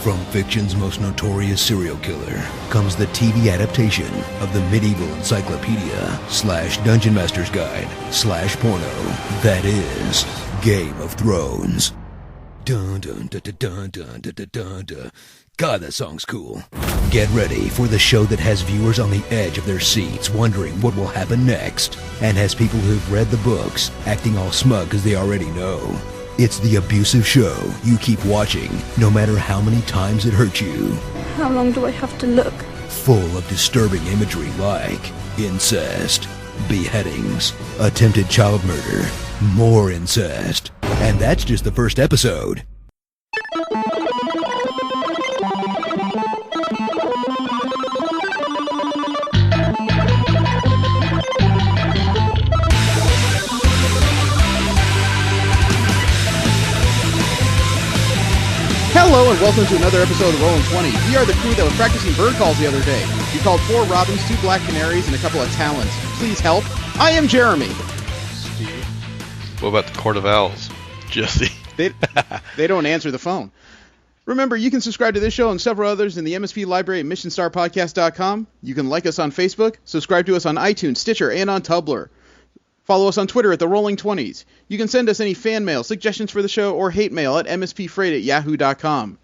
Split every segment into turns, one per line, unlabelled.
From fiction's most notorious serial killer comes the TV adaptation of the medieval encyclopedia / Dungeon Master's Guide / porno that is Game of Thrones. Dun dun dun dun dun dun dun dun dun. God, that song's cool. Get ready for the show that has viewers on the edge of their seats wondering what will happen next, and has people who've read the books acting all smug because they already know. It's the abusive show you keep watching, no matter how many times it hurts you.
How long do I have to look?
Full of disturbing imagery like incest, beheadings, attempted child murder, more incest. And that's just the first episode.
Hello and welcome to another episode of Rolling 20. We are the crew that was practicing bird calls the other day. We called 4 robins, 2 black canaries, and a couple of talons. Please help. I am Jeremy.
Steve. What about the Court of Owls? Jesse.
They don't answer the phone. Remember, you can subscribe to this show and several others in the MSP library at missionstarpodcast.com. You can like us on Facebook, subscribe to us on iTunes, Stitcher, and on Tumblr. Follow us on Twitter at The Rolling 20s. You can send us any fan mail, suggestions for the show, or hate mail at mspfreight@yahoo.com.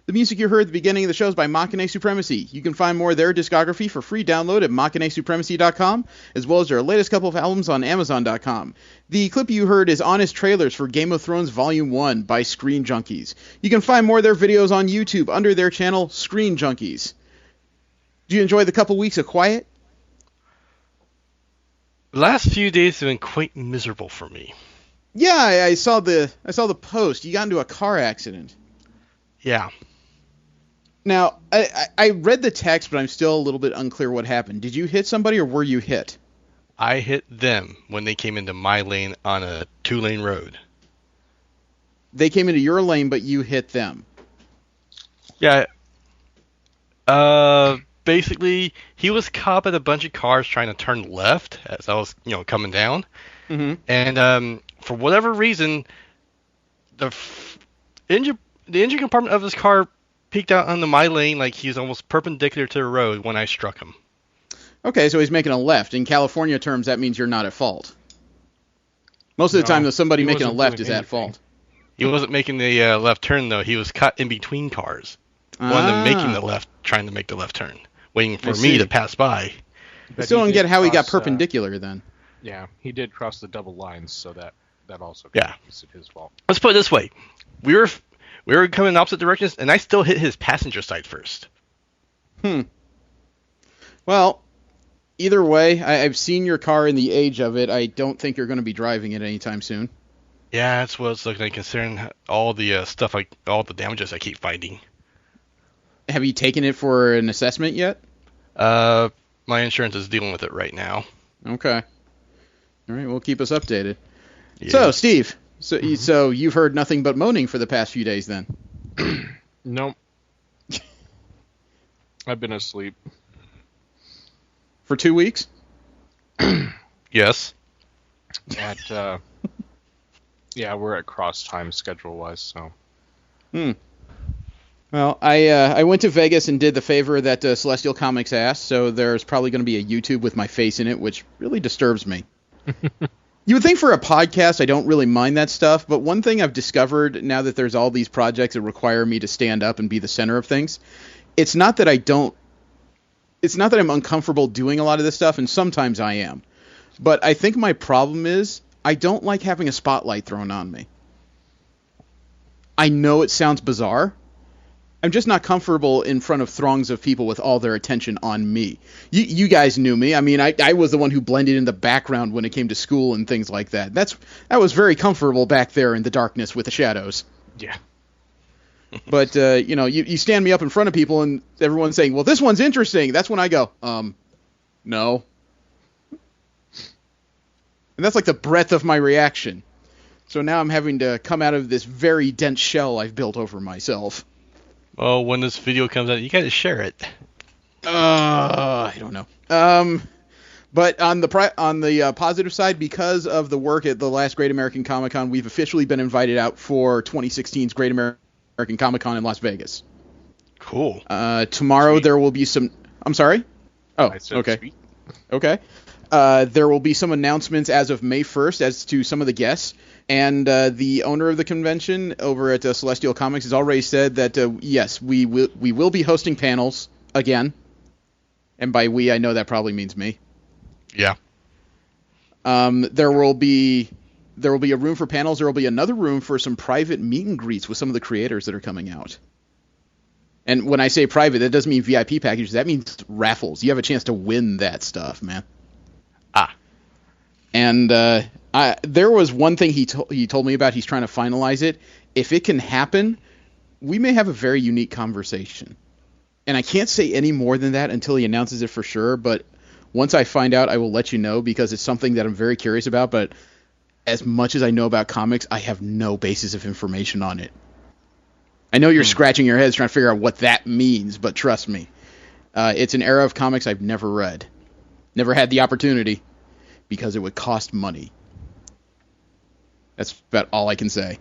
The music you heard at the beginning of the show is by Machinae Supremacy. You can find more of their discography for free download at machinaesupremacy.com, as well as their latest couple of albums on amazon.com. The clip you heard is Honest Trailers for Game of Thrones Volume 1 by Screen Junkies. You can find more of their videos on YouTube under their channel, Screen Junkies. Did you enjoy the couple weeks of quiet?
The last few days have been quite miserable for me.
Yeah, I saw the post. You got into a car accident.
Yeah.
Now, I read the text, but I'm still a little bit unclear what happened. Did you hit somebody, or were you hit?
I hit them when they came into my lane on a 2-lane road.
They came into your lane, but you hit them.
Yeah. Basically, he was caught at a bunch of cars trying to turn left as I was, coming down.
Mm-hmm.
And for whatever reason, the engine compartment of his car peeked out onto my lane like he was almost perpendicular to the road when I struck him.
Okay, so he's making a left. In California terms, that means you're not at fault. Most of the time, though, somebody making a left is at fault.
He wasn't making the left turn, though. He was caught in between cars. One of them making the left, trying to make the left turn, waiting for me to pass by.
I still don't get how he got perpendicular then.
Yeah, he did cross the double lines, so that also is his fault.
Let's put it this way: we were coming in opposite directions, and I still hit his passenger side first.
Well, either way, I've seen your car in the age of it. I don't think you're going to be driving it anytime soon.
Yeah, that's what it's looking like, considering all the all the damages I keep finding.
Have you taken it for an assessment yet?
My insurance is dealing with it right now.
Okay. All right, well, keep us updated.
Yeah.
So, Steve, so you've heard nothing but moaning for the past few days then?
Nope. I've been asleep.
For 2 weeks?
Yes.
Yeah, we're at cross time schedule-wise, so.
Well, I went to Vegas and did the favor that Celestial Comics asked, so there's probably going to be a YouTube with my face in it, which really disturbs me. You would think for a podcast I don't really mind that stuff, but one thing I've discovered now that there's all these projects that require me to stand up and be the center of things, it's not that I'm uncomfortable doing a lot of this stuff, and sometimes I am. But I think my problem is I don't like having a spotlight thrown on me. I know it sounds bizarre. I'm just not comfortable in front of throngs of people with all their attention on me. You guys knew me. I mean, I was the one who blended in the background when it came to school and things like that. That was very comfortable back there in the darkness with the shadows.
Yeah.
But, you stand me up in front of people and everyone's saying, well, this one's interesting. That's when I go, no. And that's like the breadth of my reaction. So now I'm having to come out of this very dense shell I've built over myself.
Well, when this video comes out, you got to share it.
I don't know. But on the positive side, because of the work at the last Great American Comic Con, we've officially been invited out for 2016's Great American Comic Con in Las Vegas.
Cool.
Tomorrow
Sweet.
there will be some. I'm sorry. Oh,
I said
okay.
sweet.
Okay. There will be some announcements as of May 1st as to some of the guests. And the owner of the convention over at Celestial Comics has already said that, yes, we will be hosting panels again. And by we, I know that probably means me.
Yeah.
There will be a room for panels. There will be another room for some private meet and greets with some of the creators that are coming out. And when I say private, that doesn't mean VIP packages. That means raffles. You have a chance to win that stuff, man.
Ah.
And there was one thing he told me about. He's trying to finalize it. If it can happen, we may have a very unique conversation. And I can't say any more than that until he announces it for sure. But once I find out, I will let you know because it's something that I'm very curious about. But as much as I know about comics, I have no basis of information on it. I know you're scratching your heads trying to figure out what that means, but trust me, it's an era of comics I've never read. Never had the opportunity because it would cost money. That's about all I can say.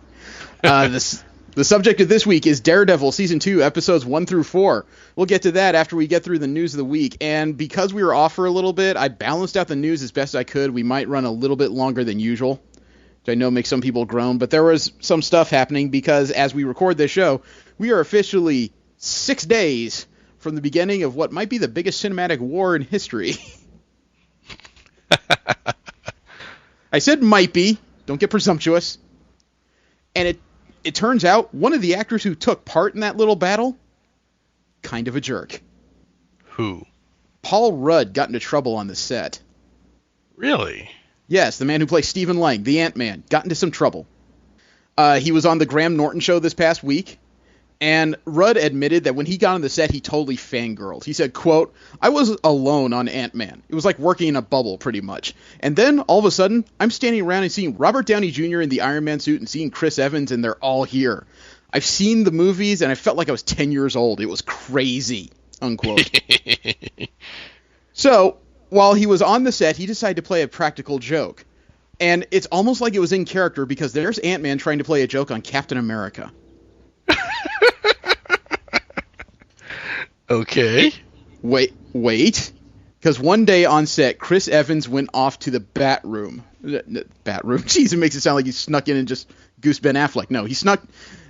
The subject of this week is Daredevil Season 2, Episodes 1 through 4. We'll get to that after we get through the news of the week. And because we were off for a little bit, I balanced out the news as best I could. We might run a little bit longer than usual, which I know makes some people groan. But there was some stuff happening because as we record this show, we are officially 6 days from the beginning of what might be the biggest cinematic war in history. I said might be. Don't get presumptuous. And it turns out one of the actors who took part in that little battle, kind of a jerk.
Who?
Paul Rudd got into trouble on the set.
Really?
Yes, the man who plays Stephen Lang, the Ant-Man, got into some trouble. He was on the Graham Norton show this past week, and Rudd admitted that when he got on the set, he totally fangirled. He said, quote, "I was alone on Ant-Man. It was like working in a bubble, pretty much. And then, all of a sudden, I'm standing around and seeing Robert Downey Jr. in the Iron Man suit and seeing Chris Evans, and they're all here. I've seen the movies, and I felt like I was 10 years old. It was crazy," unquote. So, while he was on the set, he decided to play a practical joke. And it's almost like it was in character because there's Ant-Man trying to play a joke on Captain America.
Okay.
Wait. Because one day on set, Chris Evans went off to the Bat Room. Jeez, it makes it sound like he snuck in and just goosed Ben Affleck. No,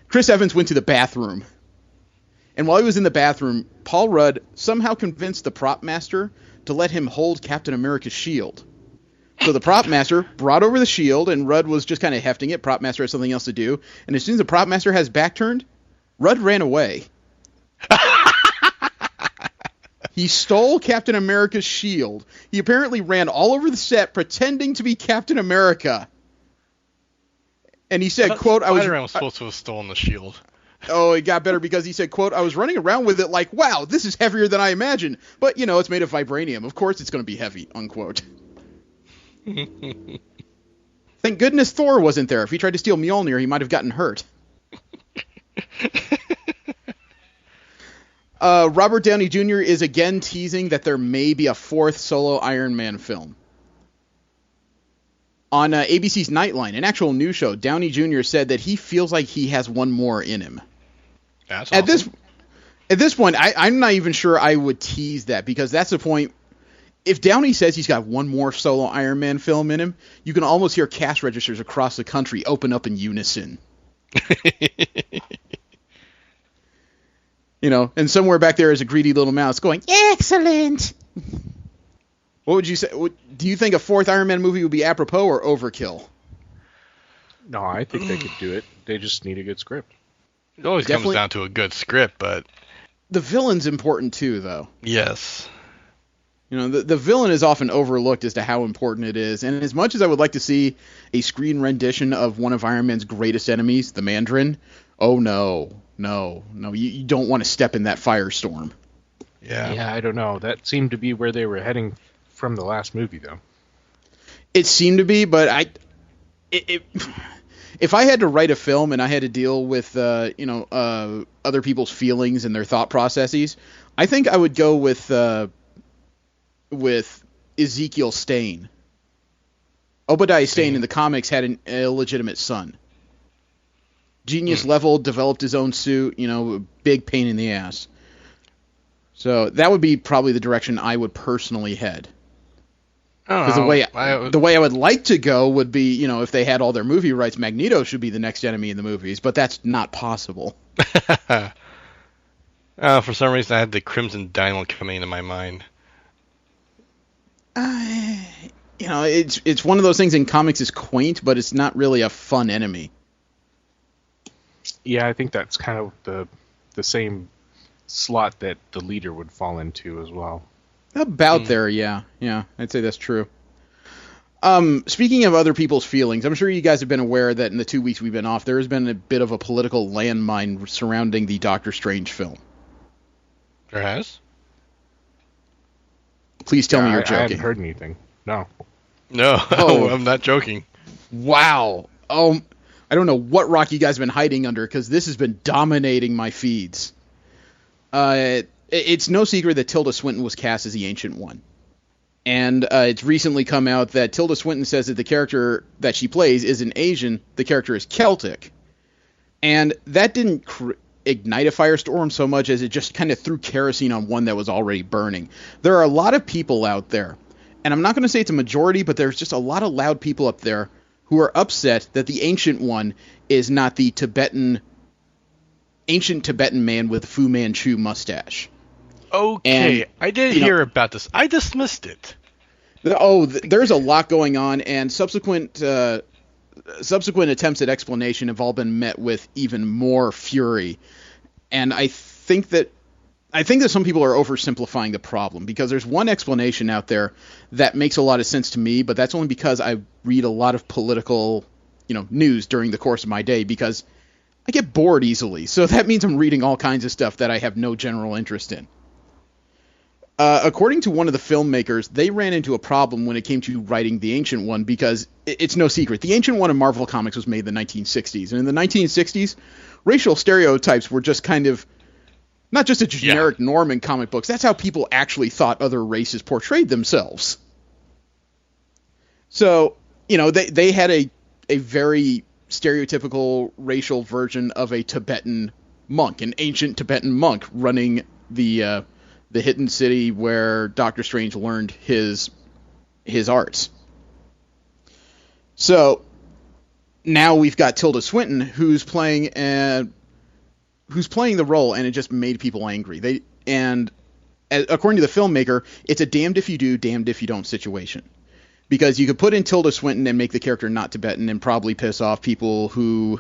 Chris Evans went to the bathroom. And while he was in the bathroom, Paul Rudd somehow convinced the prop master to let him hold Captain America's shield. So the prop master brought over the shield, and Rudd was just kind of hefting it. Prop master had something else to do. And as soon as the prop master has his back turned, Rudd ran away. He stole Captain America's shield. He apparently ran all over the set pretending to be Captain America. And he said, quote,
Spider-Man was supposed to have stolen the shield.
Oh, it got better because he said, quote, "I was running around with it like, wow, this is heavier than I imagined. But, it's made of vibranium. Of course it's going to be heavy," unquote. Thank goodness Thor wasn't there. If he tried to steal Mjolnir, he might have gotten hurt. Robert Downey Jr. is again teasing that there may be a fourth solo Iron Man film. On ABC's Nightline, an actual news show, Downey Jr. said that he feels like he has one more in him.
That's awesome.
At this point, I'm not even sure I would tease that because that's the point. If Downey says he's got one more solo Iron Man film in him, you can almost hear cash registers across the country open up in unison. And somewhere back there is a greedy little mouse going, "Excellent." What would you say? Do you think a fourth Iron Man movie would be apropos or overkill?
No, I think they could do it. They just need a good script.
It always comes down to a good script, but...
The villain's important too, though.
Yes.
The villain is often overlooked as to how important it is. And as much as I would like to see a screen rendition of one of Iron Man's greatest enemies, the Mandarin, oh no, you don't want to step in that firestorm.
Yeah, I don't know. That seemed to be where they were heading from the last movie, though.
It seemed to be, but if I had to write a film and I had to deal with other people's feelings and their thought processes, I think I would go with Ezekiel Stane. Obadiah Stane in the comics had an illegitimate son. Genius level, developed his own suit, big pain in the ass. So that would be probably the direction I would personally head. Because the way I would like to go would be, you know, if they had all their movie rights, Magneto should be the next enemy in the movies, but that's not possible.
For some reason, I had the Crimson Dino coming into my mind.
You know, it's one of those things in comics is quaint, but it's not really a fun enemy.
Yeah, I think that's kind of the same slot that the leader would fall into as well.
About there, yeah. Yeah, I'd say that's true. Speaking of other people's feelings, I'm sure you guys have been aware that in the 2 weeks we've been off, there has been a bit of a political landmine surrounding the Doctor Strange film.
There has?
Please tell me you're joking.
I haven't heard anything. No.
No, I'm not joking.
Wow. I don't know what rock you guys have been hiding under, because this has been dominating my feeds. It's no secret that Tilda Swinton was cast as the Ancient One. And it's recently come out that Tilda Swinton says that the character that she plays isn't Asian, the character is Celtic. And that didn't ignite a firestorm so much as it just kind of threw kerosene on one that was already burning. There are a lot of people out there, and I'm not going to say it's a majority, but there's just a lot of loud people up there who are upset that the Ancient One is not the ancient Tibetan man with Fu Manchu mustache.
Okay, I did hear about this. I dismissed it.
There's a lot going on, and subsequent attempts at explanation have all been met with even more fury. And I think that some people are oversimplifying the problem, because there's one explanation out there that makes a lot of sense to me, but that's only because I read a lot of political, news during the course of my day, because I get bored easily. So that means I'm reading all kinds of stuff that I have no general interest in. According to one of the filmmakers, they ran into a problem when it came to writing The Ancient One, because it's no secret. The Ancient One in Marvel Comics was made in the 1960s. And in the 1960s, racial stereotypes were just kind of not just a generic norm in comic books. That's how people actually thought other races portrayed themselves. So, they had a very stereotypical racial version of a Tibetan monk, an ancient Tibetan monk running the hidden city where Doctor Strange learned his arts. So now we've got Tilda Swinton who's playing the role, and it just made people angry. According to the filmmaker, it's a damned if you do, damned if you don't situation. Because you could put in Tilda Swinton and make the character not Tibetan and probably piss off people who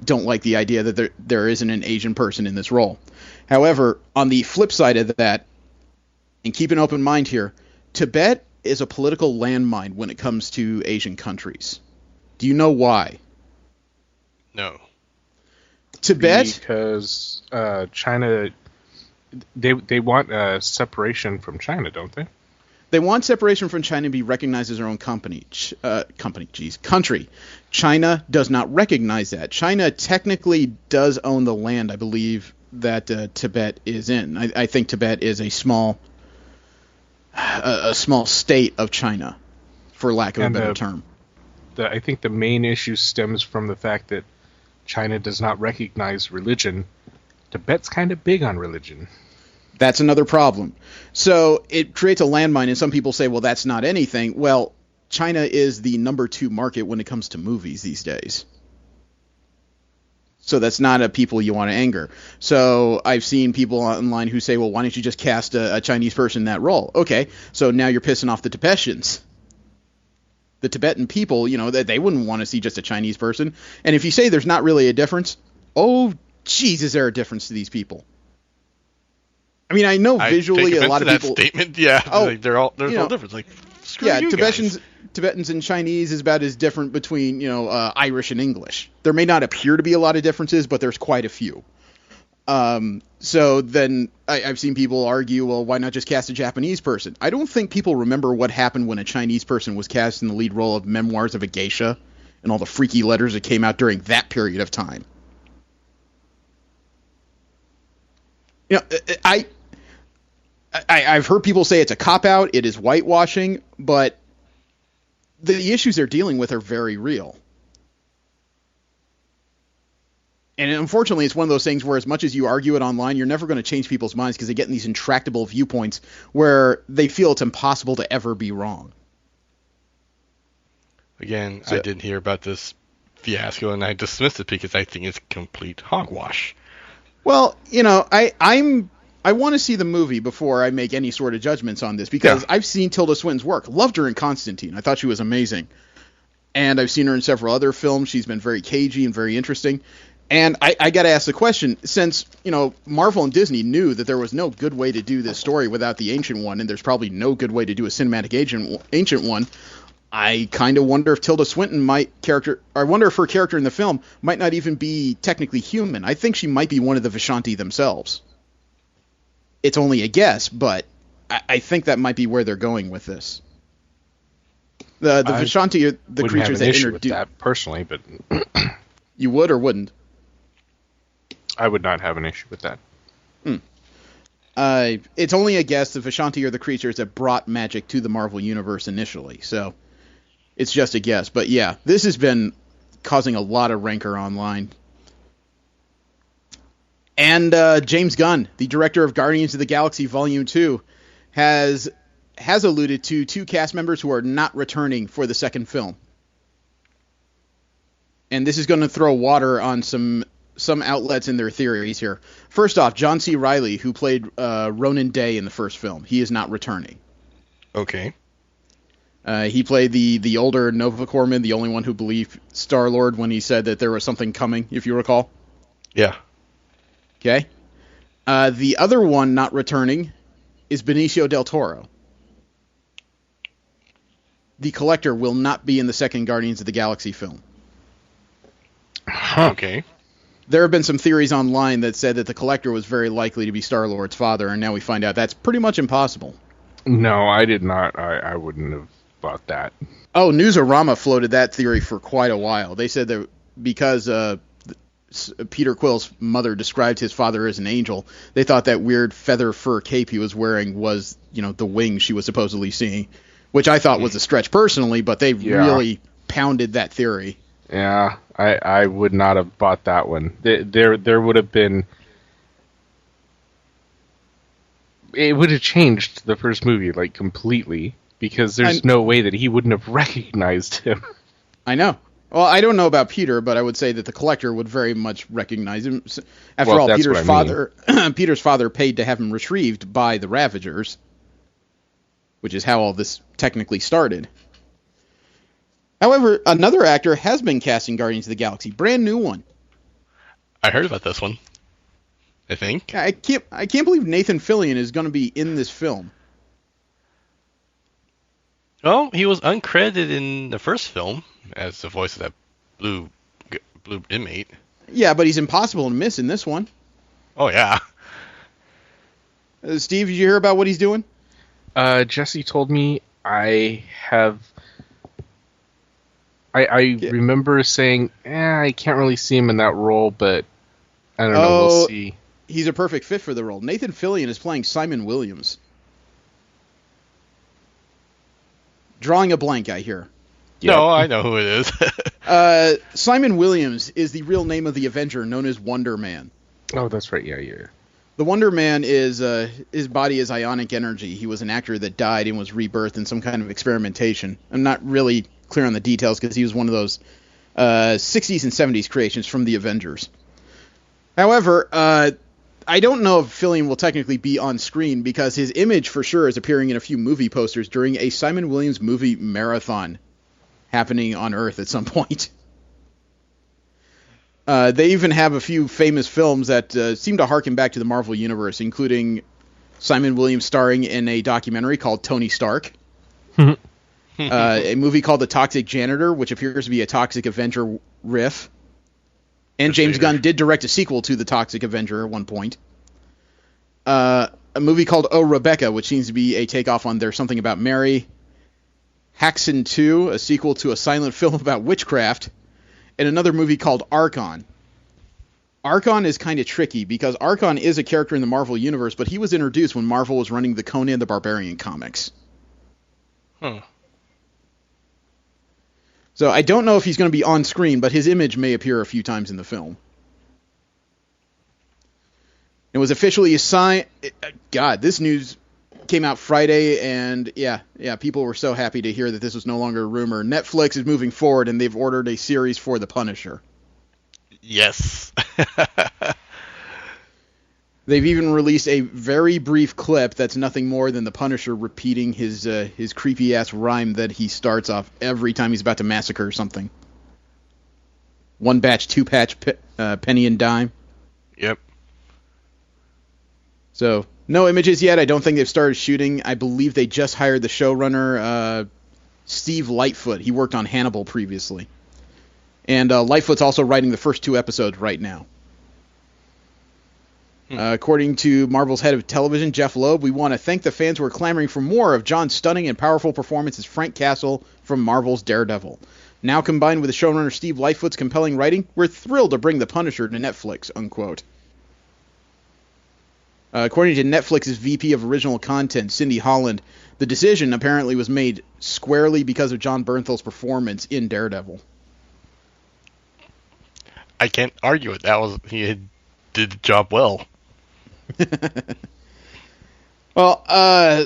don't like the idea that there isn't an Asian person in this role. However, on the flip side of that, and keep an open mind here, Tibet is a political landmine when it comes to Asian countries. Do you know why?
No.
Tibet?
Because China, they want separation from China, don't they?
They want separation from China to be recognized as their own country. China does not recognize that. China technically does own the land, I believe, that Tibet is in. I think Tibet is a small state of China, for lack of a better term.
I think the main issue stems from the fact that China does not recognize religion. Tibet's kind of big on religion.
That's another problem. So it creates a landmine, and some people say, well, that's not anything. Well, China is the number 2 market when it comes to movies these days. So that's not a people you want to anger. So I've seen people online who say, well, why don't you just cast a Chinese person in that role? Okay, so now you're pissing off the Tibetans. The Tibetan people, they wouldn't want to see just a Chinese person. And if you say there's not really a difference, oh, geez, is there a difference to these people? I mean, I know visually a lot of people.
Statement. Yeah, there's all difference. Like, screw you
Tibetans and Chinese is about as different between Irish and English. There may not appear to be a lot of differences, but there's quite a few. So then I've seen people argue, well, why not just cast a Japanese person? I don't think people remember what happened when a Chinese person was cast in the lead role of Memoirs of a Geisha and all the freaky letters that came out during that period of time. I've heard people say it's a cop-out, it is whitewashing, but the issues they're dealing with are very real. And unfortunately, it's one of those things where as much as you argue it online, you're never going to change people's minds because they get in these intractable viewpoints where they feel it's impossible to ever be wrong.
Again, I didn't hear about this fiasco, and I dismissed it because I think it's complete hogwash.
Well, I want to see the movie before I make any sort of judgments on this because I've seen Tilda Swinton's work. Loved her in Constantine. I thought she was amazing. And I've seen her in several other films. She's been very cagey and very interesting. And I got to ask the question, since, Marvel and Disney knew that there was no good way to do this story without the Ancient One, and there's probably no good way to do a cinematic Ancient One, I kind of wonder if Tilda Swinton I wonder if her character in the film might not even be technically human. I think she might be one of the Vishanti themselves. It's only a guess, but I think that might be where they're going with this. The Vishanti are the creatures that introduce
that personally, but
you would or wouldn't?
I would not have an issue with that.
It's only a guess. The Vishanti are the creatures that brought magic to the Marvel Universe initially, so it's just a guess. But yeah, this has been causing a lot of rancor online. And James Gunn, the director of Guardians of the Galaxy Volume 2, has alluded to 2 cast members who are not returning for the second film. And this is going to throw water on some outlets in their theories here. First off, John C. Reilly, who played Ronan Day in the first film, he is not returning.
Okay.
He played the older Nova Corpsman, the only one who believed Star-Lord when he said that there was something coming, if you recall.
Yeah.
Okay. The other one not returning is Benicio del Toro. The Collector will not be in the second Guardians of the Galaxy film.
Okay.
There have been some theories online that said that the Collector was very likely to be Star-Lord's father, and now we find out that's pretty much impossible.
No, I did not. I wouldn't have thought that.
Oh, Newsarama floated that theory for quite a while. They said that because Peter Quill's mother described his father as an angel, they thought that weird feather fur cape he was wearing was, the wing she was supposedly seeing, which I thought was a stretch personally, but they really pounded that theory.
Yeah, I would not have bought that one. There would have been... It would have changed the first movie, completely, because there's no way that he wouldn't have recognized him.
I know. Well, I don't know about Peter, but I would say that the Collector would very much recognize him. After all, Peter's father paid to have him retrieved by the Ravagers, which is how all this technically started. However, another actor has been cast in Guardians of the Galaxy, brand new one.
I heard about this one. I think.
I can't believe Nathan Fillion is going to be in this film.
Well, he was uncredited in the first film as the voice of that blue inmate.
Yeah, but he's impossible to miss in this one.
Oh, yeah.
Steve, did you hear about what he's doing?
Jesse told me. I remember saying, I can't really see him in that role, but I don't know, we'll see.
He's a perfect fit for the role. Nathan Fillion is playing Simon Williams. Drawing a blank, I hear.
Yep. No, I know who it is.
Simon Williams is the real name of the Avenger known as Wonder Man.
Oh, that's right. Yeah.
The Wonder Man is his body is ionic energy. He was an actor that died and was rebirthed in some kind of experimentation. I'm not really clear on the details because he was one of those 60s and 70s creations from the Avengers. However, I don't know if Fillion will technically be on screen because his image for sure is appearing in a few movie posters during a Simon Williams movie marathon happening on Earth at some point. They even have a few famous films that seem to harken back to the Marvel Universe, including Simon Williams starring in a documentary called Tony Stark, a movie called The Toxic Janitor, which appears to be a Toxic Avenger riff. And James Gunn did direct a sequel to The Toxic Avenger at one point. A movie called Oh, Rebecca, which seems to be a takeoff on There's Something About Mary. Haxan 2, a sequel to a silent film about witchcraft. And another movie called Archon. Archon is kind of tricky because Archon is a character in the Marvel Universe, but he was introduced when Marvel was running the Conan the Barbarian comics. So I don't know if he's going to be on screen, but his image may appear a few times in the film. It was officially assigned. God, this news came out Friday, and yeah, people were so happy to hear that this was no longer a rumor. Netflix is moving forward, and they've ordered a series for The Punisher.
Yes.
They've even released a very brief clip that's nothing more than the Punisher repeating his creepy-ass rhyme that he starts off every time he's about to massacre something. One batch, two patch, penny and dime.
Yep.
So, no images yet. I don't think they've started shooting. I believe they just hired the showrunner, Steve Lightfoot. He worked on Hannibal previously. And Lightfoot's also writing the first 2 episodes right now. According to Marvel's head of television, Jeff Loeb, we want to thank the fans who are clamoring for more of John's stunning and powerful performance as Frank Castle from Marvel's Daredevil. Now combined with the showrunner Steve Lightfoot's compelling writing, we're thrilled to bring The Punisher to Netflix, unquote. According to Netflix's VP of Original Content, Cindy Holland, the decision apparently was made squarely because of John Bernthal's performance in Daredevil.
I can't argue it. He did the job well.
Well,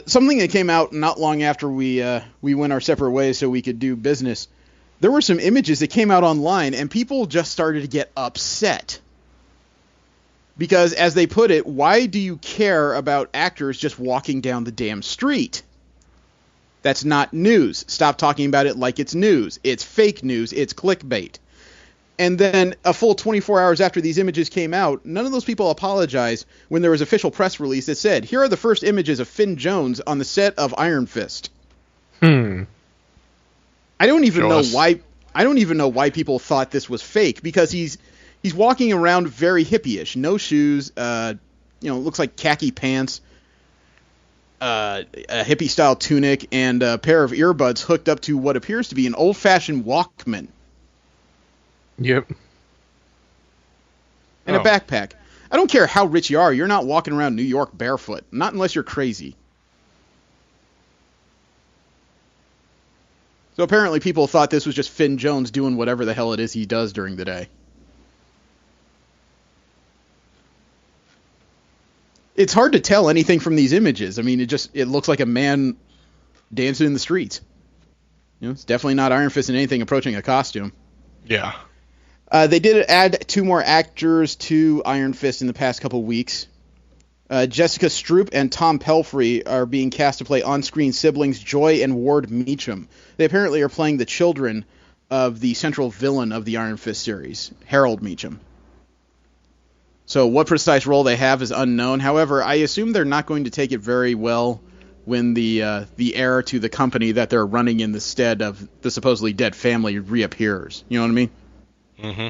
something that came out not long after we went our separate ways so we could do business, there were some images that came out online, and people just started to get upset. Because, as they put it, why do you care about actors just walking down the damn street? That's not news. Stop talking about it like it's news. It's fake news. It's clickbait. And then a full 24 hours after these images came out, none of those people apologized when there was official press release that said, here are the first images of Finn Jones on the set of Iron Fist. I don't even know why people thought this was fake, because he's walking around very hippie-ish. No shoes, looks like khaki pants, a hippie-style tunic, and a pair of earbuds hooked up to what appears to be an old-fashioned Walkman.
Yep.
And a backpack. I don't care how rich you are, you're not walking around New York barefoot. Not unless you're crazy. So apparently people thought this was just Finn Jones doing whatever the hell it is he does during the day. It's hard to tell anything from these images. I mean, it looks like a man dancing in the streets. It's definitely not Iron Fist in anything approaching a costume.
Yeah.
They did add 2 more actors to Iron Fist in the past couple weeks. Jessica Stroup and Tom Pelphrey are being cast to play on-screen siblings Joy and Ward Meacham. They apparently are playing the children of the central villain of the Iron Fist series, Harold Meacham. So what precise role they have is unknown. However, I assume they're not going to take it very well when the heir to the company that they're running in the stead of the supposedly dead family reappears. You know what I mean?
Mm-hmm.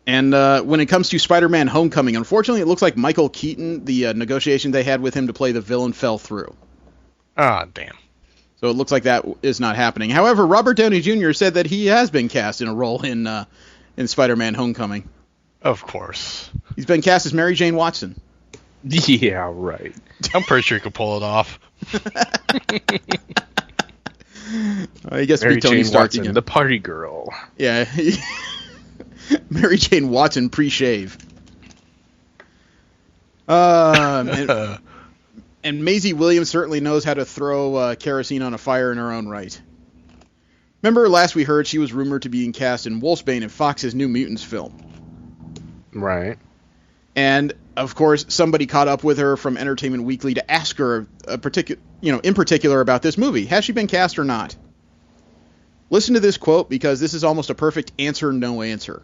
And when it comes to Spider-Man Homecoming, unfortunately, it looks like Michael Keaton, the negotiation they had with him to play the villain, fell through.
Ah, damn.
So it looks like that is not happening. However, Robert Downey Jr. said that he has been cast in a role in Spider-Man Homecoming.
Of course.
He's been cast as Mary Jane Watson.
Yeah, right.
I'm pretty sure you could pull it off.
I guess
Mary
Tony
Jane
Stark
Watson,
again.
the party girl.
Yeah. Mary Jane Watson pre-shave. And Maisie Williams certainly knows how to throw kerosene on a fire in her own right. Remember last we heard she was rumored to being cast in Wolfsbane in Fox's New Mutants film.
Right.
And of course, somebody caught up with her from Entertainment Weekly to ask her in particular about this movie. Has she been cast or not? Listen to this quote, because this is almost a perfect answer, no answer.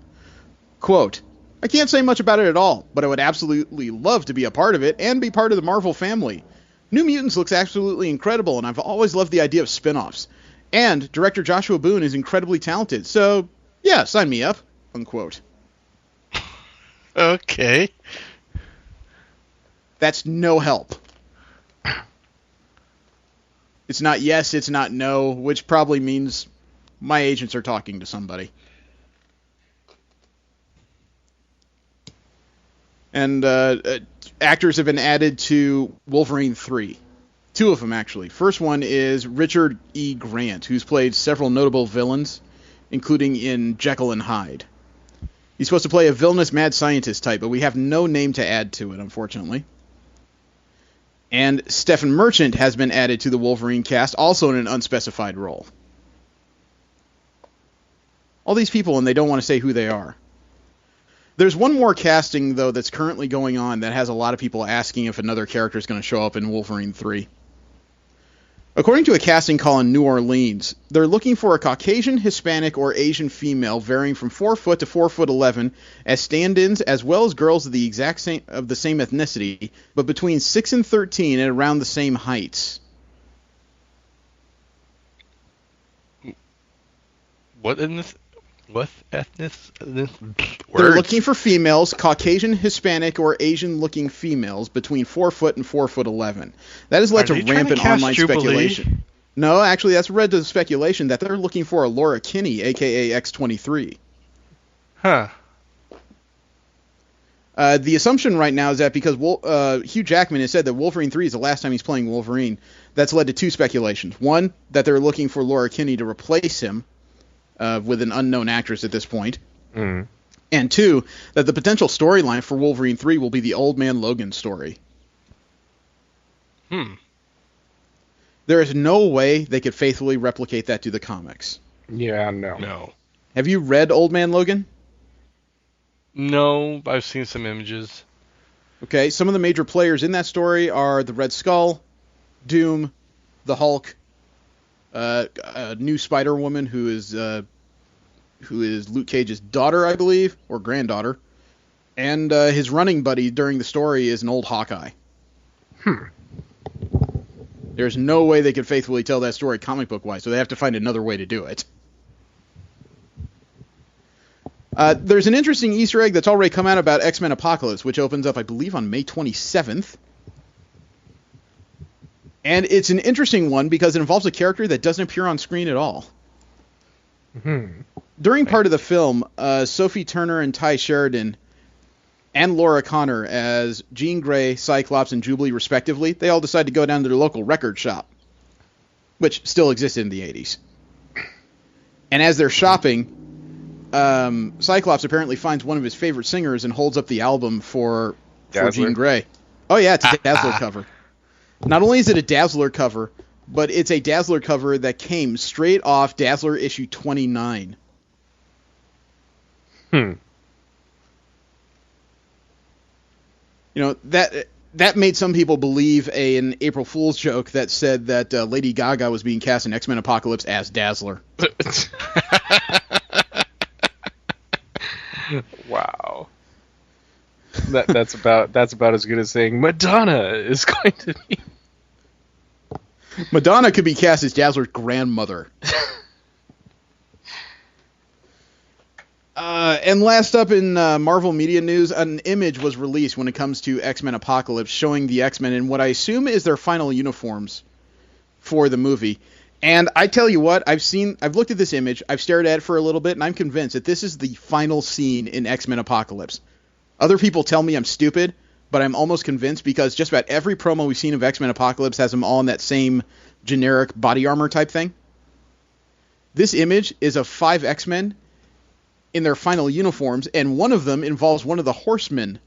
Quote, I can't say much about it at all, but I would absolutely love to be a part of it and be part of the Marvel family. New Mutants looks absolutely incredible, and I've always loved the idea of spin-offs. And director Joshua Boone is incredibly talented, so yeah, sign me up, unquote.
Okay.
That's no help. It's not yes, it's not no, which probably means my agents are talking to somebody. And actors have been added to Wolverine 3. 2 of them, actually. First one is Richard E. Grant, who's played several notable villains, including in Jekyll and Hyde. He's supposed to play a villainous mad scientist type, but we have no name to add to it, unfortunately. And Stephen Merchant has been added to the Wolverine cast, also in an unspecified role. All these people, and they don't want to say who they are. There's one more casting, though, that's currently going on that has a lot of people asking if another character is going to show up in Wolverine 3. According to a casting call in New Orleans, they're looking for a Caucasian, Hispanic, or Asian female varying from 4 foot to 4'11" as stand-ins, as well as girls of the same ethnicity, but between 6 and 13 and around the same heights.
What ethnic?
They're looking for females, Caucasian, Hispanic, or Asian-looking females between 4 foot and 4'11". That has led to rampant online speculation. No, actually, that's led to the speculation that they're looking for a Laura Kinney, a.k.a. X-23.
Huh.
The assumption right now is that because Hugh Jackman has said that Wolverine 3 is the last time he's playing Wolverine, that's led to two speculations. One, that they're looking for Laura Kinney to replace him with an unknown actress at this point.
Mm.
And two, that the potential storyline for Wolverine 3 will be the Old Man Logan story. There is no way they could faithfully replicate that to the comics.
Yeah, no.
No.
Have you read Old Man Logan?
No, I've seen some images.
Okay, some of the major players in that story are the Red Skull, Doom, the Hulk, a new Spider-Woman who is Luke Cage's daughter, I believe, or granddaughter, and his running buddy during the story is an old Hawkeye. There's no way they could faithfully tell that story comic book-wise, so they have to find another way to do it. There's an interesting Easter egg that's already come out about X-Men Apocalypse, which opens up, I believe, on May 27th. And it's an interesting one because it involves a character that doesn't appear on screen at all. During part of the film, Sophie Turner and Ty Sheridan and Laura Connor as Jean Grey, Cyclops, and Jubilee, respectively, they all decide to go down to their local record shop, which still existed in the 80s. And as they're shopping, Cyclops apparently finds one of his favorite singers and holds up the album for Jean Grey. Oh, yeah, it's a Dazzler cover. Not only is it a Dazzler cover, but it's a Dazzler cover that came straight off Dazzler issue 29. You know, that made some people believe an April Fool's joke that said that Lady Gaga was being cast in X-Men Apocalypse as Dazzler.
Wow. That's about as good as saying Madonna is going to be.
Madonna could be cast as Dazzler's grandmother. And last up in Marvel Media News, an image was released when it comes to X-Men Apocalypse showing the X-Men in what I assume is their final uniforms for the movie. And I tell you what, I've looked at this image, I've stared at it for a little bit, and I'm convinced that this is the final scene in X-Men Apocalypse. Other people tell me I'm stupid, but I'm almost convinced because just about every promo we've seen of X-Men Apocalypse has them all in that same generic body armor type thing. This image is of 5 X-Men in their final uniforms, and one of them involves one of the Horsemen,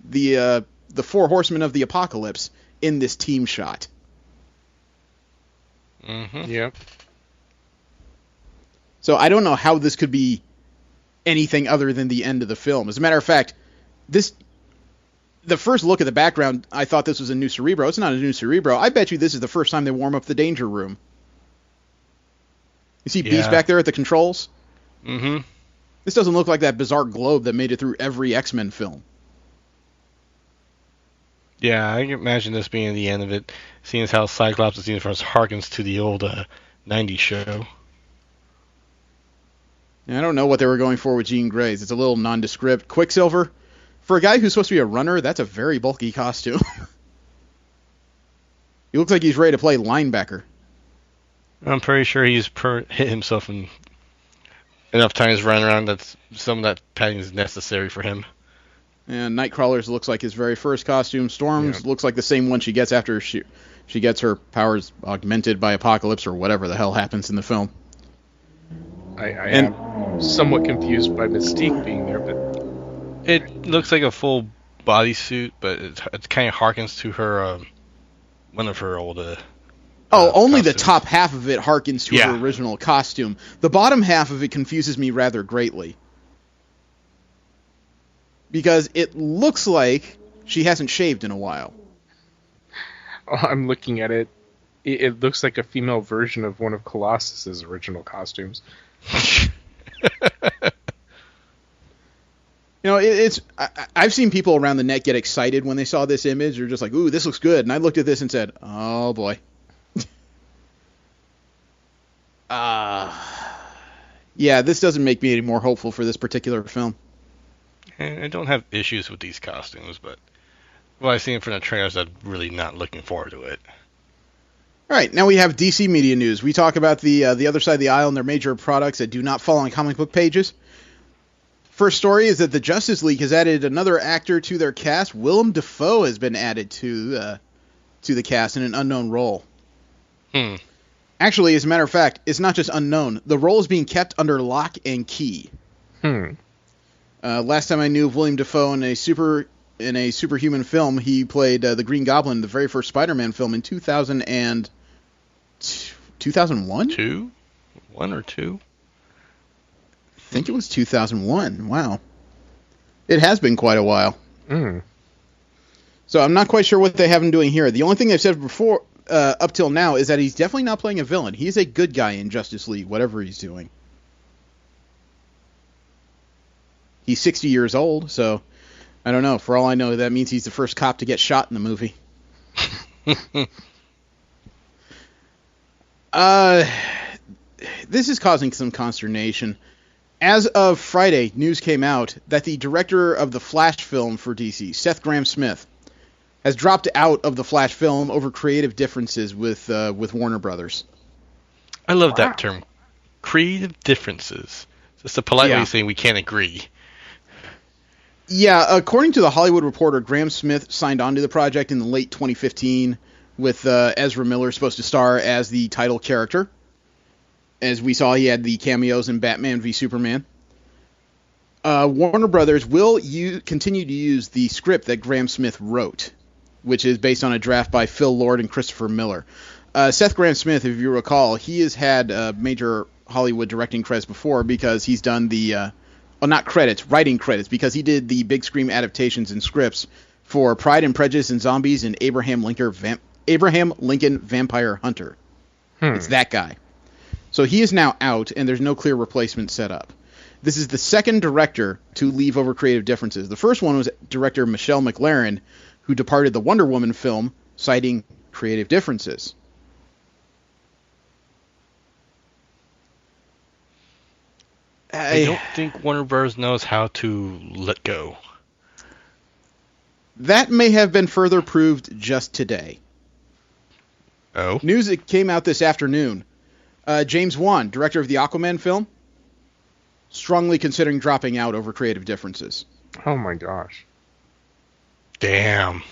the 4 Horsemen of the Apocalypse, in this team shot.
Yep.
So I don't know how this could be anything other than the end of the film. As a matter of fact, the first look at the background, I thought this was a new Cerebro. It's not a new Cerebro. I bet you this is the first time they warm up the Danger Room. You see Beast back there at the controls?
Mm-hmm.
This doesn't look like that bizarre globe that made it through every X-Men film.
Yeah, I can imagine this being the end of it, seeing as how Cyclops' uniform harkens to the old 90s show.
Yeah, I don't know what they were going for with Jean Grey's. It's a little nondescript. Quicksilver, for a guy who's supposed to be a runner, that's a very bulky costume. He looks like he's ready to play linebacker.
I'm pretty sure he's hit himself in enough times running around that some of that padding is necessary for him.
And Nightcrawler's looks like his very first costume. Storm's looks like the same one she gets after she gets her powers augmented by Apocalypse or whatever the hell happens in the film.
I am somewhat confused by Mystique being there, but
It looks like a full bodysuit, but it kind of harkens to her one of her old.
Only the
costumes.
top half of it harkens to her original costume. The bottom half of it confuses me rather greatly. Because it looks like she hasn't shaved in a while.
I'm looking at it. It looks like a female version of one of Colossus's original costumes.
I've seen people around the net get excited when they saw this image. They're just like, ooh, this looks good. And I looked at this and said, oh, boy. Yeah, this doesn't make me any more hopeful for this particular film.
I don't have issues with these costumes, but what I've seen from the trailers, I'm really not looking forward to it.
All right, now we have DC media news. We talk about the other side of the aisle and their major products that do not fall on comic book pages. First story is that the Justice League has added another actor to their cast. Willem Dafoe has been added to the cast in an unknown role. Actually, as a matter of fact, it's not just unknown. The role is being kept under lock and key. Last time I knew of William Dafoe in a superhuman film, he played the Green Goblin in the very first Spider-Man film in 2001?
1 or 2?
I think it was 2001. Wow. It has been quite a while. So I'm not quite sure what they have him doing here. The only thing they've said before, up till now, is that he's definitely not playing a villain. He's a good guy in Justice League, whatever he's doing. He's 60 years old, so I don't know. For all I know, that means he's the first cop to get shot in the movie. This is causing some consternation. As of Friday, news came out that the director of the Flash film for DC, Seth Grahame-Smith, has dropped out of the Flash film over creative differences with Warner Brothers.
I love that term. Creative differences. Just a polite way of saying we can't agree.
Yeah, according to The Hollywood Reporter, Grahame-Smith signed on to the project in the late 2015 with Ezra Miller supposed to star as the title character. As we saw, he had the cameos in Batman v Superman. Warner Brothers will continue to use the script that Grahame-Smith wrote, which is based on a draft by Phil Lord and Christopher Miller. Seth Grahame-Smith, if you recall, he has had major Hollywood directing credits before because he's done the... writing credits, because he did the big screen adaptations and scripts for Pride and Prejudice and Zombies and Abraham Lincoln Vampire Hunter. It's that guy. So he is now out, and there's no clear replacement set up. This is the second director to leave over creative differences. The first one was director Michelle McLaren, who departed the Wonder Woman film, citing creative differences.
I don't think Warner Bros. Knows how to let go.
That may have been further proved just today.
Oh?
News that came out this afternoon. James Wan, director of the Aquaman film, strongly considering dropping out over creative differences.
Oh my gosh.
Damn.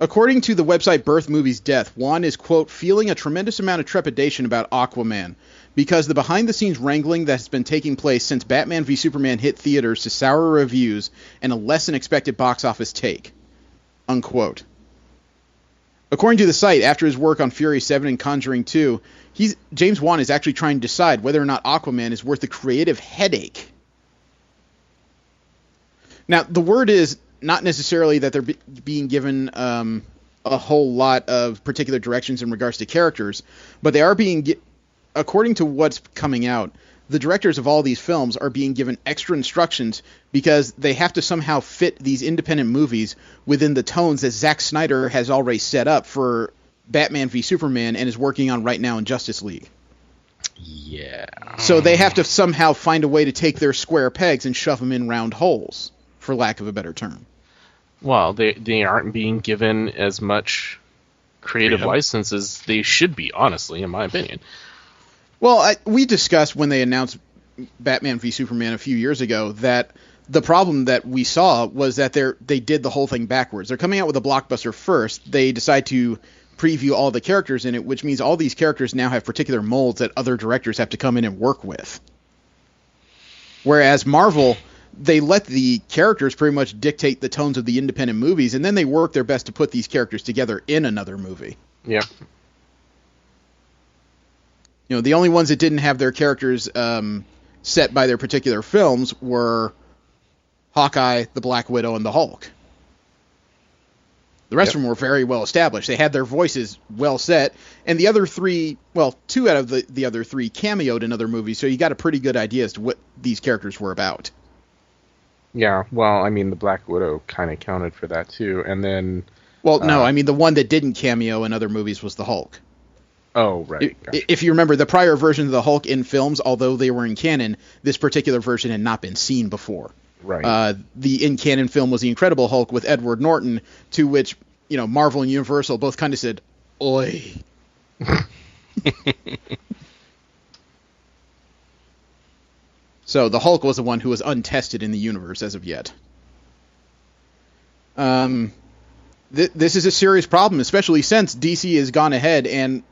According to the website Birth Movies Death, Wan is, quote, feeling a tremendous amount of trepidation about Aquaman because the behind-the-scenes wrangling that has been taking place since Batman v Superman hit theaters to sour reviews and a less-than-expected box office take, unquote. According to the site, after his work on Fury 7 and Conjuring 2, James Wan is actually trying to decide whether or not Aquaman is worth the creative headache. Now, the word is not necessarily that they're being given a whole lot of particular directions in regards to characters, but they are being, according to what's coming out, the directors of all these films are being given extra instructions because they have to somehow fit these independent movies within the tones that Zack Snyder has already set up for Batman v Superman and is working on right now in Justice League.
Yeah.
So they have to somehow find a way to take their square pegs and shove them in round holes, for lack of a better term.
Well, they aren't being given as much creative license as they should be, honestly, in my opinion.
Well, we discussed when they announced Batman v Superman a few years ago that the problem that we saw was that they did the whole thing backwards. They're coming out with a blockbuster first. They decide to preview all the characters in it, which means all these characters now have particular molds that other directors have to come in and work with. Whereas Marvel, they let the characters pretty much dictate the tones of the independent movies, and then they work their best to put these characters together in another movie.
Yep.
You know, the only ones that didn't have their characters set by their particular films were Hawkeye, the Black Widow, and the Hulk. The rest of them were very well established. They had their voices well set, and the other three, well, two out of the other three cameoed in other movies, so you got a pretty good idea as to what these characters were about.
Yeah, well, I mean, the Black Widow kind of counted for that, too, and then...
Well, no, I mean, the one that didn't cameo in other movies was the Hulk.
Oh, right. Gotcha.
If you remember, the prior versions of the Hulk in films, although they were in canon, this particular version had not been seen before.
Right.
The in-canon film was The Incredible Hulk with Edward Norton, to which, you know, Marvel and Universal both kind of said, "Oi." So the Hulk was the one who was untested in the universe as of yet. This is a serious problem, especially since DC has gone ahead and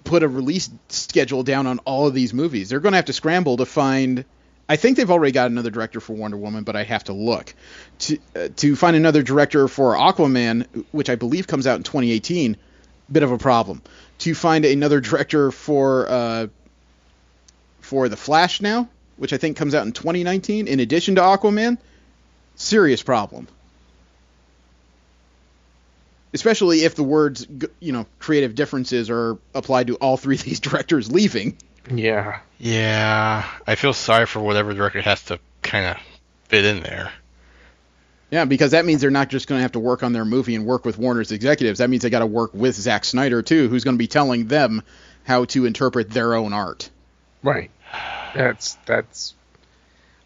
put a release schedule down on all of these movies. They're going to have to scramble to find... I think they've already got another director for Wonder Woman, but I have to look. To find another director for Aquaman, which I believe comes out in 2018, bit of a problem. To find another director for The Flash now, which I think comes out in 2019, in addition to Aquaman, serious problem. Especially if the words, you know, creative differences are applied to all three of these directors leaving.
Yeah.
Yeah, I feel sorry for whatever director has to kind of fit in there.
Yeah, because that means they're not just going to have to work on their movie and work with Warner's executives. That means they got to work with Zack Snyder, too, who's going to be telling them how to interpret their own art.
Right. That's.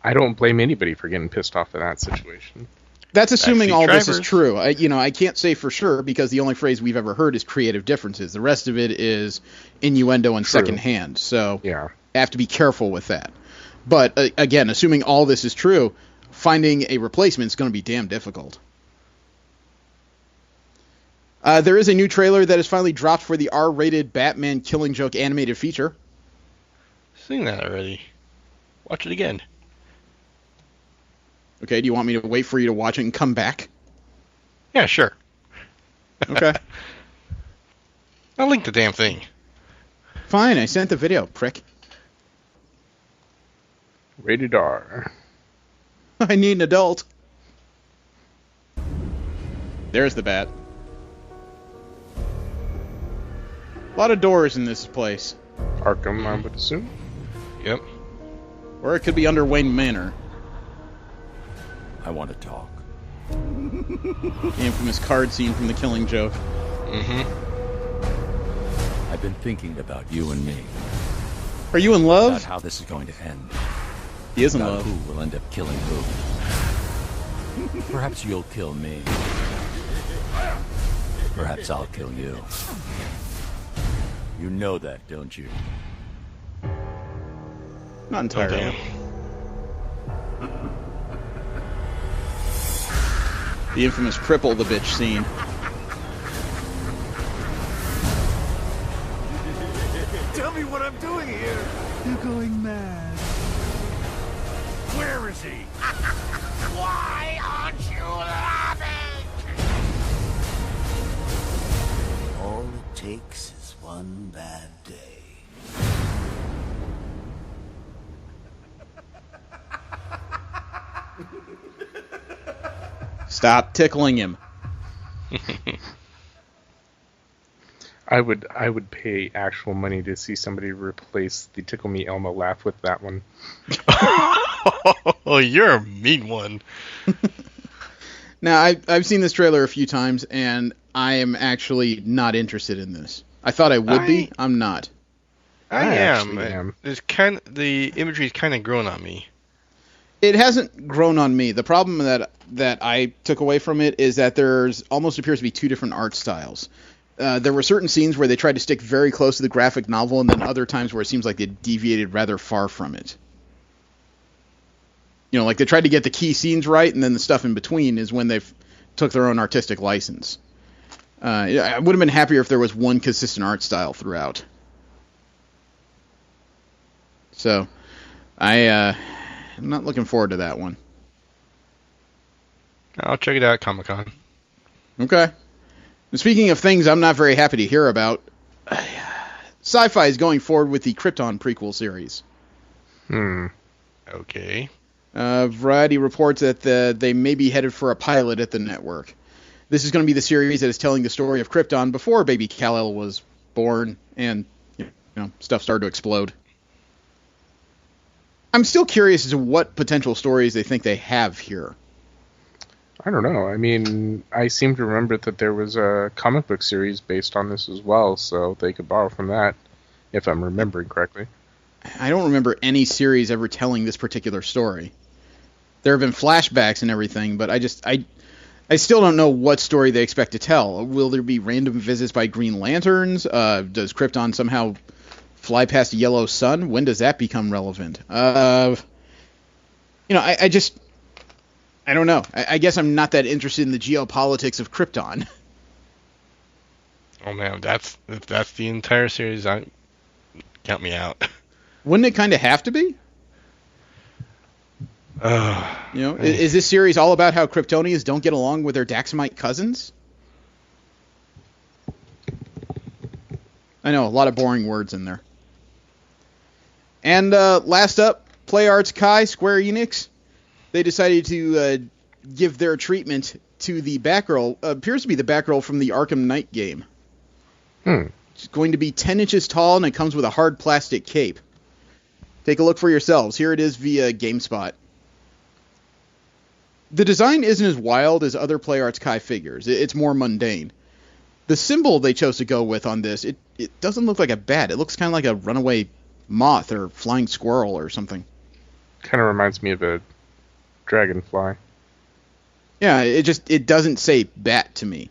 I don't blame anybody for getting pissed off at that situation.
That's assuming all
drivers.
this is true. I can't say for sure because the only phrase we've ever heard is creative differences. The rest of it is innuendo and
True.
secondhand. So
Yeah.
I have to be careful with that. But again, assuming all this is true, finding a replacement is going to be damn difficult. There is a new trailer that is finally dropped for the R-rated Batman Killing Joke animated feature.
Seen that already. Watch it again.
Okay, do you want me to wait for you to watch it and come back?
Yeah, sure.
Okay.
I'll link the damn thing.
Fine, I sent the video, prick.
Rated R.
I need an adult. There's the bat. A lot of doors in this place.
Arkham, I would assume.
Yep.
Or it could be under Wayne Manor.
I want to talk.
The infamous card scene from The Killing Joke.
Mm-hmm.
I've been thinking about you and me.
Are you in
About
love?
how this is going to end.
He is in
About
love.
who will end up killing who. Perhaps you'll kill me. Perhaps I'll kill you. You know that, don't you?
Not
Oh,
entirely.
damn.
The infamous cripple the bitch scene.
Tell me what I'm doing here. You're going mad. Where is he? Why aren't you laughing? All it takes is one bad day.
Stop tickling him.
I would pay actual money to see somebody replace the Tickle Me Elmo laugh with that one.
Oh, you're a mean one.
Now, I've seen this trailer a few times, and I am actually not interested in this. I thought I would be. I'm not.
I
actually am.
The imagery's kind of grown on me.
It hasn't grown on me. The problem that I took away from it is that there's almost appears to be two different art styles. There were certain scenes where they tried to stick very close to the graphic novel, and then other times where it seems like they deviated rather far from it. You know, like they tried to get the key scenes right, and then the stuff in between is when they took their own artistic license. I would have been happier if there was one consistent art style throughout. So, I I'm not looking forward to that one.
I'll check it out at Comic-Con.
Okay. And speaking of things I'm not very happy to hear about, Sci-Fi is going forward with the Krypton prequel series.
Okay.
Variety reports that they may be headed for a pilot at the network. This is going to be the series that is telling the story of Krypton before baby Kal-El was born and stuff started to explode. I'm still curious as to what potential stories they think they have here.
I don't know. I mean, I seem to remember that there was a comic book series based on this as well, so they could borrow from that, if I'm remembering correctly.
I don't remember any series ever telling this particular story. There have been flashbacks and everything, but I still don't know what story they expect to tell. Will there be random visits by Green Lanterns? Does Krypton somehow fly past a yellow sun? When does that become relevant? I don't know. I guess I'm not that interested in the geopolitics of Krypton.
Oh man, if that's the entire series, count me out.
Wouldn't it kind of have to be? Is this series all about how Kryptonians don't get along with their Daxamite cousins? I know, a lot of boring words in there. And last up, PlayArts Kai, Square Enix. They decided to give their treatment to the Batgirl, appears to be the Batgirl from the Arkham Knight game. It's going to be 10 inches tall, and it comes with a hard plastic cape. Take a look for yourselves. Here it is via GameSpot. The design isn't as wild as other PlayArts Kai figures. It's more mundane. The symbol they chose to go with on this, it doesn't look like a bat. It looks kind of like a runaway moth or flying squirrel or something.
Kind of reminds me of a dragonfly.
Yeah, it doesn't say bat to me,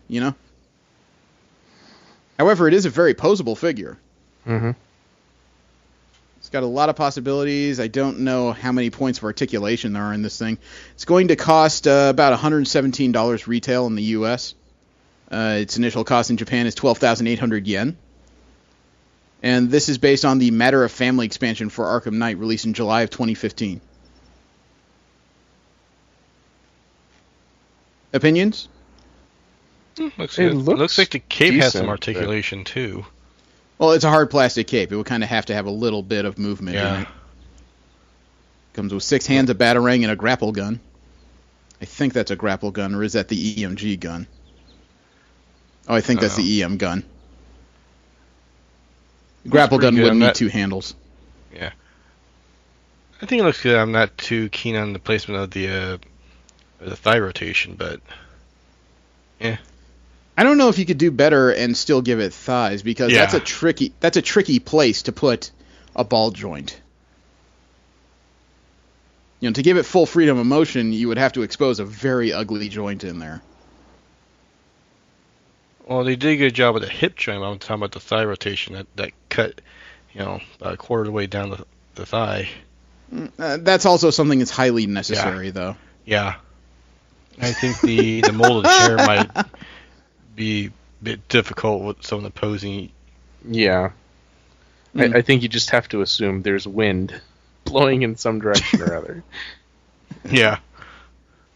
However, it is a very posable figure.
Mm-hmm.
It's got a lot of possibilities. I don't know how many points of articulation there are in this thing. It's going to cost about $117 retail in the U.S. Its initial cost in Japan is 12,800 yen. And this is based on the Matter of Family expansion for Arkham Knight, released in July of 2015. Opinions?
Looks like the cape has some
decent,
articulation too.
Well, it's a hard plastic cape. It would kind of have to have a little bit of movement in it. Comes with 6 hands, a batarang, and a grapple gun. I think that's a grapple gun, or is that the EMG gun? Oh, I think that's the EM gun. Grapple gun would need 2 handles.
Yeah. I think it looks good. I'm not too keen on the placement of the thigh rotation, but yeah.
I don't know if you could do better and still give it thighs, because that's a tricky place to put a ball joint. To give it full freedom of motion, you would have to expose a very ugly joint in there.
Well, they did a good job with the hip joint. I'm talking about the thigh rotation that cut, about a quarter of the way down the thigh.
That's also something that's highly necessary, though.
Yeah. I think the mold of the chair might be a bit difficult with some of the posing.
Yeah. I think you just have to assume there's wind blowing in some direction or other.
Yeah.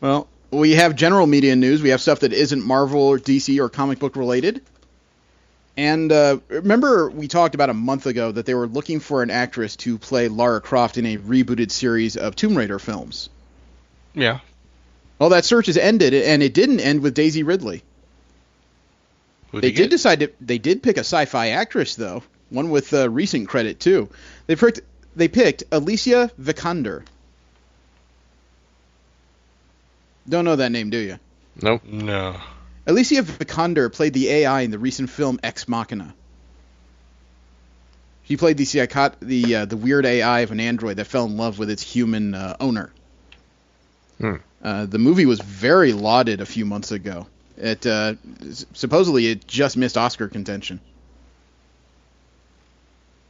Well, we have general media news. We have stuff that isn't Marvel or DC or comic book related. And remember we talked about a month ago that they were looking for an actress to play Lara Croft in a rebooted series of Tomb Raider films.
Yeah.
Well, that search has ended, and it didn't end with Daisy Ridley. They did pick a sci-fi actress, though. One with recent credit, too. They picked Alicia Vikander. Don't know that name, do you?
Nope.
No.
Alicia Vikander played the AI in the recent film Ex Machina. She played the weird AI of an android that fell in love with its human owner. The movie was very lauded a few months ago. Supposedly it just missed Oscar contention.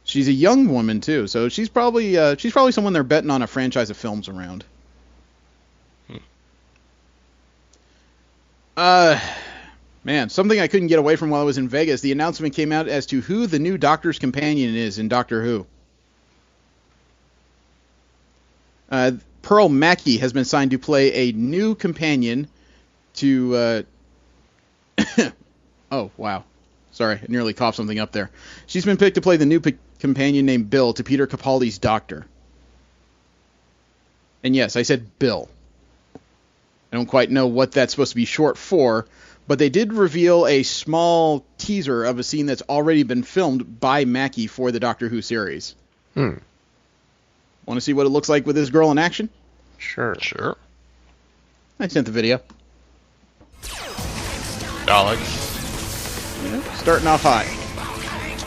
She's a young woman too, so she's probably someone they're betting on a franchise of films around. Man, something I couldn't get away from while I was in Vegas. The announcement came out as to who the new Doctor's companion is in Doctor Who. Pearl Mackie has been signed to play a new companion to... oh, wow. Sorry, I nearly coughed something up there. She's been picked to play the new companion named Bill to Peter Capaldi's Doctor. And yes, I said Bill. I don't quite know what that's supposed to be short for, but they did reveal a small teaser of a scene that's already been filmed by Mackie for the Doctor Who series. Want to see what it looks like with this girl in action?
Sure.
I sent the video.
Daleks.
Starting off hot.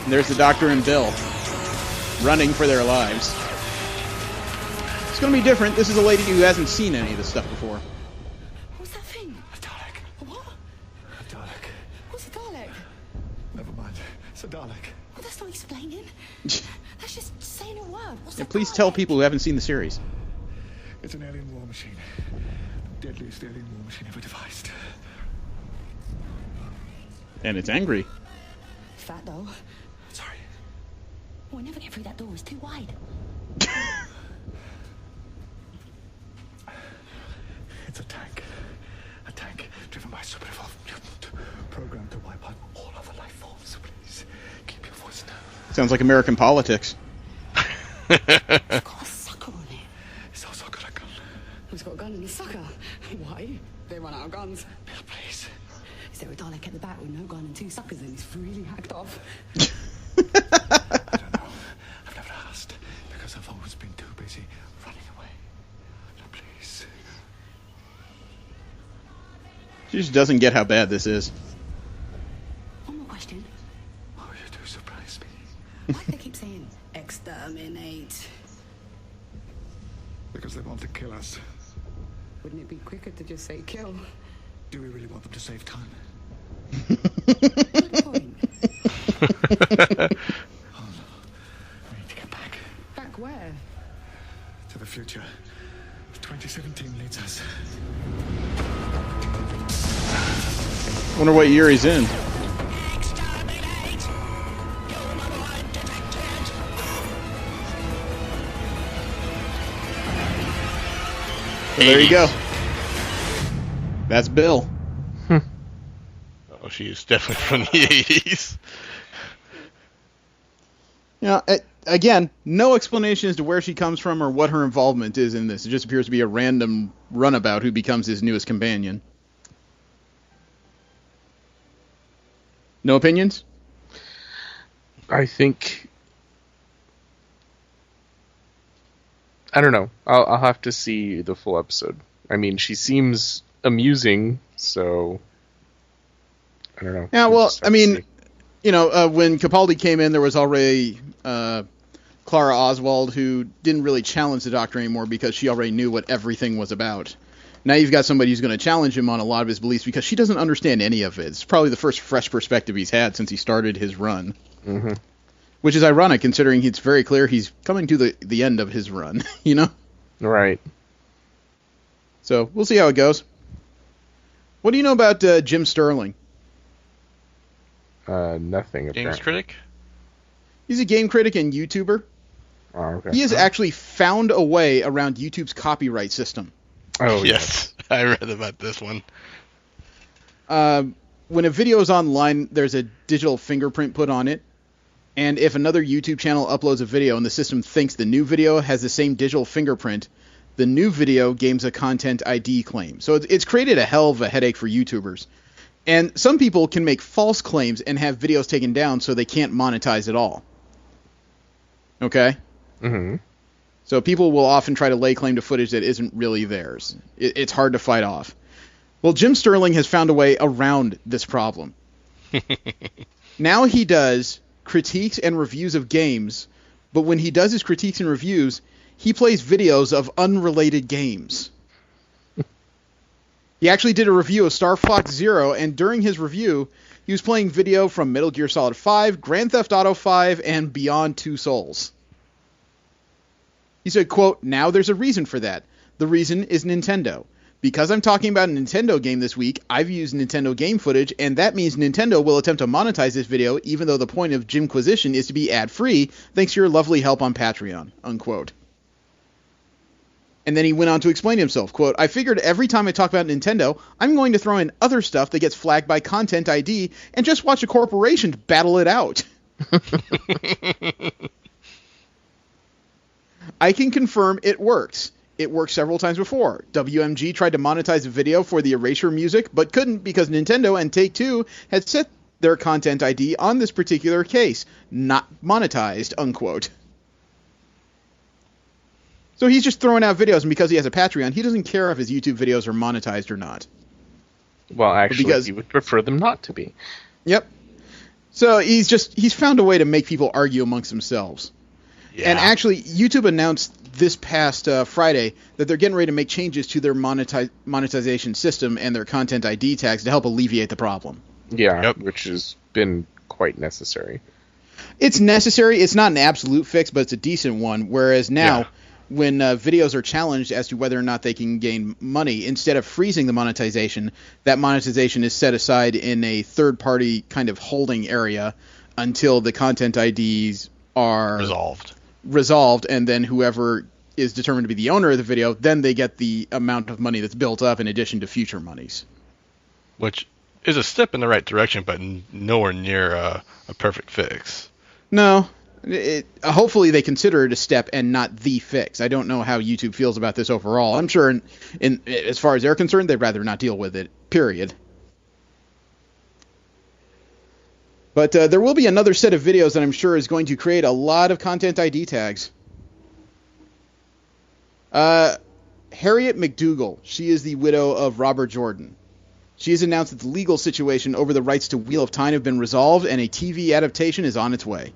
And there's the Doctor and Bill running for their lives. It's going to be different. This is a lady who hasn't seen any of this stuff before.
What's that thing?
A Dalek.
What?
A Dalek.
What's a Dalek?
Never mind. It's a Dalek.
Well, that's not explaining. That's just saying a word. What's
And
a
please
Dalek?
tell people who haven't seen the series.
It's an alien war machine. The deadliest alien war machine ever devised.
And it's angry.
Fat though.
Sorry.
We'll never get through that door. It's too wide.
It's a tank. A tank driven by a super evolved mutant programmed to wipe out all other life forms. Please keep your voice down.
Sounds like American politics.
It's got a sucker on it.
It's also got a gun.
Who's got a gun and a sucker? Why? They run out of guns.
Bill, please.
Is there a Dalek at the back with no gun and 2 suckers and it's really hacked off?
I don't know. I've never asked because I've always been too busy running away. So please.
She just doesn't get how bad this is.
One more question.
Oh, you do surprise me.
Why do they keep saying exterminate?
Because they want to kill us.
Wouldn't it be quicker to just say kill?
Do we really want them to save time?
Good point.
Oh no. We need to get back
Back where?
to the future. 2017 leads us.
Wonder what year he's in. So there you go. That's Bill.
Oh, she is definitely from the 80s.
You know, again, no explanation as to where she comes from or what her involvement is in this. It just appears to be a random runabout who becomes his newest companion. No opinions?
I think... I don't know. I'll have to see the full episode. I mean, she seems amusing, so... I don't know.
Yeah,
We'll
well,
just have
I
to
mean,
see.
you know, when Capaldi came in, there was already Clara Oswald, who didn't really challenge the Doctor anymore because she already knew what everything was about. Now you've got somebody who's going to challenge him on a lot of his beliefs because she doesn't understand any of it. It's probably the first fresh perspective he's had since he started his run.
Mm-hmm.
Which is ironic, considering it's very clear he's coming to the end of his run, you know?
Right.
So, we'll see how it goes. What do you know about Jim Sterling?
Nothing,
Games
apparently.
critic?
He's a game critic and YouTuber.
Oh, okay.
He has actually found a way around YouTube's copyright system.
Oh,
Yes, I read about this one.
When a video is online, there's a digital fingerprint put on it. And if another YouTube channel uploads a video and the system thinks the new video has the same digital fingerprint, the new video gains a content ID claim. So it's created a hell of a headache for YouTubers. And some people can make false claims and have videos taken down so they can't monetize at all. Okay?
Mm-hmm.
So people will often try to lay claim to footage that isn't really theirs. It's hard to fight off. Well, Jim Sterling has found a way around this problem. Now he does critiques and reviews of games, but when he does his critiques and reviews, he plays videos of unrelated games. He actually did a review of Star Fox Zero, and during his review, he was playing video from Metal Gear Solid 5, Grand Theft Auto 5, and Beyond Two Souls. He said, quote, "Now there's a reason for that. The reason is Nintendo. Because I'm talking about a Nintendo game this week, I've used Nintendo game footage, and that means Nintendo will attempt to monetize this video, even though the point of Jimquisition is to be ad-free, thanks to your lovely help on Patreon," unquote. And then he went on to explain himself, quote, I figured every time I talk about Nintendo, I'm going to throw in other stuff that gets flagged by Content ID and just watch a corporation battle it out. I can confirm it works. It worked several times before. WMG tried to monetize a video for the Erasure music, but couldn't because Nintendo and Take-Two had set their Content ID on this particular case. Not monetized, unquote. So he's just throwing out videos, and because he has a Patreon, he doesn't care if his YouTube videos are monetized or not.
Well, actually, he would prefer them not to be.
Yep. So he's found a way to make people argue amongst themselves. Yeah. And actually, YouTube announced this past Friday that they're getting ready to make changes to their monetization system and their Content ID tags to help alleviate the problem.
Yeah, which has been quite necessary.
It's necessary. It's not an absolute fix, but it's a decent one. Whereas now, when videos are challenged as to whether or not they can gain money, instead of freezing the monetization, that monetization is set aside in a third-party kind of holding area until the Content IDs are resolved, and then whoever is determined to be the owner of the video, then they get the amount of money that's built up in addition to future monies.
Which is a step in the right direction, but nowhere near a perfect fix.
No. Hopefully they consider it a step and not the fix. I don't know how YouTube feels about this overall. I'm sure in as far as they're concerned, they'd rather not deal with it, period. But there will be another set of videos that I'm sure is going to create a lot of Content ID tags. Harriet McDougal, she is the widow of Robert Jordan. She has announced that the legal situation over the rights to Wheel of Time have been resolved and a TV adaptation is on its way.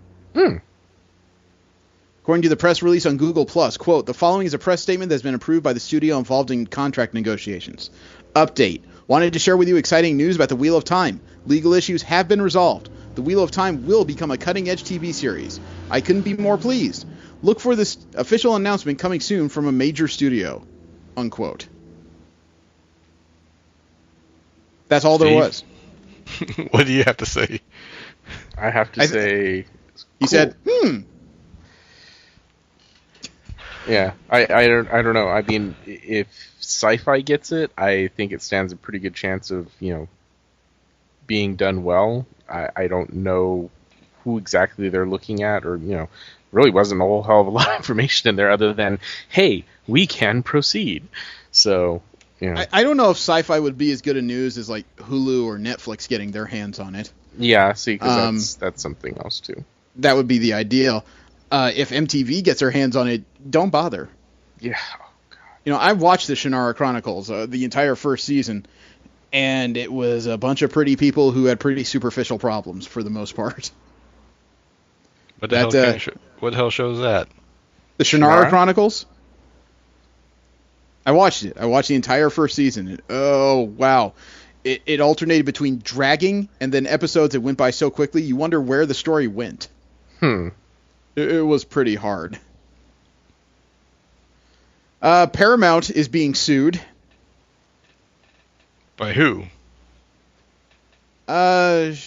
According to the press release on Google+, quote, the following is a press statement that has been approved by the studio involved in contract negotiations. Update. Wanted to share with you exciting news about the Wheel of Time. Legal issues have been resolved. The Wheel of Time will become a cutting-edge TV series. I couldn't be more pleased. Look for this official announcement coming soon from a major studio. Unquote. That's all there was.
What do you have to say?
I have to say...
He said,
Yeah, I don't know. I mean, if Sci-Fi gets it, I think it stands a pretty good chance of, being done well. I don't know who exactly they're looking at, or, really wasn't a whole hell of a lot of information in there other than, hey, we can proceed. So,
I don't know if Sci-Fi would be as good a news as, like, Hulu or Netflix getting their hands on it.
Yeah, see, because that's something else, too.
That would be the ideal. If MTV gets their hands on it, don't bother.
Yeah. Oh,
God. I watched the Shannara Chronicles, the entire first season, and it was a bunch of pretty people who had pretty superficial problems for the most part.
What the hell shows that?
The Shannara Chronicles? I watched it. I watched the entire first season. And, oh, wow. It alternated between dragging and then episodes that went by so quickly, you wonder where the story went. It was pretty hard. Paramount is being sued.
By who?
Wulong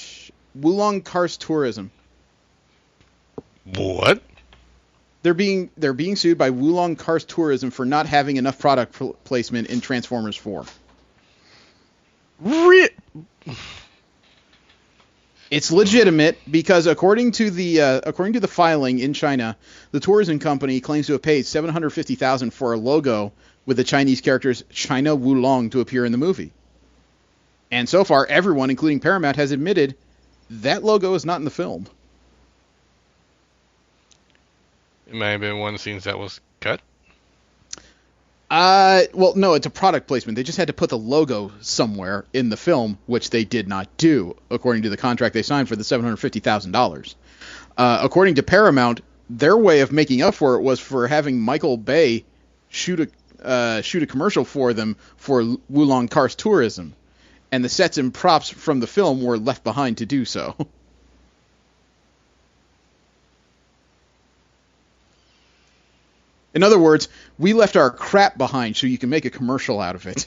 Karst Tourism.
What?
They're being sued by Wulong Karst Tourism for not having enough product placement in Transformers 4. It's legitimate because according to the filing in China, the tourism company claims to have paid $750,000 for a logo with the Chinese characters China Wulong to appear in the movie. And so far, everyone, including Paramount, has admitted that logo is not in the film.
It may have been one of the scenes that was cut.
Well, no, it's a product placement. They just had to put the logo somewhere in the film, which they did not do, according to the contract they signed for the $750,000. According to Paramount, their way of making up for it was for having Michael Bay shoot a commercial for them for Wulong Karst Tourism, and the sets and props from the film were left behind to do so. In other words, we left our crap behind so you can make a commercial out of it.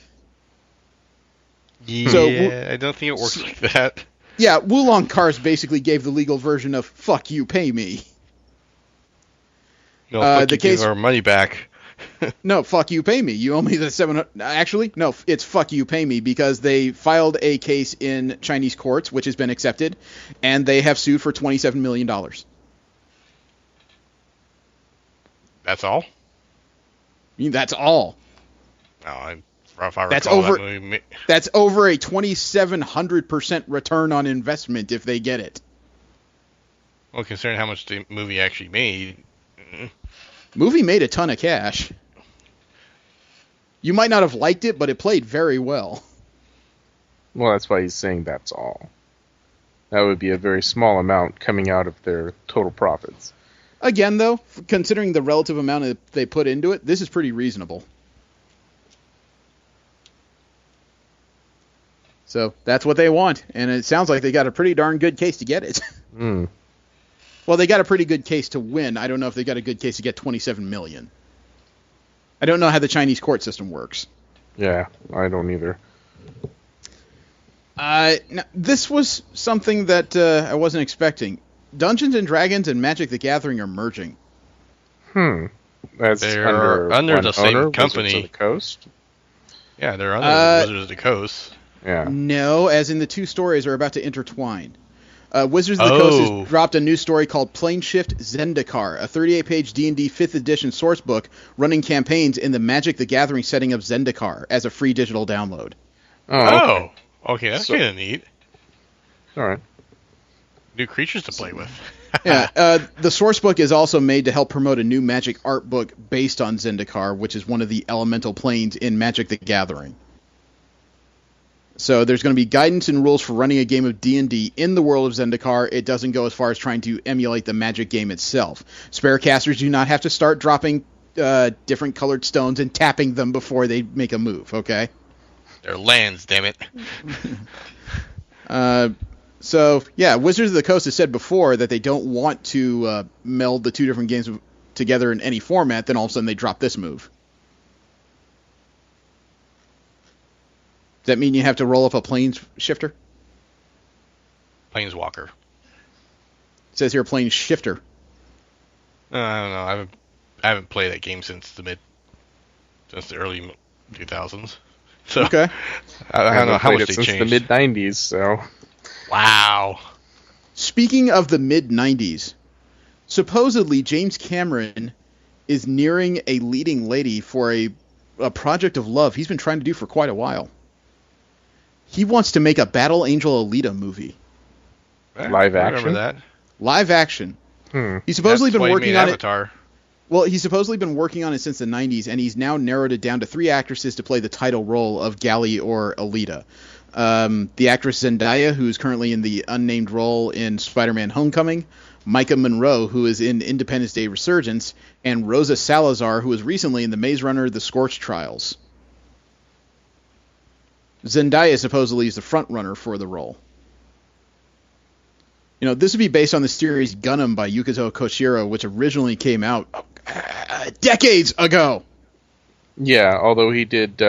Yeah, I don't think it works like that.
Yeah, Wulong Karst basically gave the legal version of "fuck you, pay me."
No, fuck you, give our money back.
No, fuck you, pay me. You owe me the 700. Actually, no, it's fuck you, pay me, because they filed a case in Chinese courts, which has been accepted, and they have sued for $27 million.
That's all?
I mean, that's all.
Oh, if I
That's
recall
over.
that movie.
That's over a 2,700% return on investment if they get it.
Well, considering how much the movie actually made.
Movie made a ton of cash. You might not have liked it, but it played very well.
Well, that's why he's saying that's all. That would be a very small amount coming out of their total profits.
Again, though, considering the relative amount that they put into it, this is pretty reasonable. So that's what they want, and it sounds like they got a pretty darn good case to get it. Well, they got a pretty good case to win. I don't know if they got a good case to get $27 million. I don't know how the Chinese court system works.
Yeah, I don't either.
Now, this was something that I wasn't expecting. Dungeons and Dragons and Magic the Gathering are merging.
That's
They're under the same
owner,
company.
Wizards of the Coast?
Yeah, they're under the Wizards of the Coast.
Yeah.
No, as in the two stories are about to intertwine. Wizards of the Coast has dropped a new story called Planeshift Zendikar, a 38-page D&D 5th edition source book running campaigns in the Magic the Gathering setting of Zendikar as a free digital download.
Oh, okay, that's kind of neat.
All right.
New creatures to play with.
Yeah, the source book is also made to help promote a new Magic art book based on Zendikar, which is one of the elemental planes in Magic the Gathering. So there's going to be guidance and rules for running a game of D&D in the world of Zendikar. It doesn't go as far as trying to emulate the Magic game itself. Sparecasters do not have to start dropping different colored stones and tapping them before they make a move, okay?
They're lands, damn it.
So, yeah, Wizards of the Coast has said before that they don't want to meld the two different games together in any format, then all of a sudden they drop this move. Does that mean you have to roll up a Planes Shifter?
Planeswalker.
It says here Planes Shifter.
I don't know. I haven't played that game since the early 2000s. So
okay.
I don't know how much they
since
changed.
the mid-90s, so...
Wow.
Speaking of the mid-90s, supposedly James Cameron is nearing a leading lady for a project of love he's been trying to do for quite a while. He wants to make a Battle Angel Alita movie.
Live action?
I remember that.
Live action. He's supposedly been working on
Avatar.
Well, he's supposedly been working on it since the 90s, and he's now narrowed it down to 3 actresses to play the title role of Gally or Alita. The actress Zendaya, who is currently in the unnamed role in Spider-Man Homecoming, Micah Monroe, who is in Independence Day Resurgence, and Rosa Salazar, who was recently in the Maze Runner The Scorch Trials. Zendaya supposedly is the front runner for the role. You know, this would be based on the series Gundam by Yukizo Koshiro, which originally came out decades ago.
Yeah, although he did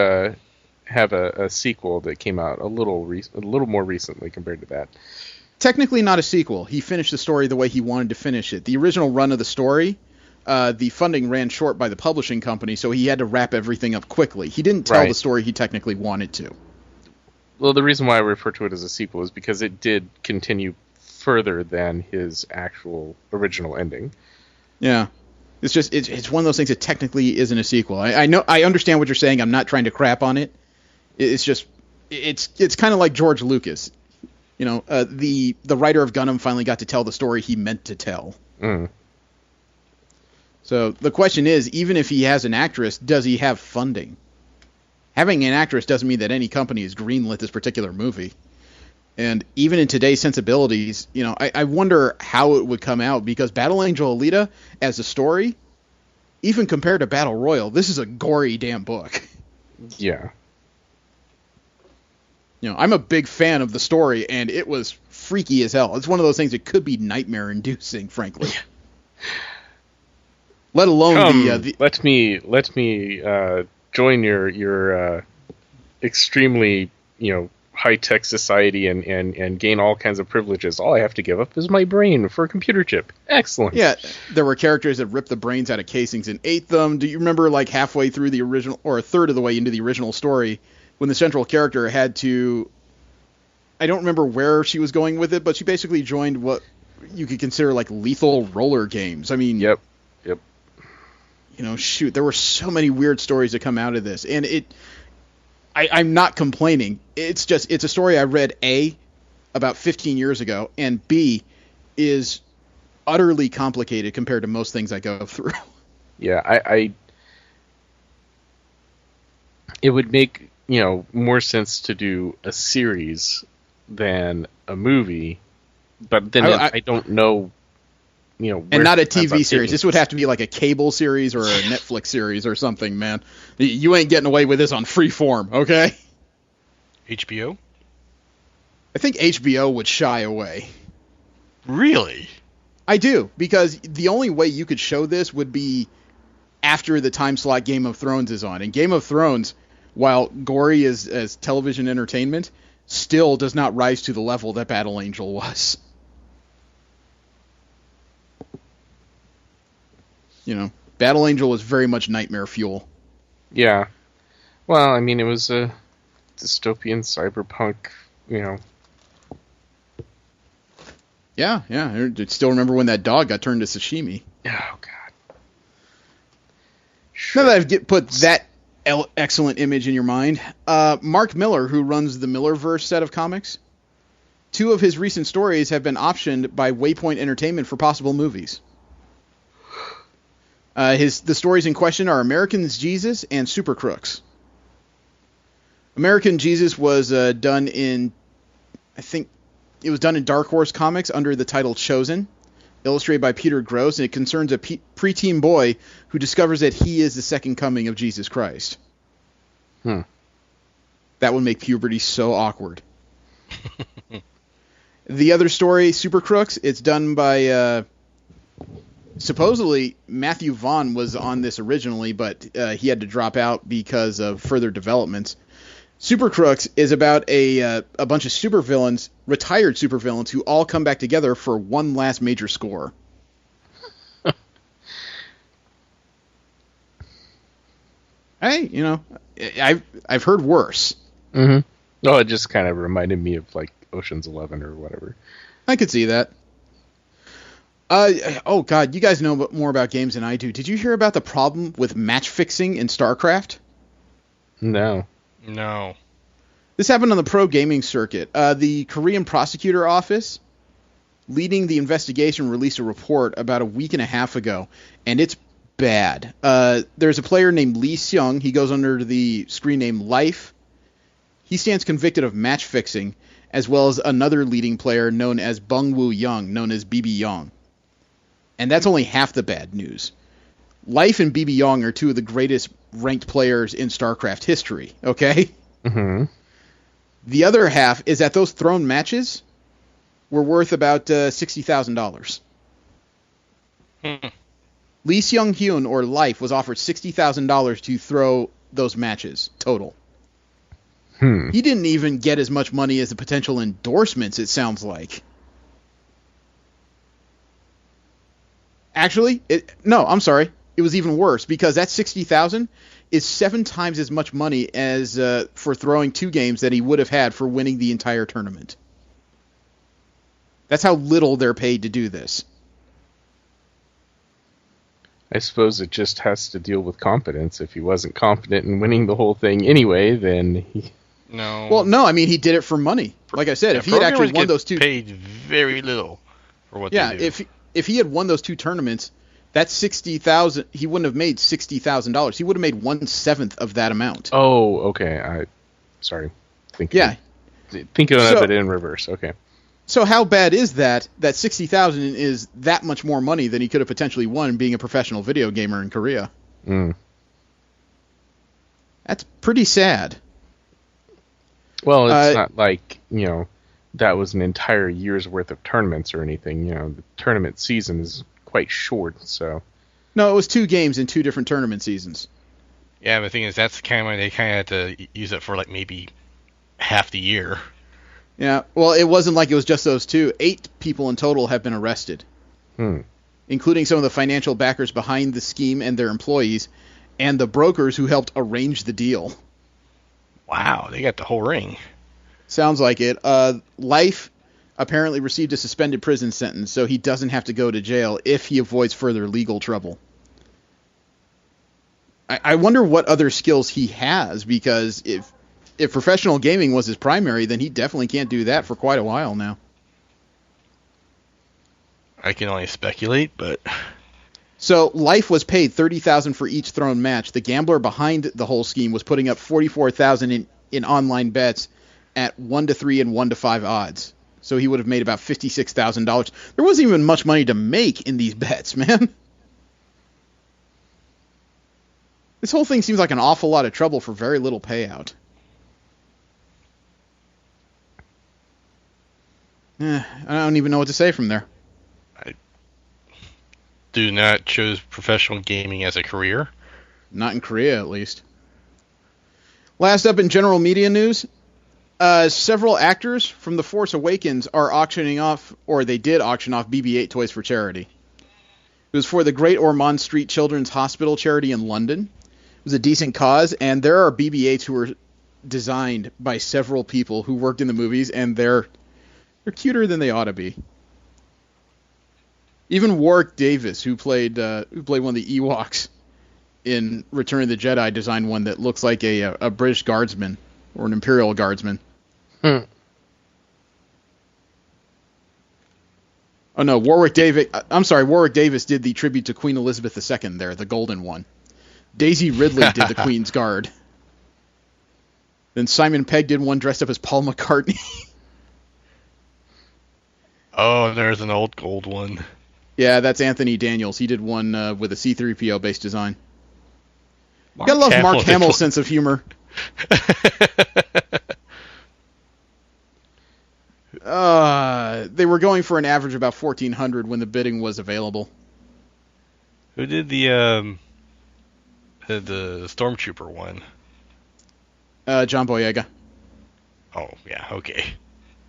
have a sequel that came out a little more recently compared to that.
Technically not a sequel. He finished the story the way he wanted to finish it. The original run of the story, the funding ran short by the publishing company, so he had to wrap everything up quickly. He didn't tell the story he technically wanted to.
Well, the reason why I refer to it as a sequel is because it did continue further than his actual original ending.
Yeah. It's just it's one of those things that technically isn't a sequel. I know, I understand what you're saying. I'm not trying to crap on it. It's just it's kind of like George Lucas. You know, the writer of Gundam finally got to tell the story he meant to tell. So the question is, even if he has an actress, does he have funding? Having an actress doesn't mean that any company has greenlit this particular movie. And even in today's sensibilities, you know, I wonder how it would come out, because Battle Angel Alita, as a story, even compared to Battle Royale, this is a gory damn book.
Yeah.
You know, I'm a big fan of the story, and it was freaky as hell. It's one of those things that could be nightmare-inducing, frankly. Let alone
Let me join your extremely, high-tech society and gain all kinds of privileges. All I have to give up is my brain for a computer chip. Excellent.
Yeah, there were characters that ripped the brains out of casings and ate them. Do you remember, like, halfway through the original, or a third of the way into the original story, when the central character had to... I don't remember where she was going with it, but she basically joined what you could consider, like, lethal roller games. I mean...
Yep.
You know, shoot, there were so many weird stories that come out of this, and I'm not complaining. It's a story I read, A, about 15 years ago, and B, is utterly complicated compared to most things I go through.
Yeah, it would make, more sense to do a series than a movie, but then I don't know,
and not a TV series. This would have to be like a cable series or a Netflix series or something, man. You ain't getting away with this on Freeform, okay?
HBO?
I think HBO would shy away.
Really?
I do, because the only way you could show this would be after the time slot Game of Thrones is on. And Game of Thrones, while gory as television entertainment, still does not rise to the level that Battle Angel was. Battle Angel was very much nightmare fuel.
Yeah. Well, I mean, it was a dystopian cyberpunk,
Yeah. I still remember when that dog got turned to sashimi.
Oh, God.
Now that I've put that excellent image in your mind, Mark Miller, who runs the Millerverse set of comics, 2 of his recent stories have been optioned by Waypoint Entertainment for possible movies. The stories in question are American's Jesus and Super Crooks. American Jesus was done in, I think, it was done in Dark Horse Comics under the title Chosen, illustrated by Peter Gross, and it concerns a preteen boy who discovers that he is the second coming of Jesus Christ. That would make puberty so awkward. The other story, Super Crooks, it's done by... supposedly, Matthew Vaughn was on this originally, but he had to drop out because of further developments. Super Crooks is about a bunch of supervillains, retired supervillains, who all come back together for one last major score. Hey, I've heard worse.
Mm-hmm. Oh, it just kind of reminded me of, like, Ocean's 11 or whatever.
I could see that. Oh, God, you guys know more about games than I do. Did you hear about the problem with match fixing in StarCraft?
No.
This happened on the pro gaming circuit. The Korean prosecutor office leading the investigation released a report about a week and a half ago, and it's bad. There's a player named Lee Seung. He goes under the screen name Life. He stands convicted of match fixing, as well as another leading player known as Bung Woo Young, known as BB Young. And that's only half the bad news. Life and BB Young are 2 of the greatest ranked players in StarCraft history, okay?
Mm-hmm.
The other half is that those thrown matches were worth about $60,000. Lee Seung Hyun, or Life, was offered $60,000 to throw those matches total. He didn't even get as much money as the potential endorsements, it sounds like. Actually, no, I'm sorry. It was even worse, because that $60,000 is 7 times as much money as for throwing 2 games that he would have had for winning the entire tournament. That's how little they're paid to do this.
I suppose it just has to deal with competence. If he wasn't competent in winning the whole thing anyway, then he...
No.
Well, no, I mean, he did it for money. Like I said, if he had actually won those 2...
paid very little for what they do.
If he had won those 2 tournaments, that's $60,000. He wouldn't have made $60,000. He would have made 1/7 of that amount.
Oh, okay. Sorry. Thinking of it in reverse. Okay.
So how bad is that? That $60,000 is that much more money than he could have potentially won being a professional video gamer in Korea. That's pretty sad.
Well, it's not like, that was an entire year's worth of tournaments or anything. The tournament season is quite short, so...
No, it was 2 games in 2 different tournament seasons.
Yeah, but the thing is, that's the kind of money they kind of had to use it for, like, maybe half the year.
Yeah, well, it wasn't like it was just those two. 8 people in total have been arrested, including some of the financial backers behind the scheme and their employees, and the brokers who helped arrange the deal.
Wow, they got the whole ring.
Sounds like it. Life apparently received a suspended prison sentence, so he doesn't have to go to jail if he avoids further legal trouble. I wonder what other skills he has, because if professional gaming was his primary, then he definitely can't do that for quite a while now.
I can only speculate, but...
So Life was paid $30,000 for each thrown match. The gambler behind the whole scheme was putting up $44,000 in online bets at 1-3 and 1-5 odds. So he would have made about $56,000. There wasn't even much money to make in these bets, man. This whole thing seems like an awful lot of trouble for very little payout. I don't even know what to say from there.
I do not choose professional gaming as a career.
Not in Korea, at least. Last up in general media news, several actors from The Force Awakens are auctioning off, or they did auction off, BB-8 toys for charity. It was for the Great Ormond Street Children's Hospital charity in London. It was a decent cause, and there are BB-8s who were designed by several people who worked in the movies, and they're cuter than they ought to be. Even Warwick Davis, who played one of the Ewoks in Return of the Jedi, designed one that looks like a British guardsman or an Imperial guardsman. Oh no, Warwick Davis did the tribute to Queen Elizabeth II there, the golden one. Daisy Ridley did the Queen's Guard. Then Simon Pegg did one dressed up as Paul McCartney.
Oh, there's an old gold one.
Yeah, that's Anthony Daniels. He did one with a C-3PO based design. Gotta love Mark Hamill's sense of humor. They were going for an average of about $1,400 when the bidding was available.
Who did the Stormtrooper one?
John Boyega.
Oh, yeah, okay.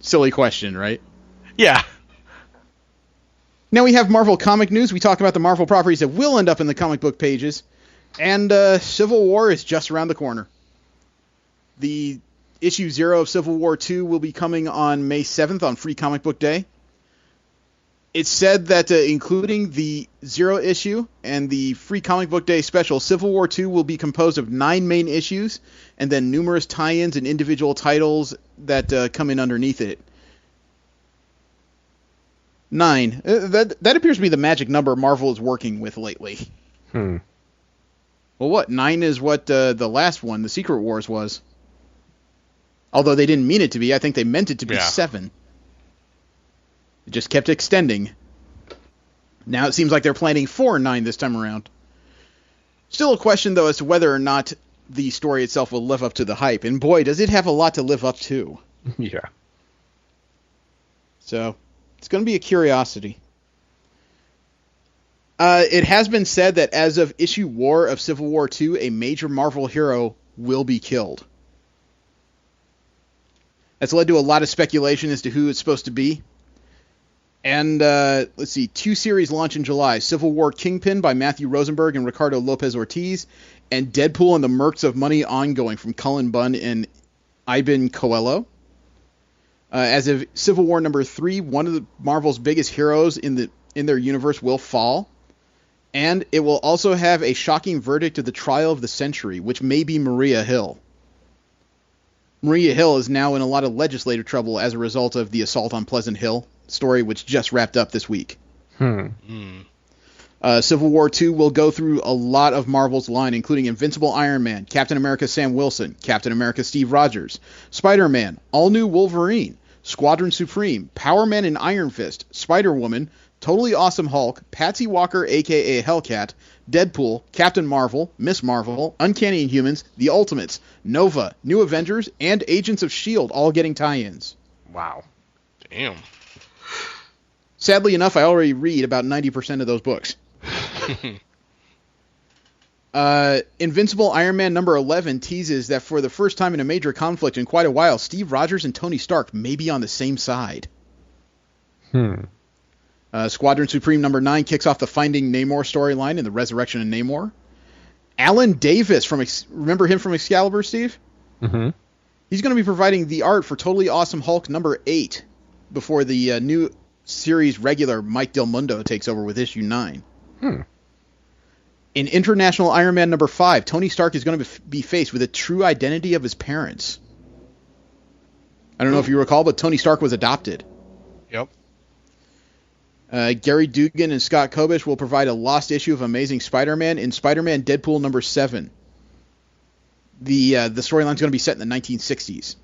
Silly question, right?
Yeah.
Now we have Marvel comic news. We talk about the Marvel properties that will end up in the comic book pages. And Civil War is just around the corner. The issue 0 of Civil War 2 will be coming on May 7th on Free Comic Book Day. It's said that including the 0 issue and the Free Comic Book Day special, Civil War 2 will be composed of 9 main issues and then numerous tie-ins and individual titles that come in underneath it. 9. That appears to be the magic number Marvel is working with lately. Well, what? 9 is what the last one, the Secret Wars, was. Although they didn't mean it to be. I think they meant it to be 7. It just kept extending. Now it seems like they're planning for 9 this time around. Still a question, though, as to whether or not the story itself will live up to the hype. And boy, does it have a lot to live up to.
Yeah.
So, it's going to be a curiosity. It has been said that as of issue War of Civil War 2, a major Marvel hero will be killed. That's led to a lot of speculation as to who it's supposed to be. And, let's see, 2 series launch in July. Civil War Kingpin by Matthew Rosenberg and Ricardo Lopez Ortiz. And Deadpool and the Mercs of Money ongoing from Cullen Bunn and Iben Coelho. As of Civil War number 3, one of Marvel's biggest heroes in their universe will fall. And it will also have a shocking verdict of the trial of the century, which may be Maria Hill. Maria Hill is now in a lot of legislative trouble as a result of the assault on Pleasant Hill story, which just wrapped up this week. Civil War 2 will go through a lot of Marvel's line, including Invincible Iron Man, Captain America Sam Wilson, Captain America Steve Rogers, Spider-Man, All-New Wolverine, Squadron Supreme, Power Man and Iron Fist, Spider-Woman, Totally Awesome Hulk, Patsy Walker aka Hellcat, Deadpool, Captain Marvel, Miss Marvel, Uncanny Inhumans, The Ultimates, Nova, New Avengers, and Agents of S.H.I.E.L.D. all getting tie-ins.
Wow.
Damn.
Sadly enough, I already read about 90% of those books. Invincible Iron Man number 11 teases that for the first time in a major conflict in quite a while, Steve Rogers and Tony Stark may be on the same side. Squadron Supreme number 9 kicks off the Finding Namor storyline and the resurrection of Namor. Alan Davis, remember him from Excalibur, Steve?
Mm-hmm.
He's going to be providing the art for Totally Awesome Hulk number 8 before the new series regular Mike Del Mundo takes over with issue 9. In International Iron Man number 5, Tony Stark is going to be faced with the true identity of his parents. I don't know if you recall, but Tony Stark was adopted.
Yep.
Gary Dugan and Scott Kobish will provide a lost issue of Amazing Spider-Man in Spider-Man Deadpool number 7. The storyline is going to be set in the 1960s.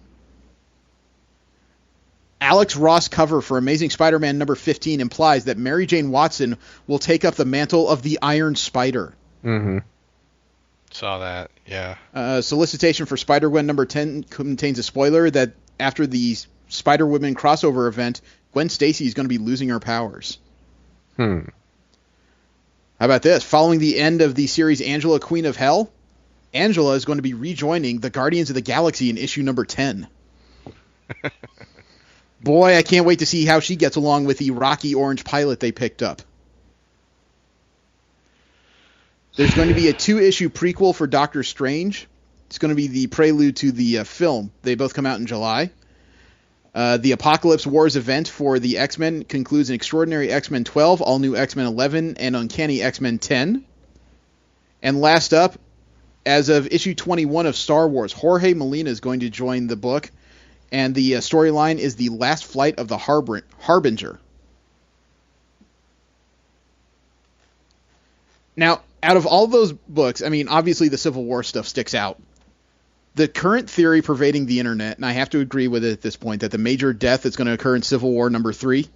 Alex Ross cover for Amazing Spider-Man number 15 implies that Mary Jane Watson will take up the mantle of the Iron Spider.
Mm-hmm.
Saw that, yeah.
Solicitation for Spider-Gwen number 10 contains a spoiler that after the Spider-Woman crossover event, Gwen Stacy is going to be losing her powers.
How
about this? Following the end of the series Angela, Queen of Hell, Angela is going to be rejoining the Guardians of the Galaxy in issue number 10. Boy, I can't wait to see how she gets along with the rocky orange pilot they picked up. There's going to be a 2-issue prequel for Doctor Strange. It's going to be the prelude to the film. They both come out in July. The Apocalypse Wars event for the X-Men concludes in Extraordinary X-Men 12, All New X-Men 11, and Uncanny X-Men 10. And last up, as of issue 21 of Star Wars, Jorge Molina is going to join the book, and the storyline is the last flight of the Harbinger. Now, out of all those books, I mean, obviously the Civil War stuff sticks out. The current theory pervading the internet, and I have to agree with it at this point, that the major death that's going to occur in Civil War number 3,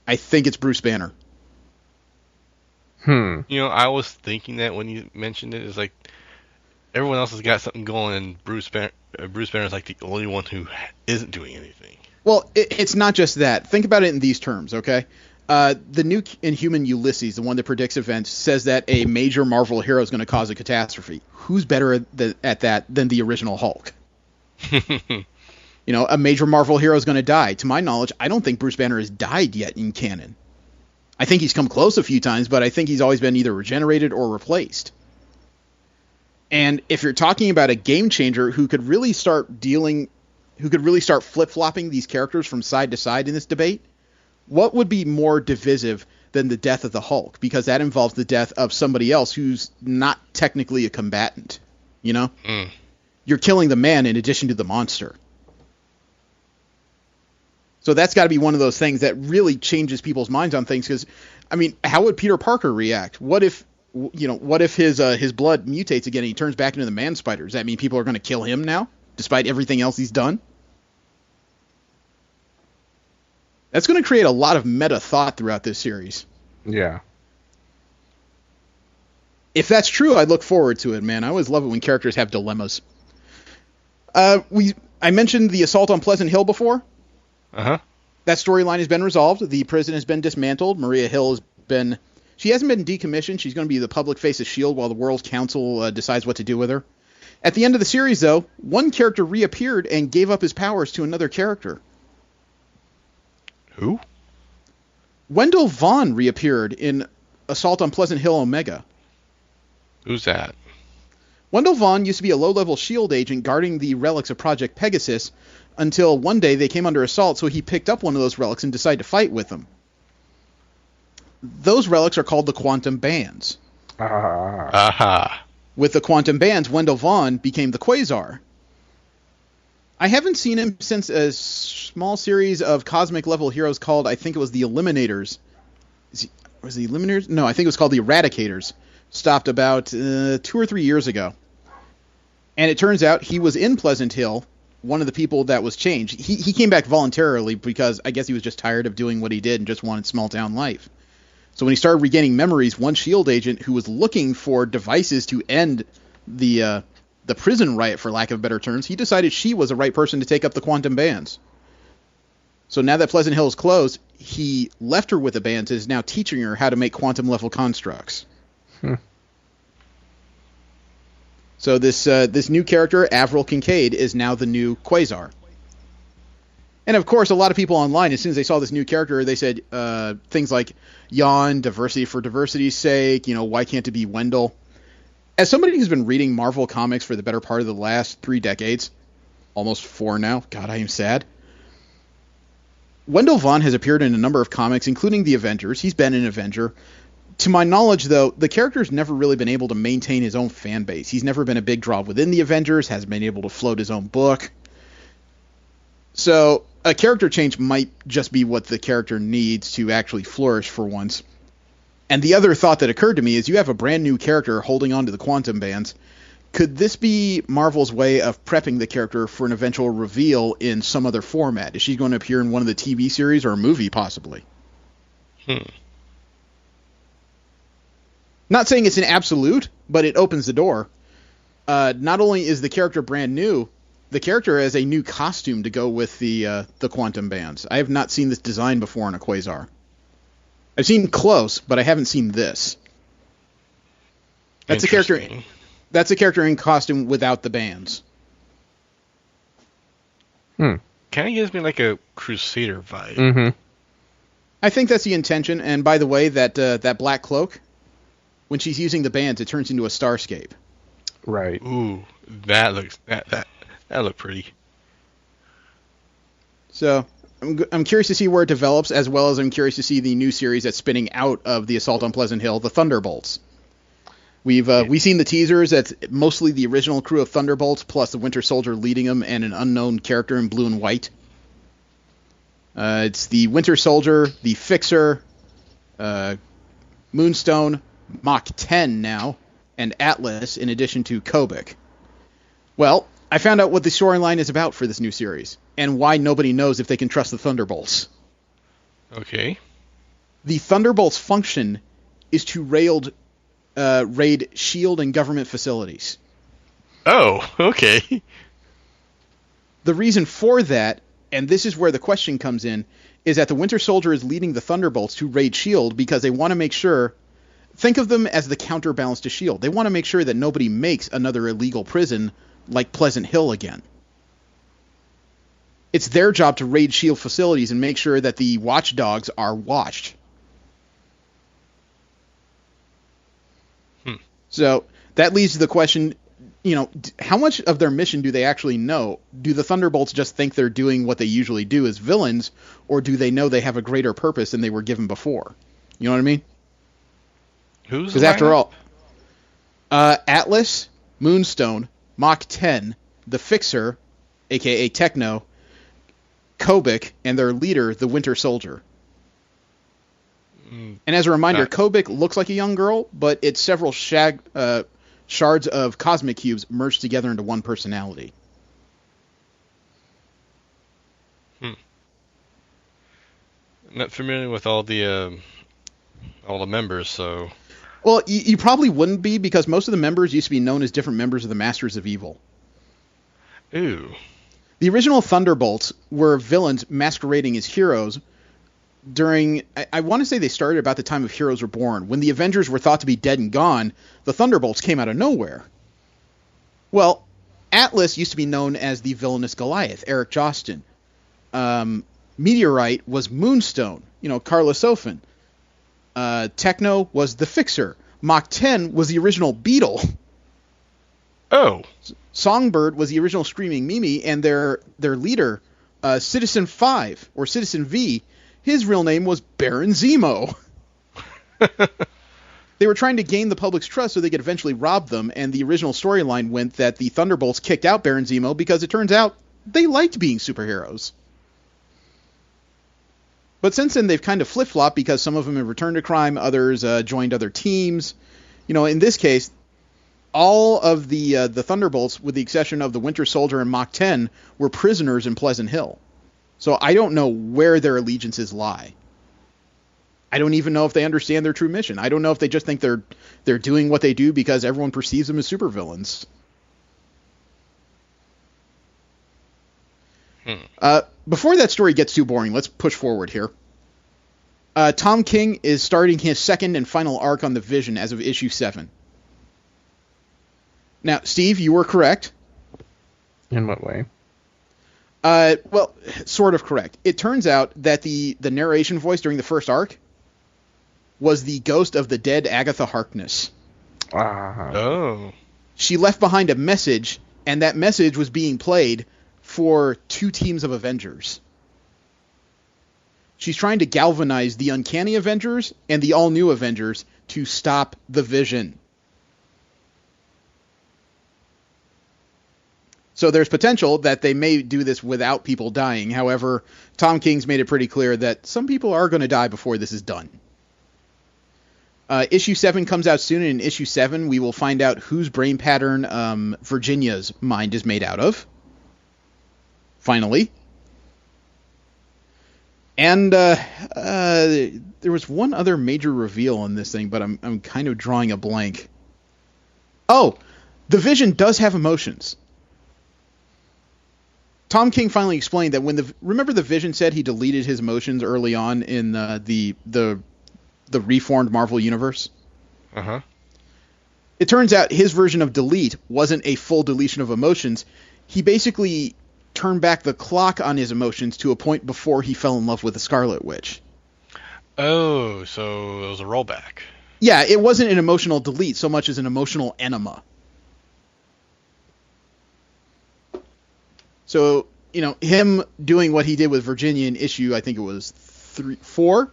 I think it's Bruce Banner.
You know, I was thinking that when you mentioned it, it's like everyone else has got something going, and Bruce Banner's like the only one who isn't doing anything.
Well, it's not just that. Think about it in these terms, okay? The new Inhuman Ulysses, the one that predicts events, says that a major Marvel hero is going to cause a catastrophe. Who's better at that than the original Hulk? You know, a major Marvel hero is going to die. To my knowledge, I don't think Bruce Banner has died yet in canon. I think he's come close a few times, but I think he's always been either regenerated or replaced. And if you're talking about a game changer who could really start flip-flopping these characters from side to side in this debate, what would be more divisive than the death of the Hulk? Because that involves the death of somebody else who's not technically a combatant, you know? You're killing the man in addition to the monster. So that's got to be one of those things that really changes people's minds on things. Because, I mean, how would Peter Parker react? What if his blood mutates again and he turns back into the man spider? Does that mean people are going to kill him now, despite everything else he's done? That's going to create a lot of meta thought throughout this series.
Yeah.
If that's true, I look forward to it, man. I always love it when characters have dilemmas. I mentioned the assault on Pleasant Hill before.
Uh-huh.
That storyline has been resolved. The prison has been dismantled. Maria Hill she hasn't been decommissioned. She's going to be the public face of S.H.I.E.L.D. while the World Council decides what to do with her. At the end of the series, though, one character reappeared and gave up his powers to another character.
Who?
Wendell Vaughn reappeared in Assault on Pleasant Hill Omega.
Who's that?
Wendell Vaughn used to be a low-level S.H.I.E.L.D. agent guarding the relics of Project Pegasus until one day they came under assault, so he picked up one of those relics and decided to fight with them. Those relics are called the Quantum Bands. With the Quantum Bands, Wendell Vaughn became the Quasar. I haven't seen him since a small series of cosmic-level heroes called, I think it was the Eliminators. Was the Eliminators? No, I think it was called the Eradicators. Stopped about 2 or 3 years ago. And it turns out he was in Pleasant Hill, one of the people that was changed. He came back voluntarily because I guess he was just tired of doing what he did and just wanted small-town life. So when he started regaining memories, one S.H.I.E.L.D. agent who was looking for devices to end the prison riot, for lack of better terms, he decided she was the right person to take up the Quantum Bands. So now that Pleasant Hill is closed, he left her with the bands and is now teaching her how to make quantum-level constructs. So this new character, Avril Kincaid, is now the new Quasar. And of course, a lot of people online, as soon as they saw this new character, they said things like, yawn, diversity for diversity's sake, why can't it be Wendell? As somebody who's been reading Marvel Comics for the better part of the last 3 decades, almost 4 now, God, I am sad. Wendell Vaughn has appeared in a number of comics, including The Avengers. He's been an Avenger. To my knowledge, though, the character's never really been able to maintain his own fan base. He's never been a big draw within the Avengers, hasn't been able to float his own book. So a character change might just be what the character needs to actually flourish for once. And the other thought that occurred to me is you have a brand new character holding on to the quantum bands. Could this be Marvel's way of prepping the character for an eventual reveal in some other format? Is she going to appear in one of the TV series or a movie, possibly? Not saying it's an absolute, but it opens the door. Not only is the character brand new, the character has a new costume to go with the quantum bands. I have not seen this design before on a Quasar. I've seen close, but I haven't seen this. That's a character. That's a character in costume without the bands.
Kind of gives me like a Crusader vibe.
Mm-hmm.
I think that's the intention. And by the way, that black cloak, when she's using the bands, it turns into a starscape.
Right.
Ooh, that looks that looked pretty.
So I'm curious to see where it develops, as well as I'm curious to see the new series that's spinning out of the Assault on Pleasant Hill, the Thunderbolts. We've seen the teasers. That's mostly the original crew of Thunderbolts, plus the Winter Soldier leading them, and an unknown character in blue and white. It's the Winter Soldier, the Fixer, Moonstone, Mach 10 now, and Atlas, in addition to Kobik. Well, I found out what the storyline is about for this new series, and why nobody knows if they can trust the Thunderbolts.
Okay.
The Thunderbolts' function is to raid S.H.I.E.L.D. and government facilities.
Oh, okay.
The reason for that, and this is where the question comes in, is that the Winter Soldier is leading the Thunderbolts to raid S.H.I.E.L.D. because they want to make sure, think of them as the counterbalance to S.H.I.E.L.D. They want to make sure that nobody makes another illegal prison like Pleasant Hill again. It's their job to raid S.H.I.E.L.D. facilities and make sure that the watchdogs are watched. So that leads to the question, how much of their mission do they actually know? Do the Thunderbolts just think they're doing what they usually do as villains, or do they know they have a greater purpose than they were given before? You know what I mean?
Because
after all, Atlas, Moonstone, Mach 10, the Fixer, a.k.a. Techno, Kobik, and their leader, the Winter Soldier. And as a reminder, Kobik looks like a young girl, but it's several shards of cosmic cubes merged together into one personality.
I'm not familiar with all the members, so...
Well, you probably wouldn't be, because most of the members used to be known as different members of the Masters of Evil.
Ooh.
The original Thunderbolts were villains masquerading as heroes during... I want to say they started about the time of Heroes Reborn. When the Avengers were thought to be dead and gone, the Thunderbolts came out of nowhere. Well, Atlas used to be known as the villainous Goliath, Eric Jostin. Meteorite was Moonstone, Carla Sofin. Techno was the Fixer. Mach 10 was the original Beetle.
Oh.
Songbird was the original Screaming Mimi, and their leader, Citizen 5, or Citizen V, his real name was Baron Zemo. They were trying to gain the public's trust so they could eventually rob them, and the original storyline went that the Thunderbolts kicked out Baron Zemo because it turns out they liked being superheroes. But since then, they've kind of flip-flopped because some of them have returned to crime, others joined other teams. In this case, all of the Thunderbolts, with the exception of the Winter Soldier and Mach 10, were prisoners in Pleasant Hill. So I don't know where their allegiances lie. I don't even know if they understand their true mission. I don't know if they just think they're doing what they do because everyone perceives them as supervillains. Before that story gets too boring, let's push forward here. Tom King is starting his second and final arc on the Vision as of issue 7. Now, Steve, you were correct.
In what way?
Well, sort of correct. It turns out that the narration voice during the first arc was the ghost of the dead Agatha Harkness.
Oh.
She left behind a message, and that message was being played for 2 teams of Avengers. She's trying to galvanize the Uncanny Avengers and the all-new Avengers to stop the Vision. So there's potential that they may do this without people dying. However, Tom King's made it pretty clear that some people are going to die before this is done. Issue 7 comes out soon, and in Issue 7 we will find out whose brain pattern Virginia's mind is made out of. Finally. And there was one other major reveal in this thing, but I'm kind of drawing a blank. Oh! The Vision does have emotions. Tom King finally explained that remember the Vision said he deleted his emotions early on in the reformed Marvel Universe?
Uh-huh.
It turns out his version of delete wasn't a full deletion of emotions. He basically turned back the clock on his emotions to a point before he fell in love with the Scarlet Witch.
Oh, so it was a rollback.
Yeah, it wasn't an emotional delete so much as an emotional enema. So, him doing what he did with Virginia in issue, I think it was 4,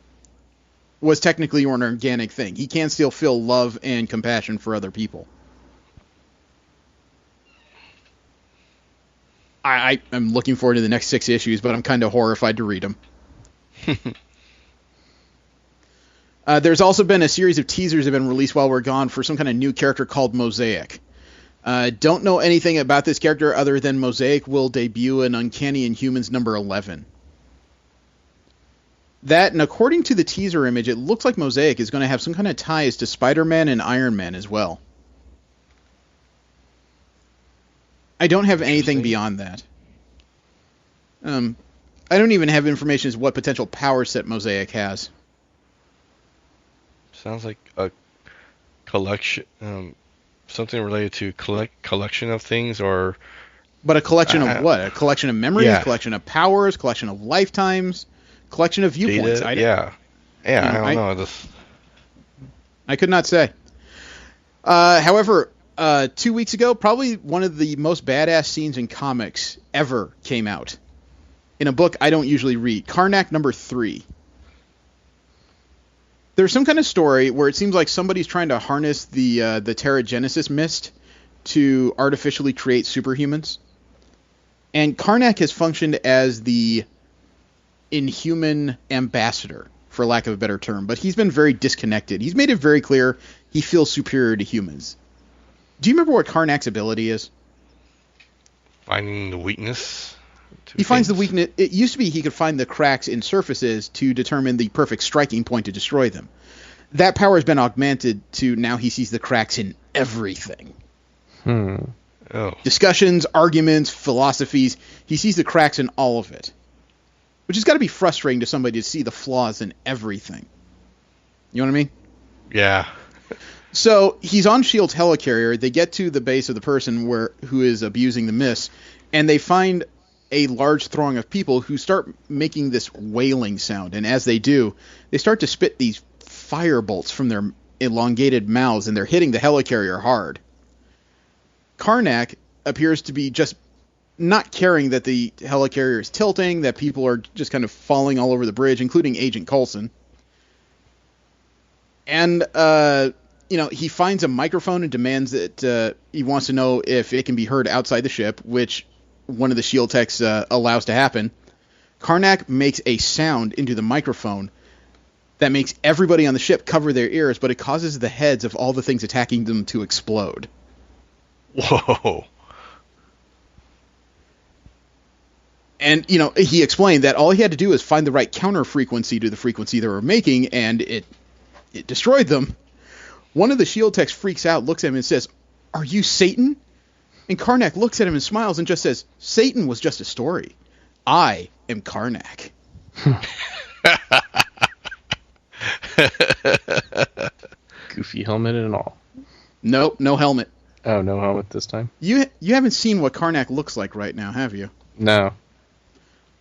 was technically an organic thing. He can still feel love and compassion for other people. I'm looking forward to the next 6 issues, but I'm kind of horrified to read them. There's also been a series of teasers that have been released while we're gone for some kind of new character called Mosaic. Don't know anything about this character other than Mosaic will debut in Uncanny Inhumans number 11. That, and according to the teaser image, it looks like Mosaic is going to have some kind of ties to Spider-Man and Iron Man as well. I don't have anything beyond that. I don't even have information as to what potential power set Mosaic has.
Sounds like a collection, something related to collection of things, or...
But a collection of what? A collection of memories,
Yeah.
a collection of powers, collection of lifetimes, collection of viewpoints.
Data, I don't know.
I could not say. However, 2 weeks ago, probably one of the most badass scenes in comics ever came out. In a book I don't usually read. Karnak number 3. There's some kind of story where it seems like somebody's trying to harness the Terrigenesis mist to artificially create superhumans. And Karnak has functioned as the Inhuman ambassador, for lack of a better term, but he's been very disconnected. He's made it very clear he feels superior to humans. Do you remember what Karnak's ability is?
Finding the weakness.
He finds the weakness. It used to be he could find the cracks in surfaces to determine the perfect striking point to destroy them. That power has been augmented to now he sees the cracks in everything.
Oh.
Discussions, arguments, philosophies. He sees the cracks in all of it. Which has got to be frustrating to somebody to see the flaws in everything. You know what I mean?
Yeah.
So he's on S.H.I.E.L.D.'s helicarrier. They get to the base of the person who is abusing the mist, and they find a large throng of people who start making this wailing sound. And as they do, they start to spit these fire bolts from their elongated mouths, and they're hitting the helicarrier hard. Karnak appears to be just not caring that the helicarrier is tilting, that people are just kind of falling all over the bridge, including Agent Coulson. And, he finds a microphone and demands that he wants to know if it can be heard outside the ship, which one of the S.H.I.E.L.D. techs allows to happen. Karnak makes a sound into the microphone that makes everybody on the ship cover their ears, but it causes the heads of all the things attacking them to explode.
Whoa.
And, he explained that all he had to do is find the right counter frequency to the frequency they were making, and it destroyed them. One of the S.H.I.E.L.D. techs freaks out, looks at him and says, "Are you Satan?" And Karnak looks at him and smiles and just says, "Satan was just a story. I am Karnak."
Goofy helmet and all.
Nope, no helmet.
Oh, no helmet this time?
You haven't seen what Karnak looks like right now, have you?
No.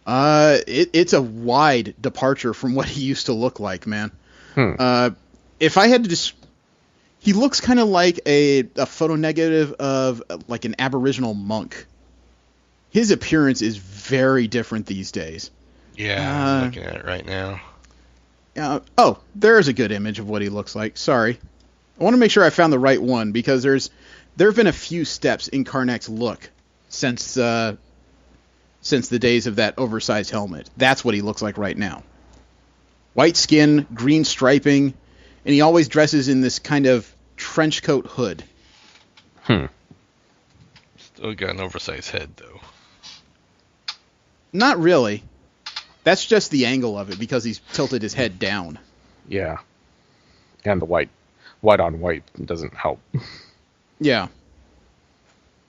It's a wide departure from what he used to look like, man. If I had to just... He looks kind of like a photo negative of like an Aboriginal monk. His appearance is very different these days.
Yeah, I'm looking at it right now.
Oh, there's a good image of what he looks like. Sorry. I want to make sure I found the right one, because there have been a few steps in Karnak's look since the days of that oversized helmet. That's what he looks like right now. White skin, green striping, and he always dresses in this kind of trench coat hood.
Still got an oversized head, though.
Not really. That's just the angle of it, because he's tilted his head down.
Yeah. And the white on white doesn't help.
Yeah.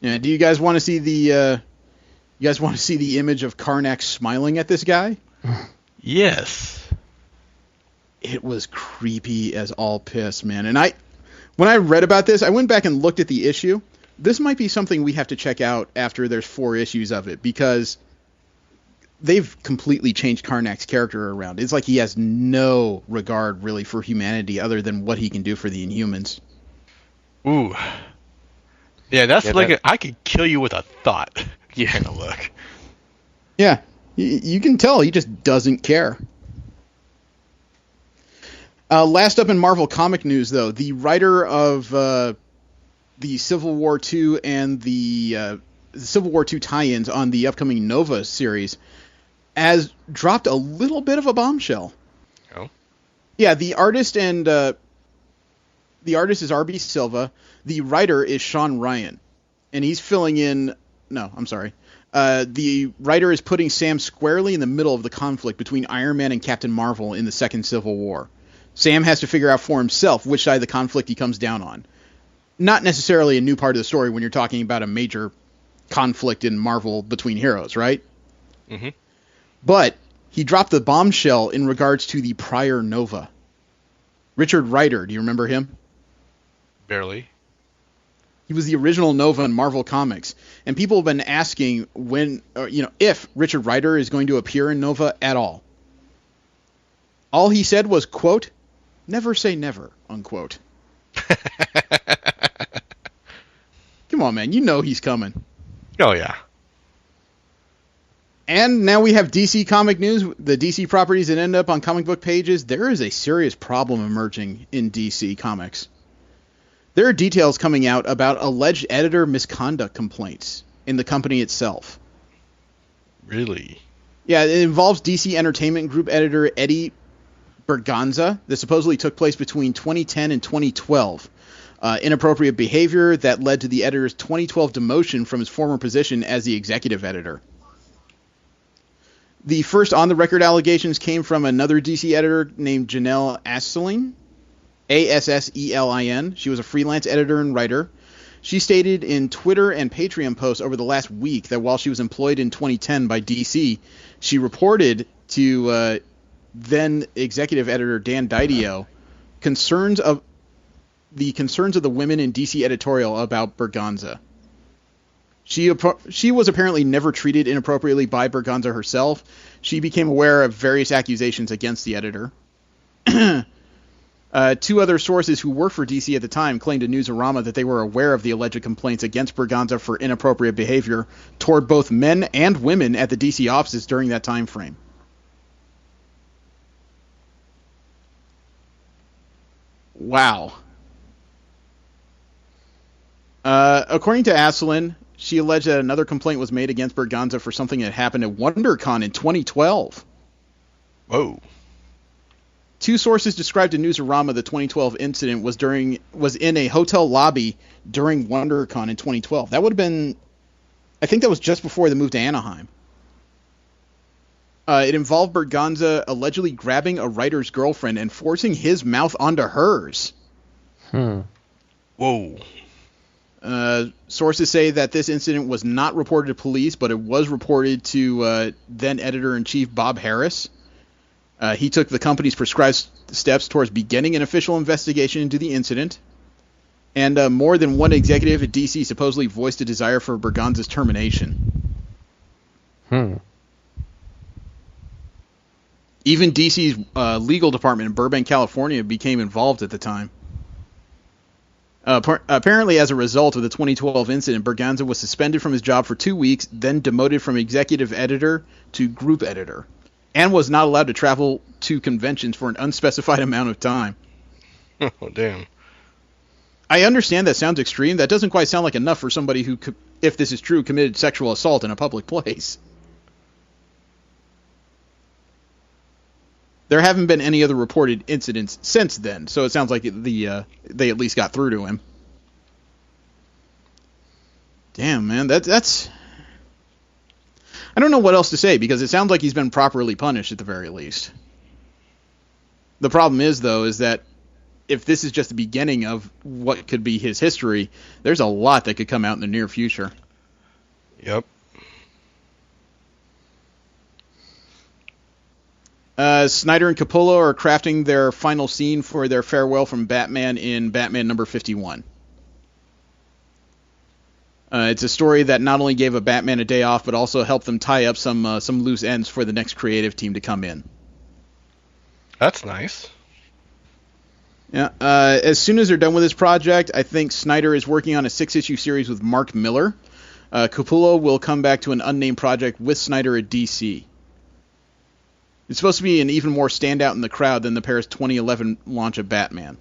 Yeah. Do you guys want to see the image of Karnak smiling at this guy?
Yes.
It was creepy as all piss, man. And when I read about this, I went back and looked at the issue. This might be something we have to check out after there's 4 issues of it, because they've completely changed Karnak's character around. It's like he has no regard really for humanity other than what he can do for the Inhumans.
Ooh. Yeah, that's I could kill you with a thought. Yeah, kind of look.
Yeah, you can tell he just doesn't care. Last up in Marvel comic news, though, the writer of the Civil War II and the Civil War II tie-ins on the upcoming Nova series has dropped a little bit of a bombshell.
Oh?
Yeah, the artist is R.B. Silva. The writer is Sean Ryan. And he's filling in... No, I'm sorry. The writer is putting Sam squarely in the middle of the conflict between Iron Man and Captain Marvel in the Second Civil War. Sam has to figure out for himself which side of the conflict he comes down on. Not necessarily a new part of the story when you're talking about a major conflict in Marvel between heroes, right?
Mm-hmm.
But he dropped the bombshell in regards to the prior Nova. Richard Rider, do you remember him?
Barely.
He was the original Nova in Marvel Comics. And people have been asking if Richard Rider is going to appear in Nova at all. All he said was, quote, "Never say never," unquote. Come on, man. You know he's coming.
Oh, yeah.
And now we have DC comic news. The DC properties that end up on comic book pages. There is a serious problem emerging in DC Comics. There are details coming out about alleged editor misconduct complaints in the company itself.
Really?
Yeah, it involves DC Entertainment Group editor Eddie Berganza that supposedly took place between 2010 and 2012. Inappropriate behavior that led to the editor's 2012 demotion from his former position as the executive editor. The first on-the-record allegations came from another DC editor named Janelle Asselin, Asselin. She was a freelance editor and writer. She stated in Twitter and Patreon posts over the last week that while she was employed in 2010 by DC, she reported to then executive editor Dan Didio concerns of the women in DC editorial about Berganza. She was apparently never treated inappropriately by Berganza herself. She became aware of various accusations against the editor. 2 other sources who worked for DC at the time claimed to Newsarama that they were aware of the alleged complaints against Berganza for inappropriate behavior toward both men and women at the DC offices during that time frame. Wow. According to Asselin, she alleged that another complaint was made against Berganza for something that happened at WonderCon in 2012.
Whoa.
2 sources described to Newsarama the 2012 incident was in a hotel lobby during WonderCon in 2012. That would have been, I think that was just before the move to Anaheim. It involved Berganza allegedly grabbing a writer's girlfriend and forcing his mouth onto hers.
Whoa.
Sources say that this incident was not reported to police, but it was reported to then editor-in-chief Bob Harris. He took the company's prescribed steps towards beginning an official investigation into the incident. And more than one executive at DC supposedly voiced a desire for Berganza's termination. Even DC's legal department in Burbank, California became involved at the time. Apparently, as a result of the 2012 incident, Berganza was suspended from his job for 2 weeks, then demoted from executive editor to group editor, and was not allowed to travel to conventions for an unspecified amount of time.
Oh, damn.
I understand that sounds extreme. That doesn't quite sound like enough for somebody who, if this is true, committed sexual assault in a public place. There haven't been any other reported incidents since then, so it sounds like they at least got through to him. Damn, man, that's... I don't know what else to say, because it sounds like he's been properly punished at the very least. The problem is, though, is that if this is just the beginning of what could be his history, there's a lot that could come out in the near future.
Yep.
Snyder and Capullo are crafting their final scene for their farewell from Batman in Batman number 51. It's a story that not only gave a Batman a day off, but also helped them tie up some loose ends for the next creative team to come in.
That's nice.
Yeah. As soon as they're done with this project, I think Snyder is working on a 6-issue series with Mark Miller. Capullo will come back to an unnamed project with Snyder at DC. It's supposed to be an even more standout in the crowd than the pair's 2011 launch of Batman.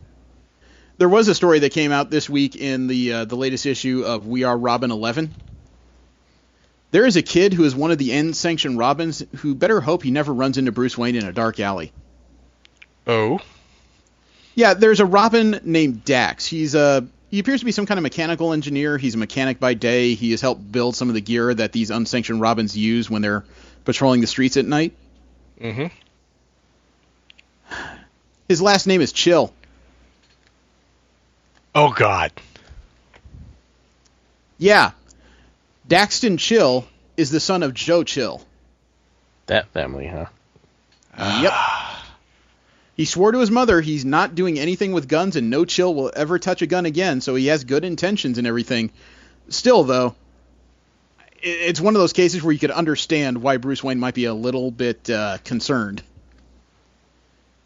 There was a story that came out this week in the latest issue of We Are Robin 11. There is a kid who is one of the N-sanctioned Robins who better hope he never runs into Bruce Wayne in a dark alley.
Oh?
Yeah, there's a Robin named Dax. He appears to be some kind of mechanical engineer. He's a mechanic by day. He has helped build some of the gear that these unsanctioned Robins use when they're patrolling the streets at night.
Mm-hmm.
His last name is Chill.
Oh, God.
Yeah. Daxton Chill is the son of Joe Chill.
That family, huh?
Yep. He swore to his mother he's not doing anything with guns and no Chill will ever touch a gun again, so he has good intentions and everything. Still, though, it's one of those cases where you could understand why Bruce Wayne might be a little bit concerned.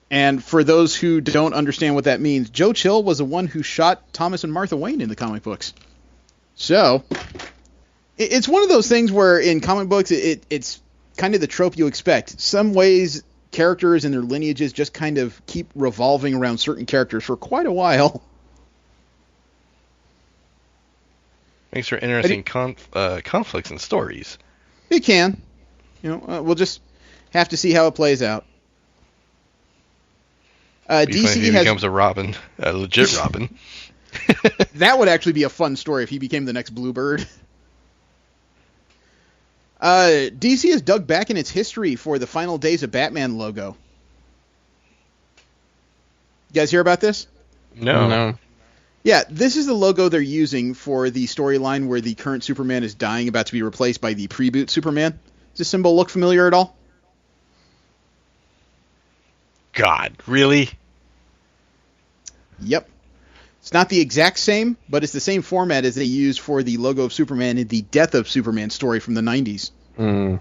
And for those who don't understand what that means, Joe Chill was the one who shot Thomas and Martha Wayne in the comic books. So, it's one of those things where in comic books, it's kind of the trope you expect. Some ways, characters and their lineages just kind of keep revolving around certain characters for quite a while.
Makes for interesting conflicts and stories.
It can. We'll just have to see how it plays out. DC
he becomes a Robin, a legit Robin.
That would actually be a fun story if he became the next Bluebird. DC has dug back in its history for the Final Days of Batman logo. You guys hear about this?
No.
Yeah, this is the logo they're using for the storyline where the current Superman is dying, about to be replaced by the pre-boot Superman. Does this symbol look familiar at all?
God, really?
Yep. It's not the exact same, but it's the same format as they used for the logo of Superman in the Death of Superman story from the 90s.
Mm.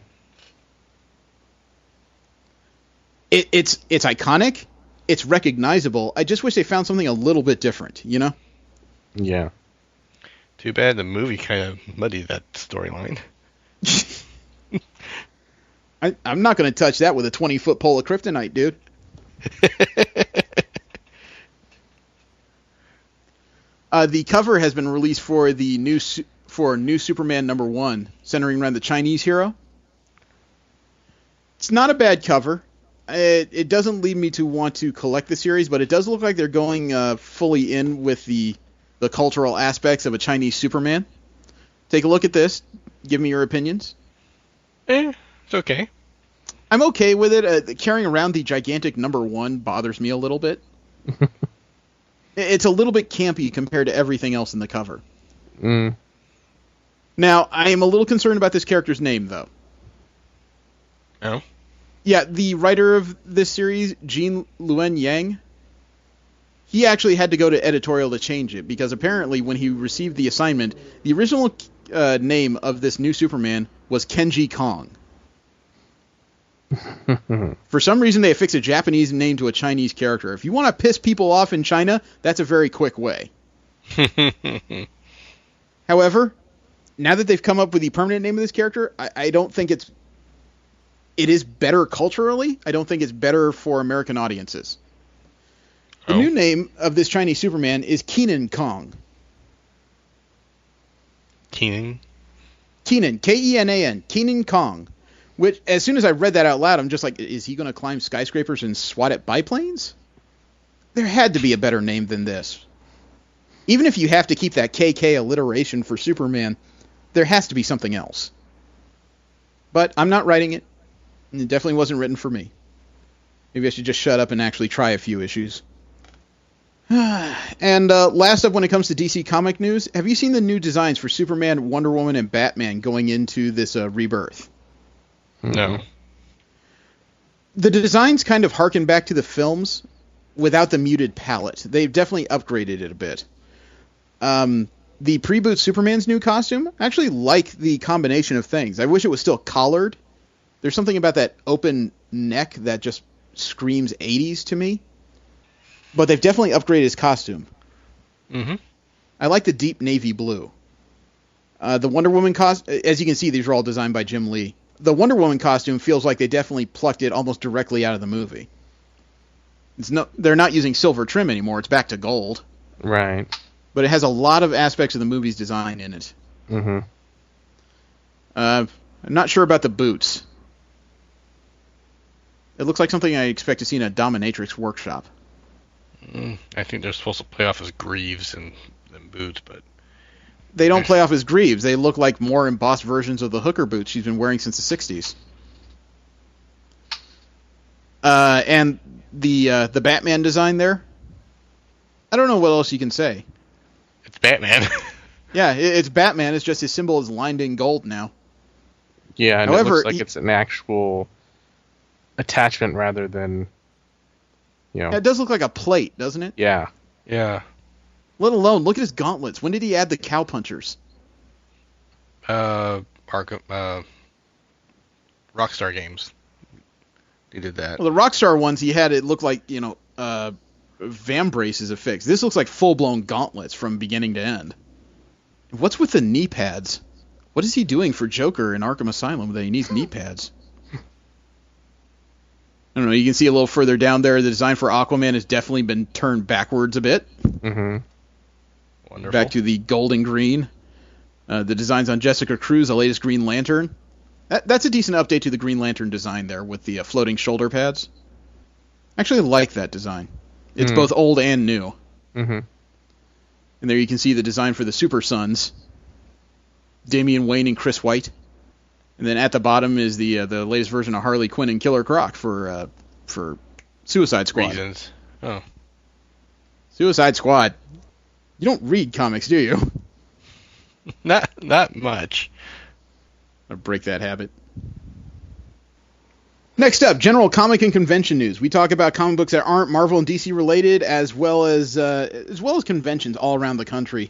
It's iconic. It's recognizable. I just wish they found something a little bit different, you know?
Yeah.
Too bad the movie kind of muddied that storyline.
I'm not going to touch that with a 20-foot pole of kryptonite, dude. The cover has been released for the new Superman #1, centering around the Chinese hero. It's not a bad cover. It doesn't lead me to want to collect the series, but it does look like they're going fully in with the cultural aspects of a Chinese Superman. Take a look at this. Give me your opinions.
It's okay.
I'm okay with it. Carrying around the gigantic #1 bothers me a little bit. It's a little bit campy compared to everything else in the cover.
Mm.
Now, I am a little concerned about this character's name, though.
Oh?
Yeah, the writer of this series, Jean Luen Yang, he actually had to go to editorial to change it, because apparently when he received the assignment, the original name of this new Superman was Kenji Kong. For some reason, they affixed a Japanese name to a Chinese character. If you want to piss people off in China, that's a very quick way. However, now that they've come up with the permanent name of this character, I don't think it is better culturally. I don't think it's better for American audiences. The new name of this Chinese Superman is Kenan Kong.
Kenan,
Kenan, Kenan Kong. Which, as soon as I read that out loud, I'm just like, is he going to climb skyscrapers and swat at biplanes? There had to be a better name than this. Even if you have to keep that KK alliteration for Superman, there has to be something else. But I'm not writing it. And it definitely wasn't written for me. Maybe I should just shut up and actually try a few issues. And last up, when it comes to DC comic news, have you seen the new designs for Superman, Wonder Woman, and Batman going into this rebirth?
No.
The designs kind of harken back to the films without the muted palette. They've definitely upgraded it a bit. The pre-boot Superman's new costume, I actually like the combination of things. I wish it was still collared. There's something about that open neck that just screams 80s to me. But they've definitely upgraded his costume.
Mm-hmm.
I like the deep navy blue. The Wonder Woman costume, as you can see, these are all designed by Jim Lee. The Wonder Woman costume feels like they definitely plucked it almost directly out of the movie. They're not using silver trim anymore. It's back to gold.
Right.
But it has a lot of aspects of the movie's design in it.
Mm-hmm.
I'm not sure about the boots. It looks like something I expect to see in a dominatrix workshop.
I think they're supposed to play off as greaves and boots, but...
They don't play off as greaves. They look like more embossed versions of the hooker boots she's been wearing since the 60s. And the Batman design there, I don't know what else you can say.
It's Batman.
Yeah, it's Batman. It's just his symbol is lined in gold now.
Yeah, and
However,
it looks like it's an actual attachment rather than,
It does look like a plate, doesn't it?
Yeah.
Yeah.
Let alone, look at his gauntlets. When did he add the cowpunchers?
Rockstar games. He did that.
Well, the Rockstar ones he had, it looked like, Vam braces affixed. This looks like full-blown gauntlets from beginning to end. What's with the knee pads? What is he doing for Joker in Arkham Asylum that he needs knee pads? I don't know. You can see a little further down there, the design for Aquaman has definitely been turned backwards a bit.
Mm-hmm.
Wonderful.
Back to the golden green. The designs on Jessica Cruz, the latest Green Lantern. That's a decent update to the Green Lantern design there with the floating shoulder pads. I actually like that design. It's both old and new.
Mm-hmm.
And there you can see the design for the Super Sons. Damian Wayne and Chris White. And then at the bottom is the latest version of Harley Quinn and Killer Croc for Suicide Squad.
Reasons. Oh.
Suicide Squad. You don't read comics, do you?
Not much.
I'll break that habit. Next up, general comic and convention news. We talk about comic books that aren't Marvel and DC related, as well as conventions all around the country.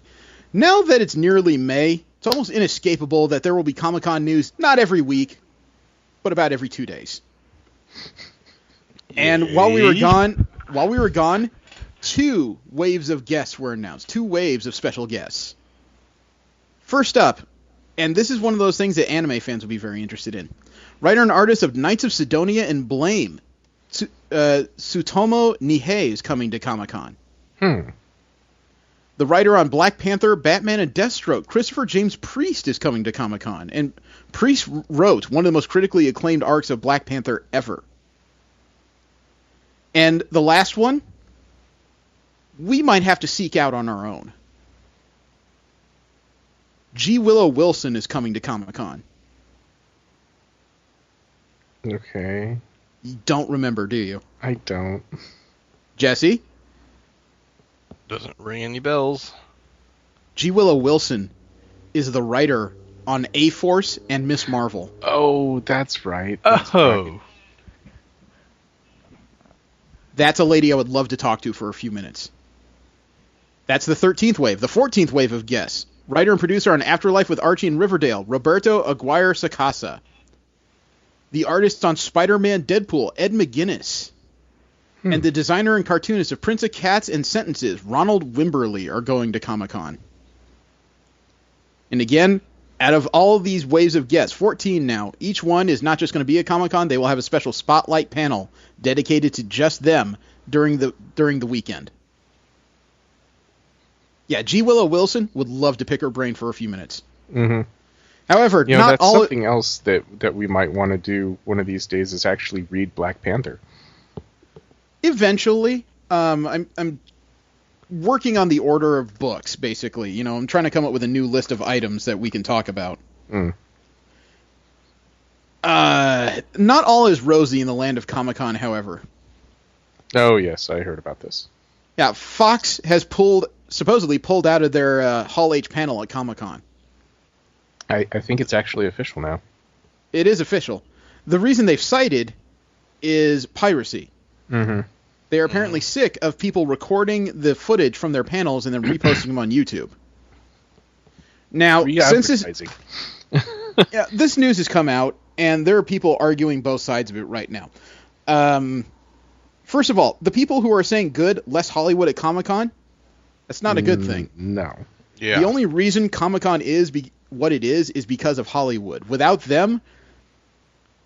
Now that it's nearly May, it's almost inescapable that there will be Comic-Con news not every week, but about every 2 days. And while we were gone, 2 waves of guests were announced. 2 waves of special guests. First up, and this is one of those things that anime fans will be very interested in. Writer and artist of Knights of Sidonia and Blame, Tsutomu Nihei is coming to Comic-Con. The writer on Black Panther, Batman, and Deathstroke, Christopher James Priest, is coming to Comic-Con. And Priest wrote one of the most critically acclaimed arcs of Black Panther ever. And the last one, we might have to seek out on our own. G. Willow Wilson is coming to Comic-Con.
Okay.
You don't remember, do you?
I don't.
Jesse?
Doesn't ring any bells.
G. Willow Wilson is the writer on A-Force and Miss Marvel.
Oh, that's right.
That's a lady I would love to talk to for a few minutes. That's the 13th wave. The 14th wave of guests. Writer and producer on Afterlife with Archie and Riverdale, Roberto Aguirre Sacasa. The artist on Spider-Man Deadpool, Ed McGuinness. And the designer and cartoonist of Prince of Cats and Sentences, Ronald Wimberly, are going to Comic-Con. And again, out of all of these waves of guests, 14 now, each one is not just going to be at Comic-Con, they will have a special spotlight panel dedicated to just them during the weekend. Yeah, G. Willow Wilson would love to pick her brain for a few minutes.
Mm-hmm.
However,
You know,
not
that's
all...
something else that we might want to do one of these days is actually read Black Panther.
Eventually. I'm working on the order of books, basically. You know, I'm trying to come up with a new list of items that we can talk about. Not all is rosy in the land of Comic-Con, however.
Oh, yes, I heard about this.
Yeah, Fox has supposedly pulled out of their Hall H panel at Comic-Con.
I think it's actually official now.
It is official. The reason they've cited is piracy.
Mm-hmm.
They are apparently sick of people recording the footage from their panels and then reposting them on YouTube. Now, since this news has come out, and there are people arguing both sides of it right now. First of all, the people who are saying good, less Hollywood at Comic-Con, that's not a good thing.
No.
Yeah.
The only reason Comic-Con is what it is because of Hollywood. Without them,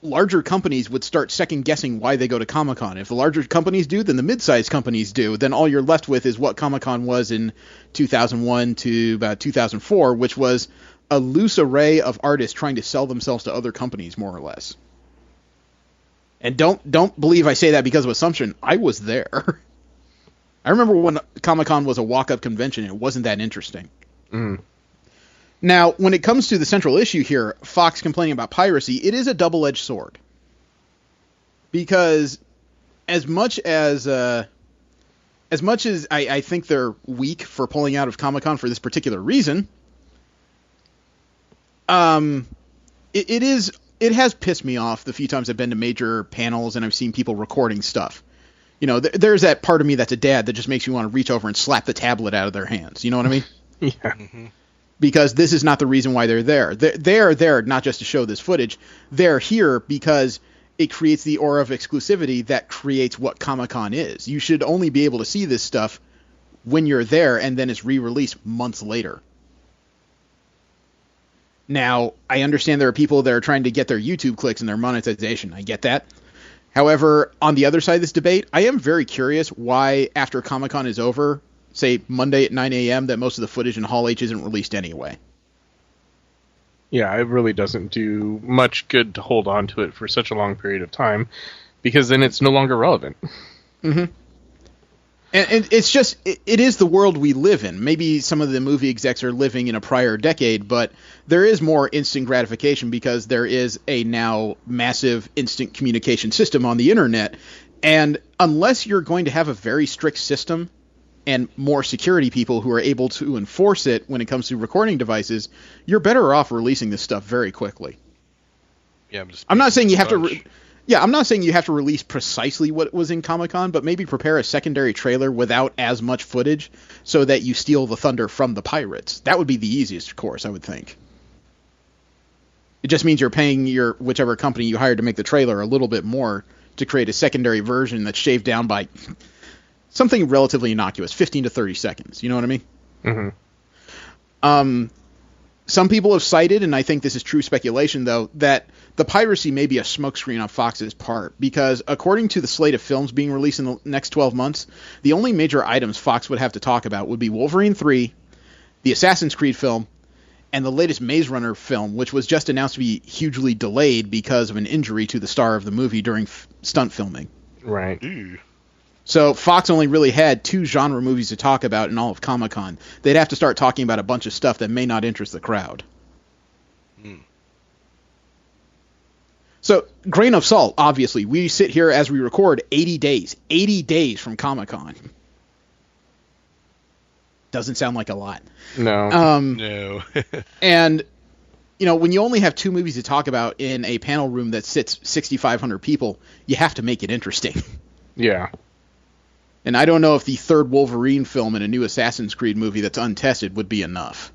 larger companies would start second-guessing why they go to Comic-Con. If the larger companies do, then the mid-sized companies do. Then all you're left with is what Comic-Con was in 2001 to about 2004, which was a loose array of artists trying to sell themselves to other companies, more or less. And don't believe I say that because of assumption. I was there. I remember when Comic-Con was a walk-up convention, it wasn't that interesting.
Mm.
Now, when it comes to the central issue here, Fox complaining about piracy, it is a double-edged sword. Because as much as I think they're weak for pulling out of Comic-Con for this particular reason, it has pissed me off the few times I've been to major panels and I've seen people recording stuff. You know, there's that part of me that's a dad that just makes me want to reach over and slap the tablet out of their hands. You know what I mean?
Yeah.
Mm-hmm.
Because this is not the reason why they're there. They're there not just to show this footage. They're here because it creates the aura of exclusivity that creates what Comic-Con is. You should only be able to see this stuff when you're there, and then it's re-released months later. Now, I understand there are people that are trying to get their YouTube clicks and their monetization. I get that. However, on the other side of this debate, I am very curious why after Comic-Con is over, say Monday at 9 a.m., that most of the footage in Hall H isn't released anyway.
Yeah, it really doesn't do much good to hold on to it for such a long period of time, because then it's no longer relevant.
Mm-hmm. And it's just, it is the world we live in. Maybe some of the movie execs are living in a prior decade, but there is more instant gratification because there is a now massive instant communication system on the internet. And unless you're going to have a very strict system and more security people who are able to enforce it when it comes to recording devices, you're better off releasing this stuff very quickly.
Yeah,
I'm not saying you have to... I'm not saying you have to release precisely what was in Comic-Con, but maybe prepare a secondary trailer without as much footage so that you steal the thunder from the pirates. That would be the easiest course, I would think. It just means you're paying your whichever company you hired to make the trailer a little bit more to create a secondary version that's shaved down by something relatively innocuous, 15 to 30 seconds. You know what I mean?
Mm-hmm.
Some people have cited, and I think this is true speculation, though, that the piracy may be a smokescreen on Fox's part, because according to the slate of films being released in the next 12 months, the only major items Fox would have to talk about would be Wolverine 3, the Assassin's Creed film, and the latest Maze Runner film, which was just announced to be hugely delayed because of an injury to the star of the movie during stunt filming.
Right.
Ooh.
So Fox only really had 2 genre movies to talk about in all of Comic-Con. They'd have to start talking about a bunch of stuff that may not interest the crowd.
Mm.
So, grain of salt, obviously. We sit here as we record 80 days from Comic-Con. Doesn't sound like a lot.
No.
No.
And, you know, when you only have 2 movies to talk about in a panel room that sits 6,500 people, you have to make it interesting.
Yeah.
And I don't know if the third Wolverine film and a new Assassin's Creed movie that's untested would be enough.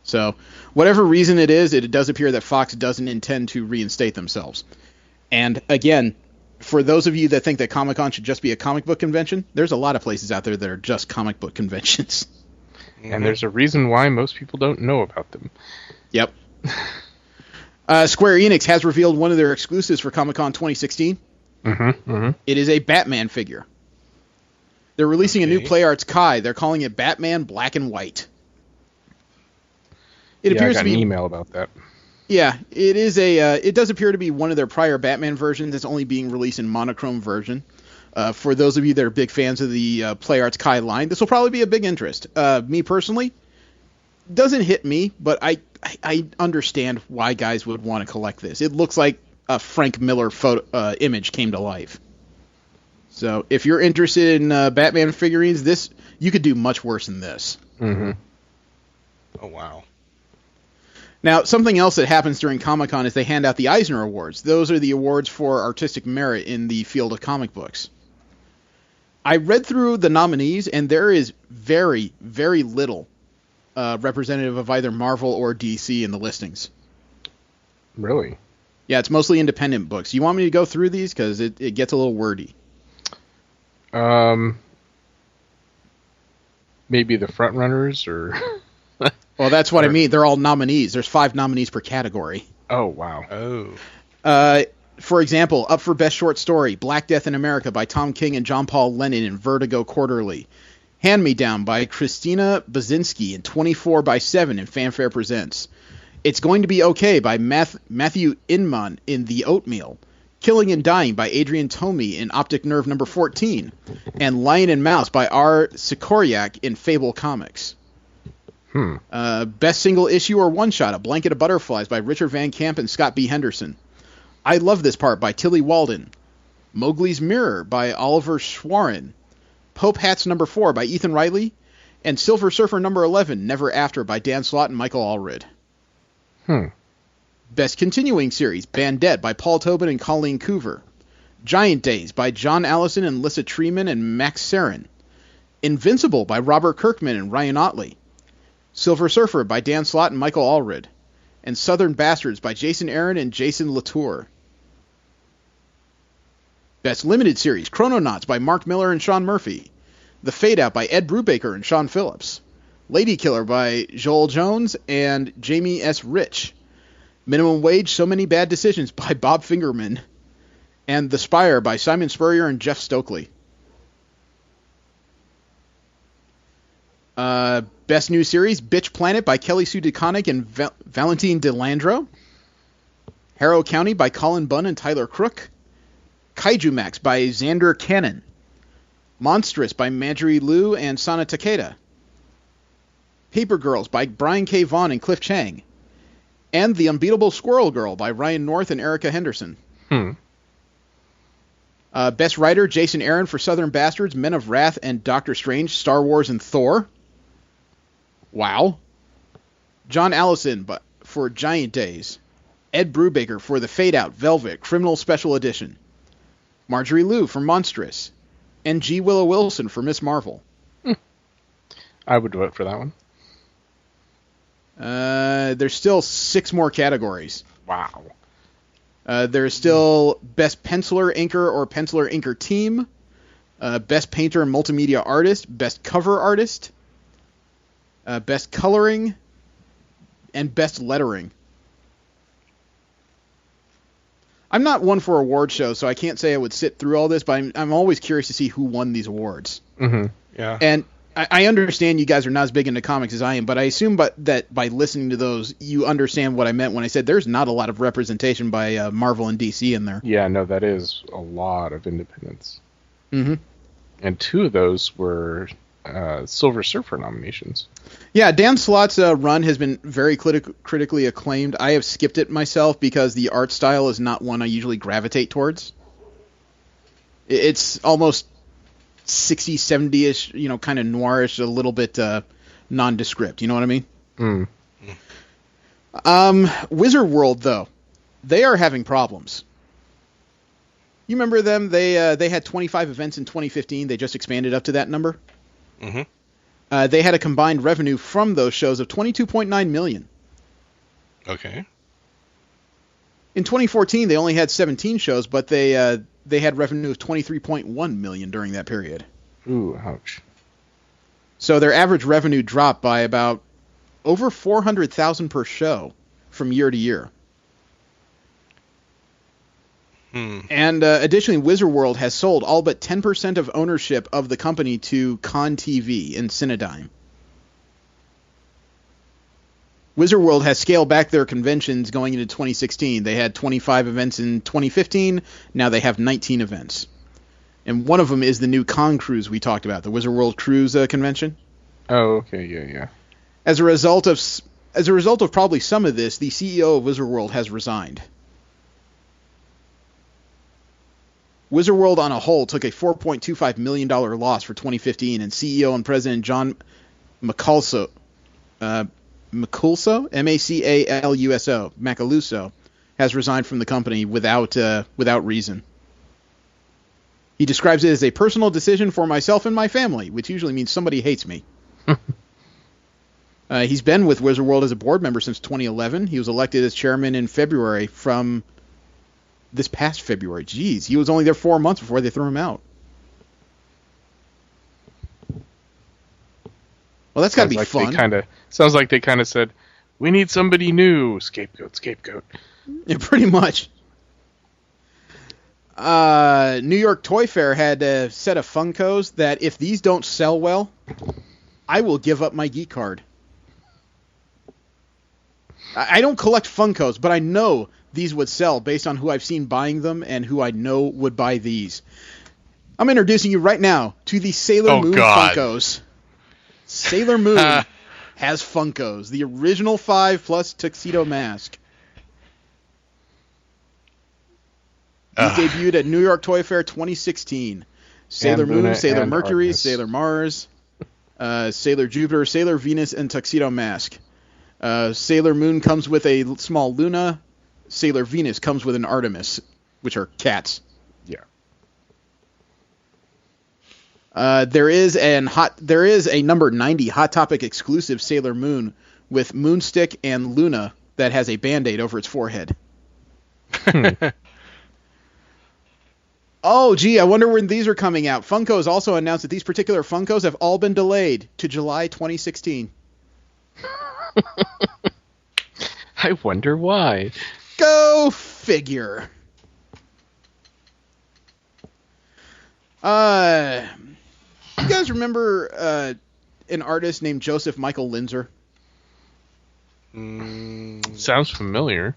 So, whatever reason it is, it does appear that Fox doesn't intend to reinstate themselves. And again, for those of you that think that Comic-Con should just be a comic book convention, there's a lot of places out there that are just comic book conventions.
And there's a reason why most people don't know about them.
Yep. Square Enix has revealed one of their exclusives for Comic-Con 2016. It is a Batman figure. They're releasing a new PlayArts Kai. They're calling it Batman Black and White. It appears
I got
to be
an email about that.
Yeah, it is it does appear to be one of their prior Batman versions that's only being released in monochrome version. For those of you that are big fans of the PlayArts Kai line, this will probably be a big interest. Me personally, doesn't hit me, but I understand why guys would want to collect this. It looks like a Frank Miller photo image came to life. So if you're interested in Batman figurines, you could do much worse than this.
Oh, wow.
Now, something else that happens during Comic-Con is they hand out the Eisner Awards. Those are the awards for artistic merit in the field of comic books. I read through the nominees, and there is very, very little representative of either Marvel or DC in the listings.
Really?
Yeah, it's mostly independent books. You want me to go through these? Because it gets a little wordy.
Maybe the front runners, or...
Well, that's what I mean. They're all nominees. There's 5 nominees per category.
Oh, wow.
Oh.
For example, up for Best Short Story, Black Death in America by Tom King and John Paul Lennon in Vertigo Quarterly. Hand Me Down by Christina Baczynski in 24/7 in Fanfare Presents. It's Going to Be Okay by Matthew Inman in The Oatmeal. Killing and Dying by Adrian Tomey in Optic Nerve number 14. And Lion and Mouse by R. Sikoryak in Fable Comics. Best Single Issue or One Shot, A Blanket of Butterflies by Richard Van Camp and Scott B. Henderson. I Love This Part by Tilly Walden. Mowgli's Mirror by Oliver Schwarren. Pope Hats number 4 by Ethan Riley. And Silver Surfer number 11, Never After by Dan Slott and Michael Allred. Best Continuing Series, Bandette by Paul Tobin and Colleen Coover. Giant Days by John Allison and Lissa Treeman and Max Sarin. Invincible by Robert Kirkman and Ryan Otley. Silver Surfer by Dan Slott and Michael Allred. And Southern Bastards by Jason Aaron and Jason Latour. Best Limited Series, Chrononauts by Mark Miller and Sean Murphy. The Fade Out by Ed Brubaker and Sean Phillips. Lady Killer by Joel Jones and Jamie S. Rich. Minimum Wage, So Many Bad Decisions by Bob Fingerman. And The Spire by Simon Spurrier and Jeff Stokely. Best New Series, Bitch Planet by Kelly Sue DeConnick and Valentine DeLandro. Harrow County by Colin Bunn and Tyler Crook. Kaiju Max by Xander Cannon. Monstrous by Marjorie Liu and Sana Takeda. Paper Girls by Brian K. Vaughan and Cliff Chang. And The Unbeatable Squirrel Girl by Ryan North and Erica Henderson. Best Writer, Jason Aaron for Southern Bastards, Men of Wrath, and Doctor Strange, Star Wars, and Thor. Wow. John Allison for Giant Days. Ed Brubaker for The Fade Out, Velvet, Criminal Special Edition. Marjorie Liu for Monstrous. And G. Willow Wilson for Miss Marvel.
I would vote for that one.
There's still 6 more categories.
Wow.
There's still Best Penciler, Inker, or Penciler Inker Team. Best Painter and Multimedia Artist. Best Cover Artist. Best Coloring. And Best Lettering. I'm not one for award shows, so I can't say I would sit through all this, but I'm always curious to see who won these awards.
Yeah.
And I understand you guys are not as big into comics as I am, but I assume that by listening to those, you understand what I meant when I said there's not a lot of representation by Marvel and DC in there.
Yeah, no, that is a lot of independence.
Mm-hmm.
And 2 of those were Silver Surfer nominations.
Yeah, Dan Slott's run has been very critically acclaimed. I have skipped it myself because the art style is not one I usually gravitate towards. It's almost 60s, 70-ish, kind of noirish, a little bit nondescript. You know what I mean? Wizard World, though, they are having problems. You remember them? They had 25 events in 2015. They just expanded up to that number.
Mm-hmm.
They had a combined revenue from those shows of $22.9 million.
Okay.
In 2014, they only had 17 shows, but they had revenue of $23.1 million during that period.
Ooh, ouch.
So their average revenue dropped by about over $400,000 per show from year to year. And additionally, Wizard World has sold all but 10% of ownership of the company to Con TV and Cinedigm. Wizard World has scaled back their conventions going into 2016. They had 25 events in 2015. Now they have 19 events. And one of them is the new Con Cruise we talked about, the Wizard World Cruise convention.
Oh, okay, yeah.
As a result of probably some of this, the CEO of Wizard World has resigned. Wizard World on a whole took a $4.25 million loss for 2015, and CEO and President John Macaluso, Macaluso, Macaluso, has resigned from the company without reason. He describes it as a personal decision for myself and my family, which usually means somebody hates me. He's been with Wizard World as a board member since 2011. He was elected as chairman in February from this past February. Jeez, he was only there 4 months before they threw him out. Well, that's got to be fun.
Sounds like they kind of said, we need somebody new. Scapegoat.
Yeah, pretty much. New York Toy Fair had a set of Funkos that if these don't sell well, I will give up my geek card. I don't collect Funkos, but I know these would sell based on who I've seen buying them and who I know would buy these. I'm introducing you right now to the Sailor Moon Funkos. Sailor Moon has Funkos. The original 5 plus Tuxedo Mask. These debuted at New York Toy Fair 2016. Sailor Moon, Sailor Mercury, Artemis. Sailor Mars, Sailor Jupiter, Sailor Venus, and Tuxedo Mask. Sailor Moon comes with a small Luna. Sailor Venus comes with an Artemis, which are cats.
Yeah.
There is a number 90 Hot Topic exclusive Sailor Moon with Moonstick and Luna that has a Band-Aid over its forehead. Oh, gee, I wonder when these are coming out. Funko has also announced that these particular Funkos have all been delayed to July 2016.
I wonder why.
Go figure. You guys remember an artist named Joseph Michael Linzer?
Sounds familiar.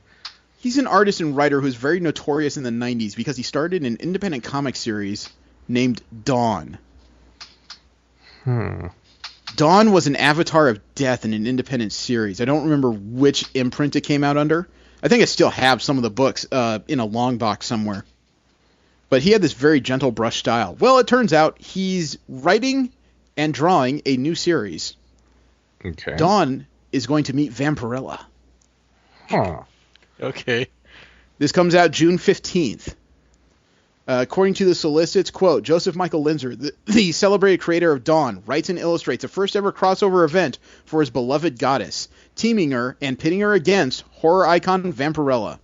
He's an artist and writer who's very notorious in the 90s because he started an independent comic series named Dawn. Dawn was an avatar of death in an independent series. I don't remember which imprint it came out under. I think I still have some of the books in a long box somewhere. But he had this very gentle brush style. Well, it turns out he's writing and drawing a new series.
Okay.
Dawn is going to meet Vampirella.
Huh.
Okay.
This comes out June 15th. According to the solicits, quote, Joseph Michael Linzer, the celebrated creator of Dawn, writes and illustrates the first ever crossover event for his beloved goddess, teaming her and pitting her against horror icon Vampirella.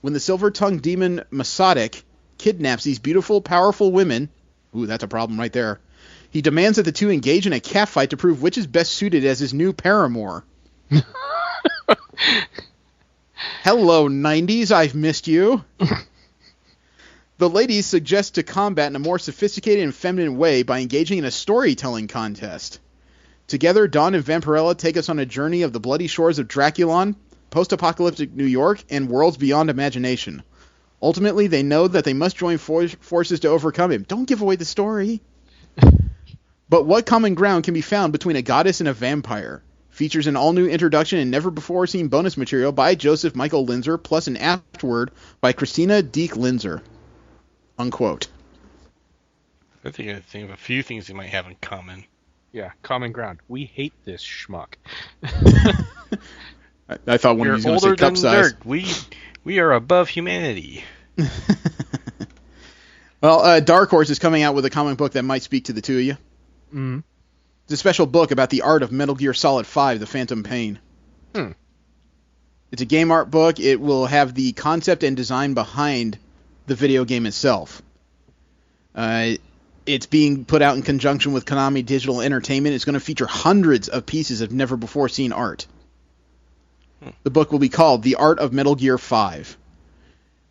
When the silver-tongued demon Masadic kidnaps these beautiful, powerful women, ooh, that's a problem right there, he demands that the two engage in a catfight to prove which is best suited as his new paramour. Hello, 90s, I've missed you. The ladies suggest to combat in a more sophisticated and feminine way by engaging in a storytelling contest. Together, Dawn and Vampirella take us on a journey of the bloody shores of Draculon, post-apocalyptic New York, and worlds beyond imagination. Ultimately, they know that they must join forces to overcome him. Don't give away the story. But what common ground can be found between a goddess and a vampire? Features an all-new introduction and never-before-seen bonus material by Joseph Michael Linzer, plus an afterword by Christina Deek Linzer. Unquote.
I think of a few things they might have in common.
Yeah, common ground. We hate this schmuck.
I thought one of you was going to say cup size.
Dirt. We are above humanity.
Well, Dark Horse is coming out with a comic book that might speak to the two of you.
Mm.
It's a special book about the art of Metal Gear Solid 5, The Phantom Pain. It's a game art book. It will have the concept and design behind the video game itself. It's being put out in conjunction with Konami Digital Entertainment. It's going to feature hundreds of pieces of never-before-seen art. The book will be called The Art of Metal Gear 5.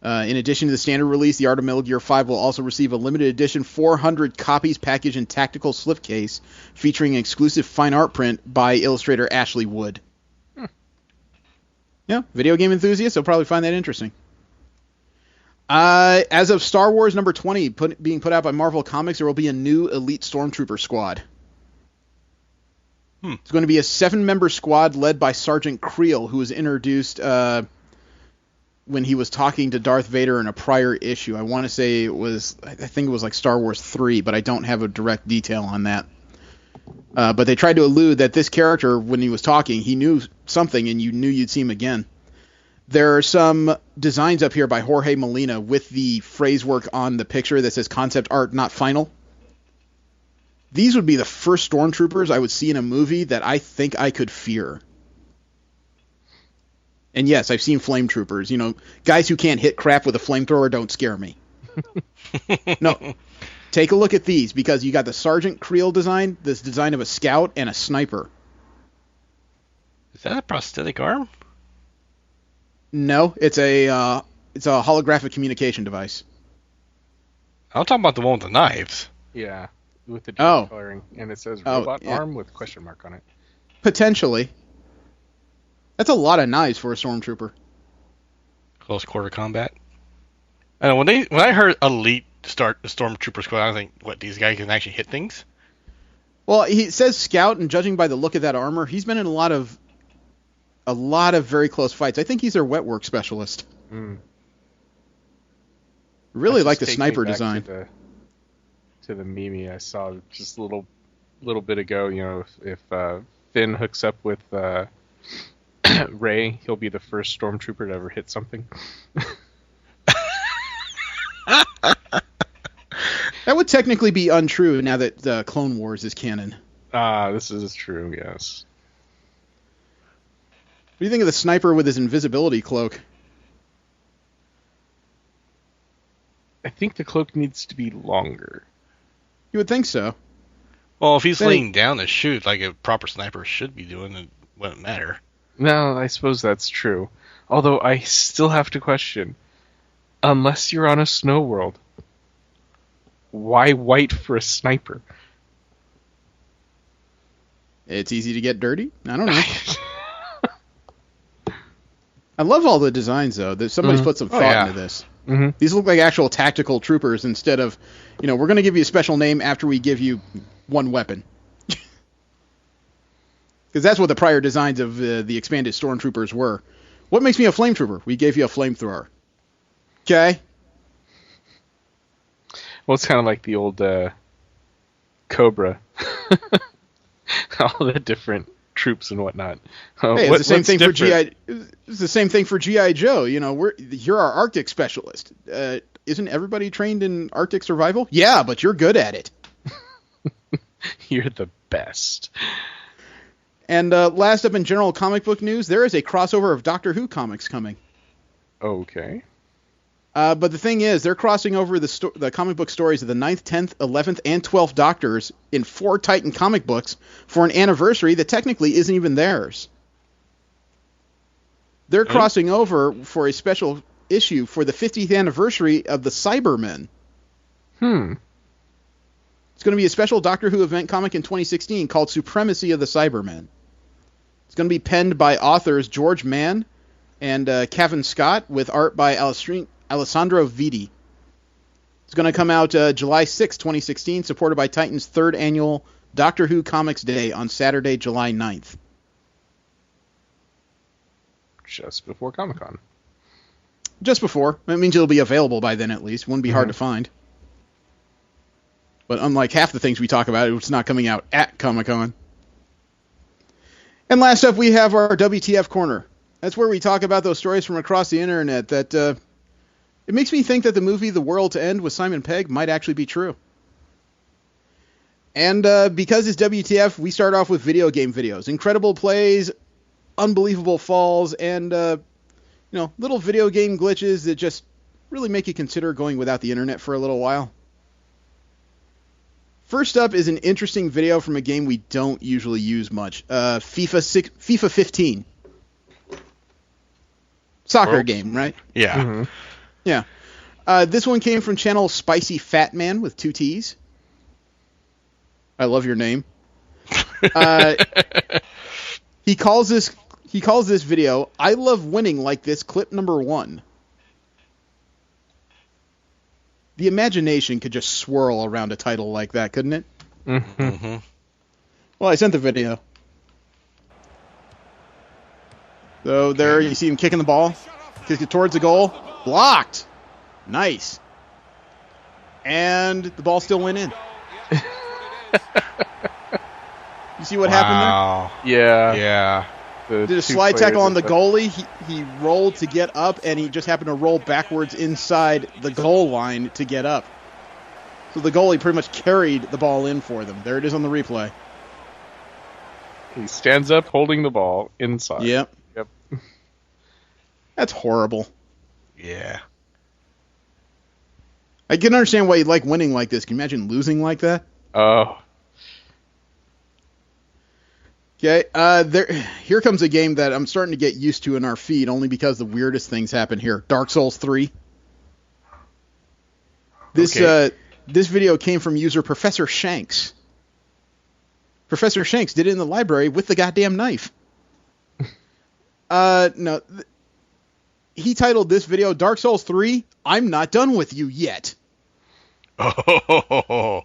In addition to the standard release, The Art of Metal Gear 5 will also receive a limited edition 400 copies packaged in tactical slipcase featuring an exclusive fine art print by illustrator Ashley Wood. Yeah, video game enthusiasts will probably find that interesting. As of Star Wars number 20 being put out by Marvel Comics, there will be a new Elite Stormtrooper squad. It's going to be a 7-member squad led by Sergeant Creel, who was introduced when he was talking to Darth Vader in a prior issue. I want to say I think it was like Star Wars 3, but I don't have a direct detail on that. But they tried to allude that this character, when he was talking, he knew something, and you knew you'd see him again. There are some designs up here by Jorge Molina with the phrase work on the picture that says concept art, not final. These would be the first stormtroopers I would see in a movie that I think I could fear. And yes, I've seen flame troopers. You know, guys who can't hit crap with a flamethrower don't scare me. No. Take a look at these, because you got the Sergeant Creel design, this design of a scout, and a sniper.
Is that a prosthetic arm?
No, it's a holographic communication device.
I'm talking about the one with the knives.
Yeah, with the different coloring, and it says robot arm with question mark on it.
Potentially. That's a lot of knives for a stormtrooper.
Close quarter combat. I know when I heard Elite start the Stormtrooper squad, I think, what, these guys can actually hit things?
Well, he says scout, and judging by the look of that armor, he's been in a lot of very close fights. I think he's their wet work specialist. Really like the sniper design.
To the meme I saw just a little bit ago. You know, if Finn hooks up with Rey, he'll be the first stormtrooper to ever hit something.
That would technically be untrue now that Clone Wars is canon.
This is true, yes.
What do you think of the sniper with his invisibility cloak?
I think the cloak needs to be longer.
You would think so.
Well, if he's laying down to shoot like a proper sniper should be doing, it wouldn't matter.
No, I suppose that's true. Although I still have to question, unless you're on a snow world, why white for a sniper?
It's easy to get dirty? I don't know. I love all the designs, though. Somebody's put some thought into this. These look like actual tactical troopers instead of, we're going to give you a special name after we give you one weapon. Because that's what the prior designs of the expanded stormtroopers were. What makes me a flametrooper? We gave you a flamethrower. Okay?
Well, it's kind of like the old Cobra. All the different troops and whatnot.
Hey, it's the same thing for GI. It's the same thing for GI Joe. You're our Arctic specialist. Isn't everybody trained in Arctic survival? Yeah, but you're good at it.
You're the best.
And last up in general comic book news, there is a crossover of Doctor Who comics coming.
Okay.
But the thing is, they're crossing over the comic book stories of the 9th, 10th, 11th, and 12th Doctors in 4 Titan comic books for an anniversary that technically isn't even theirs. They're crossing over for a special issue for the 50th anniversary of the Cybermen. It's going to be a special Doctor Who event comic in 2016 called Supremacy of the Cybermen. It's going to be penned by authors George Mann and Kevin Scott with art by Alessandro Vitti. It's going to come out July 6, 2016, supported by Titan's 3rd annual Doctor Who Comics Day on Saturday, July 9th.
Just before Comic-Con.
Just before. That means it'll be available by then at least. Wouldn't be hard to find. But unlike half the things we talk about, it's not coming out at Comic-Con. And last up, we have our WTF Corner. That's where we talk about those stories from across the internet that It makes me think that the movie The World's End with Simon Pegg might actually be true. And because it's WTF, we start off with video game videos. Incredible plays, unbelievable falls, and little video game glitches that just really make you consider going without the internet for a little while. First up is an interesting video from a game we don't usually use much. FIFA 15. Soccer game, right?
Yeah.
Mm-hmm.
Yeah. This one came from channel Spicy Fat Man with 2 T's. I love your name. He calls this video, "I love winning like this, clip number 1." The imagination could just swirl around a title like that, couldn't it?
Mm-hmm.
Well, I sent the video. So there you see him kicking the ball. Kick it towards the goal. Blocked. Nice. And the ball still went in. You see what happened there?
Yeah.
Yeah.
The
Did a
two
slide tackle
players
on the
that-
goalie. He rolled to get up, and he just happened to roll backwards inside the goal line to get up. So the goalie pretty much carried the ball in for them. There it is on the replay.
He stands up holding the ball inside.
Yep.
Yep.
That's horrible.
Yeah.
I can understand why you like winning like this. Can you imagine losing like that?
Oh.
Okay, here comes a game that I'm starting to get used to in our feed, only because the weirdest things happen here. Dark Souls 3. This video came from user Professor Shanks. Professor Shanks did it in the library with the goddamn knife. No. He titled this video, Dark Souls 3, I'm not done with you yet.
Oh,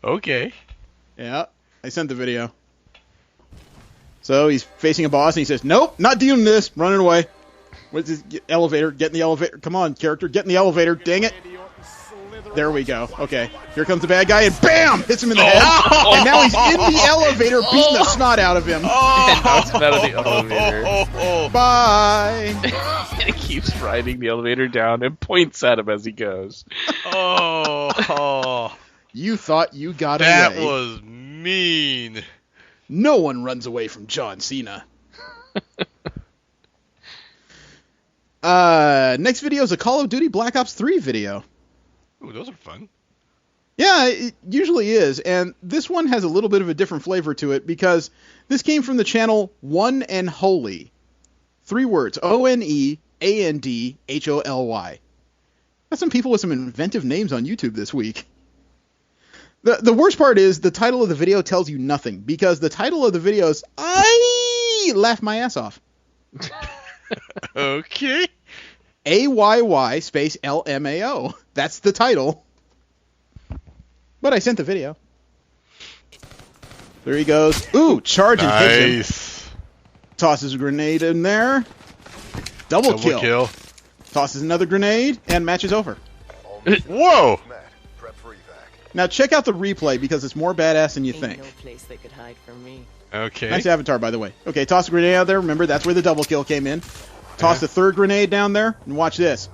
okay.
Yeah, I sent the video. So he's facing a boss, and he says, "Nope, not doing this. Running away." What's this? Elevator. Get in the elevator. Come on, character. Get in the elevator. Dang it. There we go. Okay. Here comes the bad guy, and bam! Hits him in the head. And now he's in the elevator, beating the snot out of him.
Knocks him out of the elevator.
Bye.
And he keeps riding the elevator down and points at him as he goes.
Oh.
You thought you got
That
away.
was mean.
No one runs away from John Cena. Next video is a Call of Duty Black Ops 3 video.
Ooh, those are fun.
Yeah, it usually is, and this one has a little bit of a different flavor to it because this came from the channel One and Holy. 3 words, ONEANDHOLY. Got some people with some inventive names on YouTube this week. The worst part is the title of the video tells you nothing, because the title of the video is I laugh my ass off.
Okay.
AYY space LMAO. That's the title. But I sent the video. There he goes. Ooh, charge and hits him.
Nice.
Tosses a grenade in there. Double kill. Tosses another grenade, and match is over.
Whoa.
Now check out the replay because it's more badass than you think.
No place they could hide from me.
Okay.
Nice avatar, by the way. Okay, toss a grenade out there. Remember, that's where the double kill came in. Toss the third grenade down there, and watch this.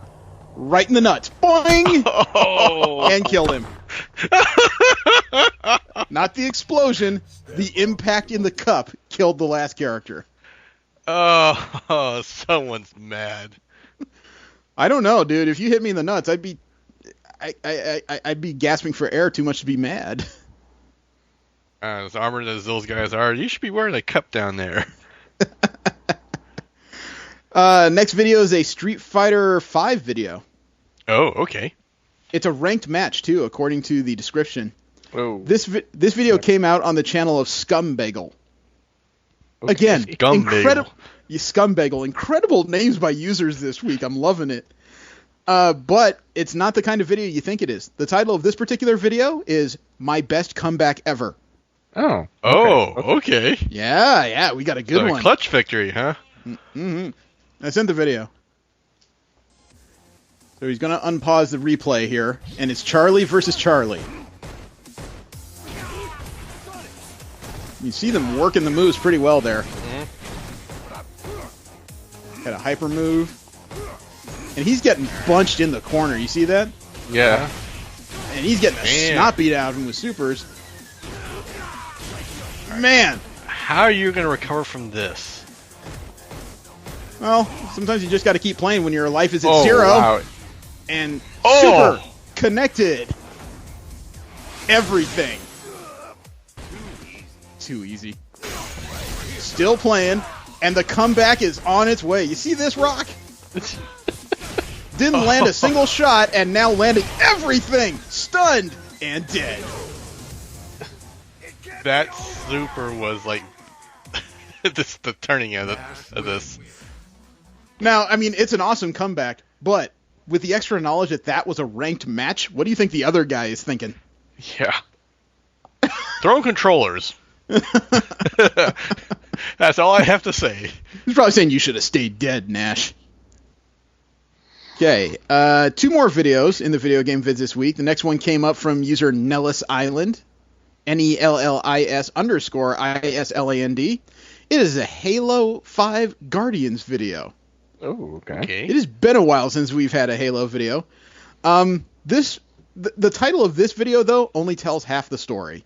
Right in the nuts. Boing!
Oh.
And killed him. Not the explosion. The impact in the cup killed the last character.
Oh, someone's mad.
I don't know, dude. If you hit me in the nuts, I'd be gasping for air too much to be mad.
As armored as those guys are, you should be wearing a cup down there.
Next video is a Street Fighter V video.
Oh, okay.
It's a ranked match, too, according to the description.
Oh.
This video came out on the channel of Scumbagel.
Okay.
Again,
Scumbagel.
Scumbagel. Incredible names by users this week. I'm loving it. But it's not the kind of video you think it is. The title of this particular video is My Best Comeback Ever.
Oh.
Oh, okay.
Yeah, we got a good
So a
one.
clutch victory, huh?
Mm-hmm. I sent the video. So he's going to unpause the replay here, and it's Charlie versus Charlie. You see them working the moves pretty well there. Got a hyper move. And he's getting bunched in the corner. You see that?
Yeah.
And he's getting the snot beat out of him with supers. Man.
How are you going to recover from this?
Well, sometimes you just got to keep playing when your life is at 0.
Wow.
And super connected. Everything. Too easy. Still playing. And the comeback is on its way. You see this, Rock? Didn't land a single shot, and now landing everything! Stunned and dead.
That super was like the turning of this.
Now, I mean, it's an awesome comeback, but with the extra knowledge that that was a ranked match, what do you think the other guy is thinking?
Yeah. Throw controllers. That's all I have to say.
He's probably saying you should have stayed dead, Nash. Okay, 2 more videos in the video game vids this week. The next one came up from user Nellis Island, NELLIS_ISLAND. It is a Halo 5 Guardians video.
Oh, okay.
It has been a while since we've had a Halo video. The title of this video, though, only tells half the story.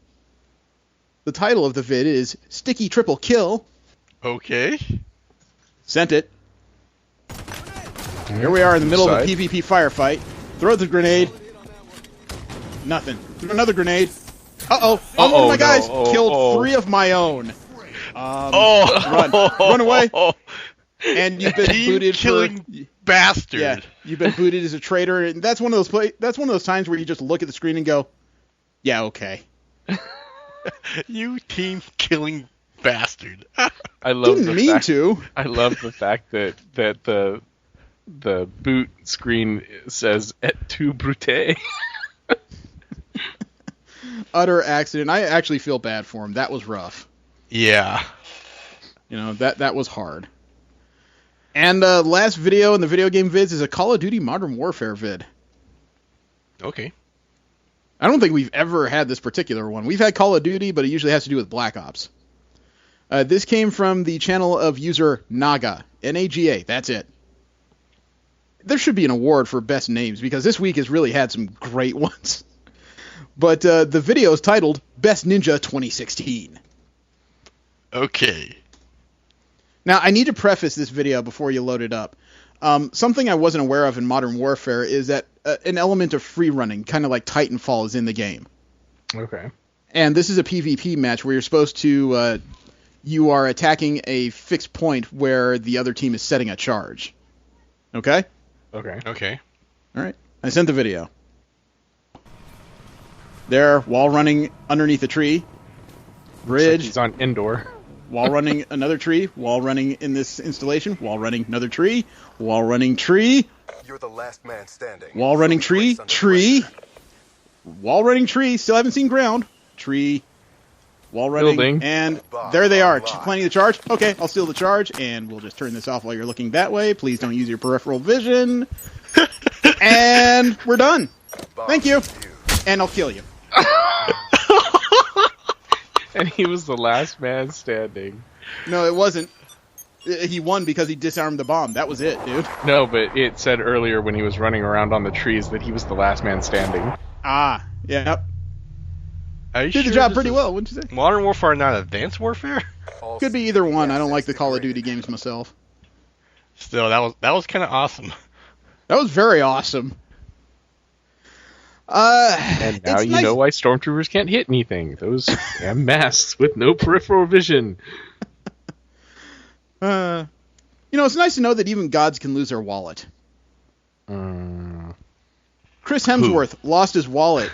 The title of the vid is Sticky Triple Kill.
Okay.
Sent it. Here we are in the middle of a PvP firefight. Throw the grenade. Nothing. Throw another grenade. Uh-oh. One of my guys killed 3 of my own. Run away. And you've been booted
killing bastard.
Yeah, you've been booted as a traitor, and that's one of those times where you just look at the screen and go, "Yeah, okay."
You team killing bastard.
I love
Didn't mean to.
I love the fact that the boot screen says "Et tu, Brute."
Utter accident. I actually feel bad for him. That was rough.
Yeah.
You know, that was hard. And last video in the video game vids is a Call of Duty Modern Warfare vid.
Okay.
I don't think we've ever had this particular one. We've had Call of Duty, but it usually has to do with Black Ops. This came from the channel of user Naga. N-A-G-A. That's it. There should be an award for best names, because this week has really had some great ones. But the video is titled Best Ninja 2016.
Okay.
Now, I need to preface this video before you load it up. Something I wasn't aware of in Modern Warfare is that an element of free running, kind of like Titanfall, is in the game.
Okay.
And this is a PvP match where you're supposed to... you are attacking a fixed point where the other team is setting a charge. Okay?
Okay.
All right. I sent the video. There, wall running underneath a tree. Bridge.
He's on indoor.
Wall running another tree. Wall running in this installation. Wall running another tree. Wall running tree.
You're the last man standing.
Wall running tree. Tree. Wall running tree. Still haven't seen ground. Tree. Wall running.
Building.
And there they are. Planning the charge. Okay, I'll steal the charge, and we'll just turn this off while you're looking that way. Please don't use your peripheral vision. And we're done. Thank you. And I'll kill you.
And he was the last man standing.
No, it wasn't. He won because he disarmed the bomb. That was it, dude.
No, but it said earlier when he was running around on the trees that he was the last man standing.
Ah, yep.
Are you
Did the
sure
job
this
pretty
is
well, wouldn't you say?
Modern Warfare, not Advanced Warfare?
Could be either one. I don't like the Call of Duty games myself.
Still, that was kind of awesome.
That was very awesome.
And now you know why stormtroopers can't hit anything. Those damn masks with no peripheral vision.
You know, it's nice to know that even gods can lose their wallet. Chris Hemsworth lost his wallet.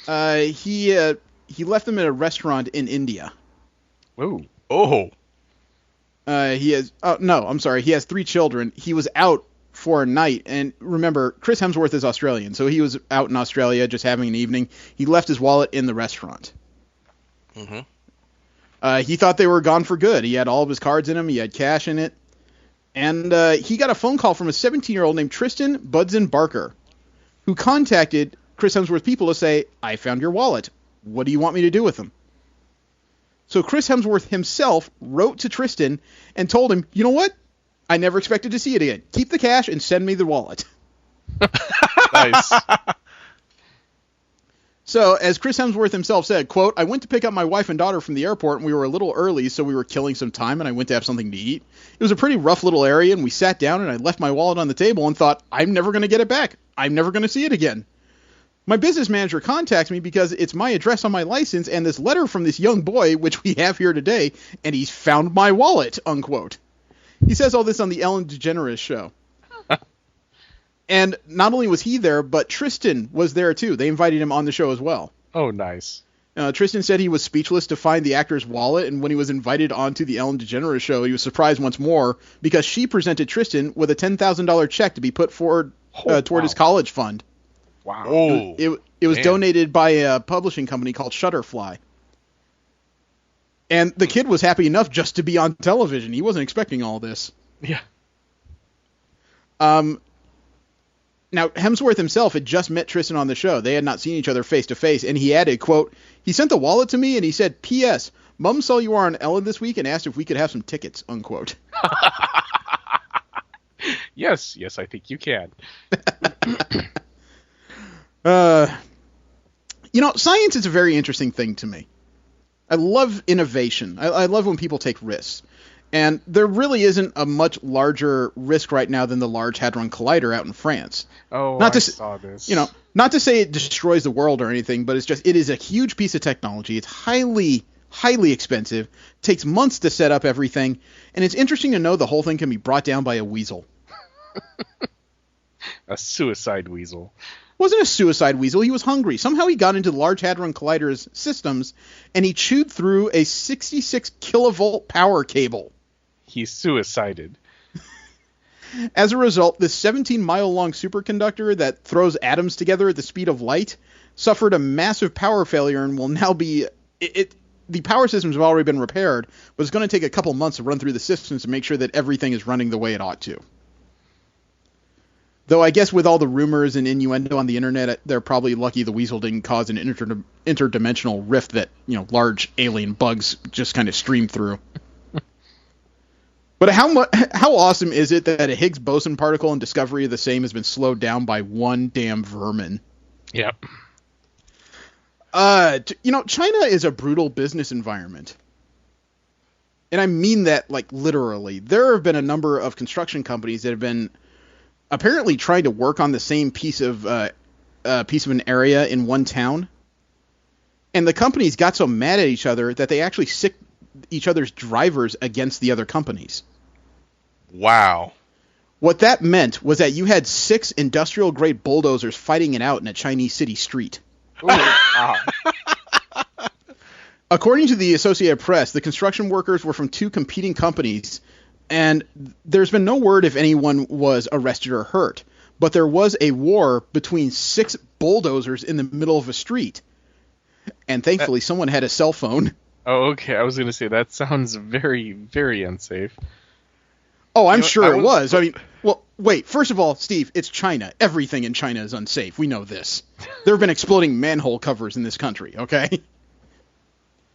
He left them at a restaurant in India.
Oh.
He has... Oh, no, I'm sorry. He has 3 children. He was out for a night. And remember, Chris Hemsworth is Australian, so he was out in Australia just having an evening. He left his wallet in the restaurant.
Mm-hmm.
He thought they were gone for good. He had all of his cards in him. He had cash in it. And he got a phone call from a 17-year-old named Tristan Budson Barker, who contacted Chris Hemsworth people to say, I found your wallet. What do you want me to do with them? So Chris Hemsworth himself wrote to Tristan and told him, you know what? I never expected to see it again. Keep the cash and send me the wallet.
Nice.
So, as Chris Hemsworth himself said, quote, I went to pick up my wife and daughter from the airport, and we were a little early, so we were killing some time, and I went to have something to eat. It was a pretty rough little area, and we sat down, and I left my wallet on the table and thought, I'm never going to get it back. I'm never going to see it again. My business manager contacts me because it's my address on my license and this letter from this young boy, which we have here today, and he's found my wallet, unquote. He says all this on the Ellen DeGeneres show. And not only was he there, but Tristan was there too. They invited him on the show as well.
Oh, nice.
Tristan said he was speechless to find the actor's wallet, and when he was invited onto the Ellen DeGeneres show, he was surprised once more because she presented Tristan with a $10,000 check to be put forward toward his college fund.
Wow.
Oh,
It was donated by a publishing company called Shutterfly. And the kid was happy enough just to be on television. He wasn't expecting all this.
Yeah.
Now, Hemsworth himself had just met Tristan on the show. They had not seen each other face to face, and he added, quote, he sent the wallet to me, and he said, P.S., Mom saw you are on Ellen this week and asked if we could have some tickets, unquote.
Yes, I think you can.
Science is a very interesting thing to me. I love innovation. I love when people take risks. And there really isn't a much larger risk right now than the Large Hadron Collider out in France.
Oh, I saw this.
Not to say it destroys the world or anything, but it is a huge piece of technology. It's highly, highly expensive, takes months to set up everything, and it's interesting to know the whole thing can be brought down by a weasel.
A suicide weasel.
Wasn't a suicide weasel. He was hungry. Somehow he got into the Large Hadron Collider's systems, and he chewed through a 66 kilovolt power cable.
He suicided.
As a result, this 17-mile-long superconductor that throws atoms together at the speed of light suffered a massive power failure and will now be... The power systems have already been repaired, but it's going to take a couple months to run through the systems to make sure that everything is running the way it ought to. Though I guess with all the rumors and innuendo on the internet, they're probably lucky the weasel didn't cause an interdimensional rift that, large alien bugs just kind of stream through. But how awesome is it that a Higgs boson particle in discovery of the same has been slowed down by one damn vermin?
Yep.
China is a brutal business environment. And I mean that, literally. There have been a number of construction companies that have been apparently trying to work on the same piece of an area in one town. And the companies got so mad at each other that they actually sicked each other's drivers against the other companies.
Wow.
What that meant was that you had 6 industrial-grade bulldozers fighting it out in a Chinese city street.
Ooh, wow.
According to the Associated Press, the construction workers were from 2 competing companies, and there's been no word if anyone was arrested or hurt. But there was a war between 6 bulldozers in the middle of a street. And thankfully, someone had a cell phone.
Oh, okay. I was going to say, that sounds very, very unsafe.
Oh, I'm sure it was. Well, wait. First of all, Steve, it's China. Everything in China is unsafe. We know this. There have been exploding manhole covers in this country, okay?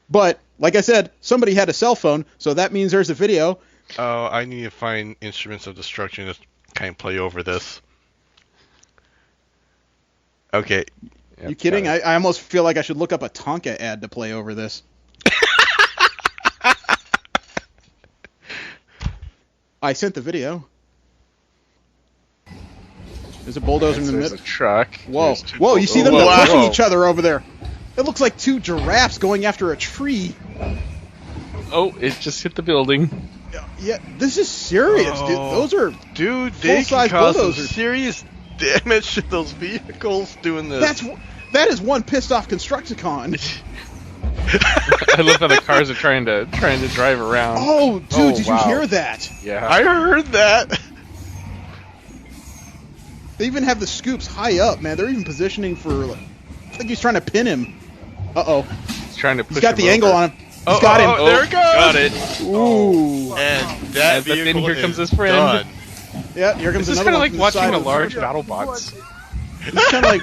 But, like I said, somebody had a cell phone, so that means there's a video.
Oh, I need to find Instruments of Destruction to kind of play over this. Okay.
Yep, you kidding? I almost feel like I should look up a Tonka ad to play over this. I sent the video. There's a bulldozer in the middle.
There's a truck.
Whoa. Whoa, you see them pushing each other over there. It looks like 2 giraffes going after a tree.
Oh, it just hit the building.
Yeah, this is serious, dude. Those are
they can cause some serious damage to those vehicles doing this.
That is one pissed off Constructicon.
I love how the cars are trying to drive around.
Oh, dude, did you hear that?
Yeah.
I heard that.
They even have the scoops high up, man. They're even positioning for, it's like he's trying to pin him. Uh-oh.
He's trying to push
He's got the
over.
angle on him. He's got him.
There it goes.
Got it.
Ooh.
And that vehicle
then here comes his friend.
Done.
Yeah, here comes
this
another one.
This is kind of like watching a large BattleBots.
It's kind of like...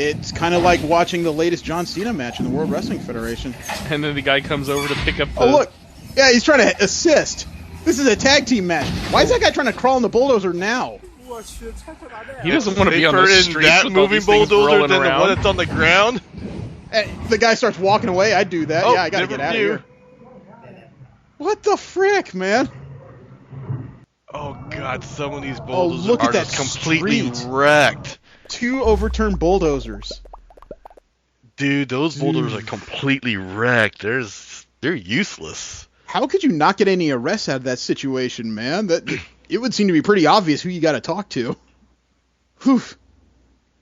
It's kind of like watching the latest John Cena match in the World Wrestling Federation.
And then the guy comes over to pick up the...
Oh, look. Yeah, he's trying to assist. This is a tag team match. Why is that guy trying to crawl in the bulldozer now?
He doesn't want to be on
Safer
the
in
streets
that
with all
moving
these things
bulldozer
rolling
than the
around.
one that's on the ground.
The guy starts walking away. I'd do that.
Oh,
Yeah, I gotta get
different
out of
view.
here. What the frick, man?
Oh god, some of these bulldozers
look at
are
that
just completely
street.
wrecked.
2 overturned bulldozers.
Dude, those bulldozers are completely wrecked. They're useless.
How could you not get any arrests out of that situation, man? It would seem to be pretty obvious who you got to talk to. Whew.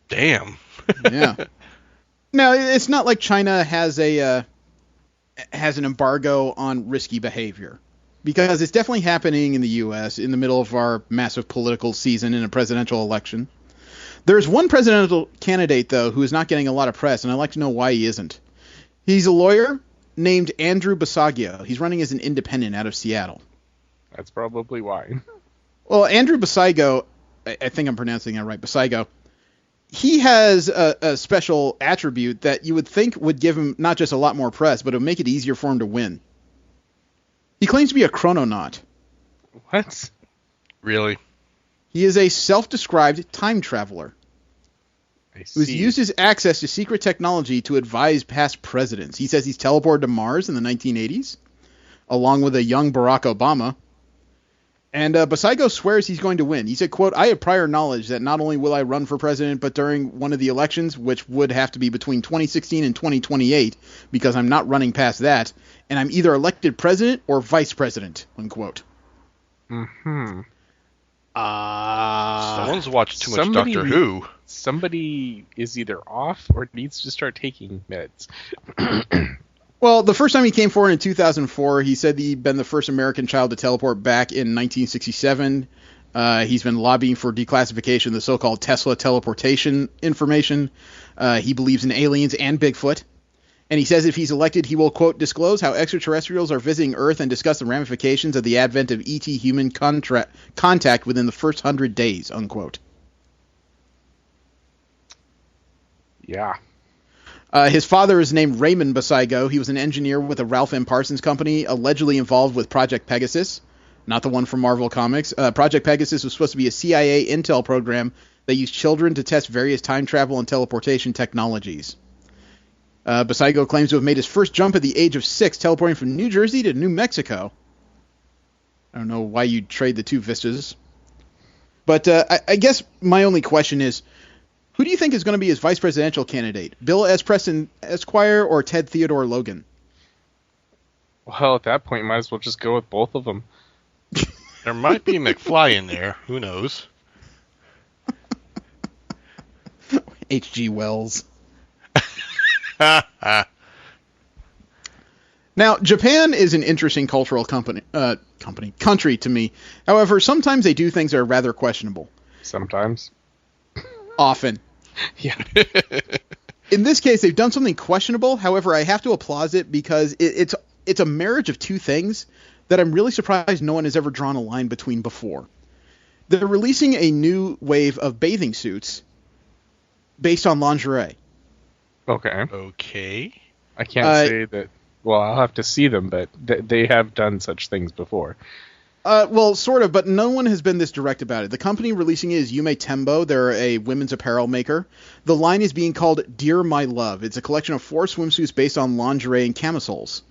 Damn.
Yeah. No, it's not like China has an embargo on risky behavior, because it's definitely happening in the U.S. in the middle of our massive political season in a presidential election. There's one presidential candidate, though, who is not getting a lot of press, and I'd like to know why he isn't. He's a lawyer named Andrew Basiago. He's running as an independent out of Seattle.
That's probably why.
Well, Andrew Basiago, I think I'm pronouncing it right, Basiago, he has a special attribute that you would think would give him not just a lot more press, but it would make it easier for him to win. He claims to be a chrononaut.
What?
Really?
He is a self-described time traveler who has used his access to secret technology to advise past presidents. He says he's teleported to Mars in the 1980s, along with a young Barack Obama. And Basiago swears he's going to win. He said, quote, "I have prior knowledge that not only will I run for president, but during one of the elections, which would have to be between 2016 and 2028, because I'm not running past that, and I'm either elected president or vice president," unquote.
Mm-hmm.
Someone's watched too much Doctor Who.
Somebody is either off or needs to start taking meds.
Well, the first time he came forward in 2004, he said he'd been the first American child to teleport back in 1967. He's been lobbying for declassification of the so-called Tesla teleportation information. He believes in aliens and Bigfoot. And he says if he's elected, he will, quote, "disclose how extraterrestrials are visiting Earth and discuss the ramifications of the advent of ET human contact within the first 100 days, unquote.
Yeah.
His father is named Raymond Basiago. He was an engineer with the Ralph M. Parsons Company, allegedly involved with Project Pegasus, not the one from Marvel Comics. Project Pegasus was supposed to be a CIA intel program that used children to test various time travel and teleportation technologies. Basiago claims to have made his first jump at the age of 6, teleporting from New Jersey to New Mexico. I don't know why you'd trade the two vistas. But I guess my only question is, who do you think is going to be his vice presidential candidate? Bill S. Preston Esquire or Ted Theodore Logan?
Well, at that point, might as well just go with both of them.
There might be McFly in there. Who knows?
H.G. Wells. Now, Japan is an interesting cultural country to me. However, sometimes they do things that are rather questionable.
Sometimes.
Often.
Yeah.
In this case, they've done something questionable. However, I have to applaud it because it's a marriage of two things that I'm really surprised no one has ever drawn a line between before. They're releasing a new wave of bathing suits based on lingerie.
Okay. I can't say that. Well, I'll have to see them, but they have done such things before.
Well, sort of, but no one has been this direct about it. The company releasing it is Yume Tembo. They're a women's apparel maker. The line is being called Dear My Love. It's a collection of 4 swimsuits based on lingerie and camisoles.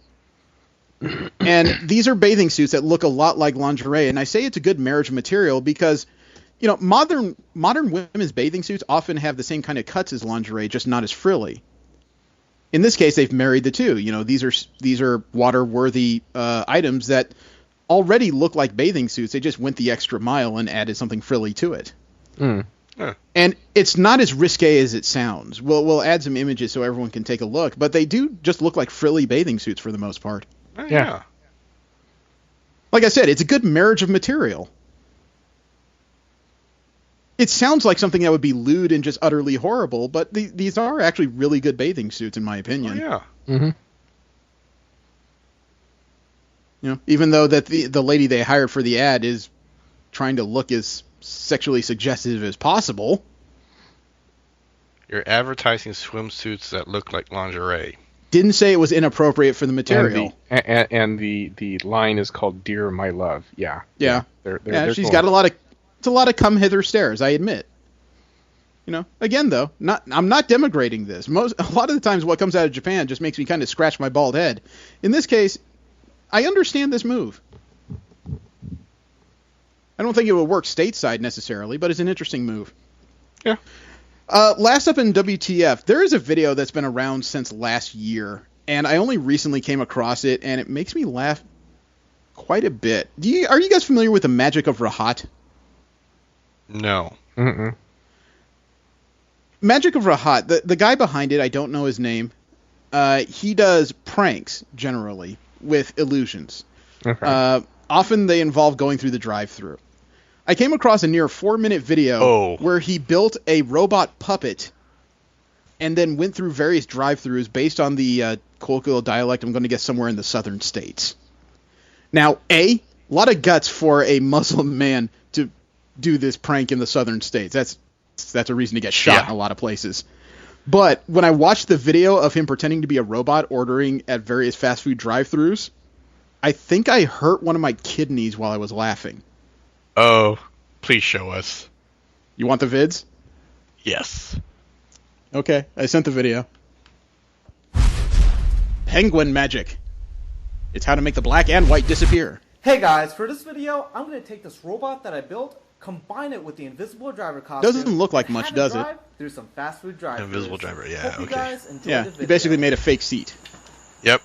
And these are bathing suits that look a lot like lingerie. And I say it's a good marriage material because, you know, modern women's bathing suits often have the same kind of cuts as lingerie, just not as frilly. In this case, they've married the two. You know, these are water-worthy items that already look like bathing suits. They just went the extra mile and added something frilly to it. And it's not as risque as it sounds. We'll add some images so everyone can take a look, but they do just look like frilly bathing suits for the most part.
Yeah.
Like I said, it's a good marriage of material. It sounds like something that would be lewd and just utterly horrible, but these are actually really good bathing suits, in my opinion.
Oh, yeah.
Mm-hmm.
You know, even though that the lady they hired for the ad is trying to look as sexually suggestive as possible.
You're advertising swimsuits that look like lingerie.
didn't say it was inappropriate for the material.
And the line is called "Dear My Love." Yeah.
Yeah.
They're
she's
cool.
got a lot of come hither stares, I admit. You know, again though, I'm not denigrating this. A lot of the times what comes out of Japan just makes me kind of scratch my bald head. In this case, I understand this move. I don't think it would work stateside necessarily, but it's an interesting move.
Yeah.
Last up in WTF, there is a video that's been around since last year, and I only recently came across it, and it makes me laugh quite a bit. Are you guys familiar with the Magic of Rahat?
No.
Mm-mm.
Magic of Rahat, the guy behind it, I don't know his name. He does pranks, generally, with illusions.
Okay.
Often they involve going through the drive-thru. I came across a near 4-minute video where he built a robot puppet and then went through various drive-thrus based on the colloquial dialect, I'm going to guess somewhere in the southern states. Now, a lot of guts for a Muslim man to do this prank in the southern states. That's a reason to get shot in a lot of places. But when I watched the video of him pretending to be a robot ordering at various fast food drive-thrus, I think I hurt one of my kidneys while I was laughing.
Oh, please show us.
You want the vids?
Yes.
Okay, I sent the video. Penguin magic. It's how to make the black and white disappear.
Hey guys, for this video, I'm going to take this robot that I built, combine it with the invisible driver costume.
Doesn't look like much, does it?
Through some fast food drive.
Invisible driver, yeah,
Hope you
okay.
guys enjoy
Yeah,
the
he
video.
basically made a fake seat.
Yep.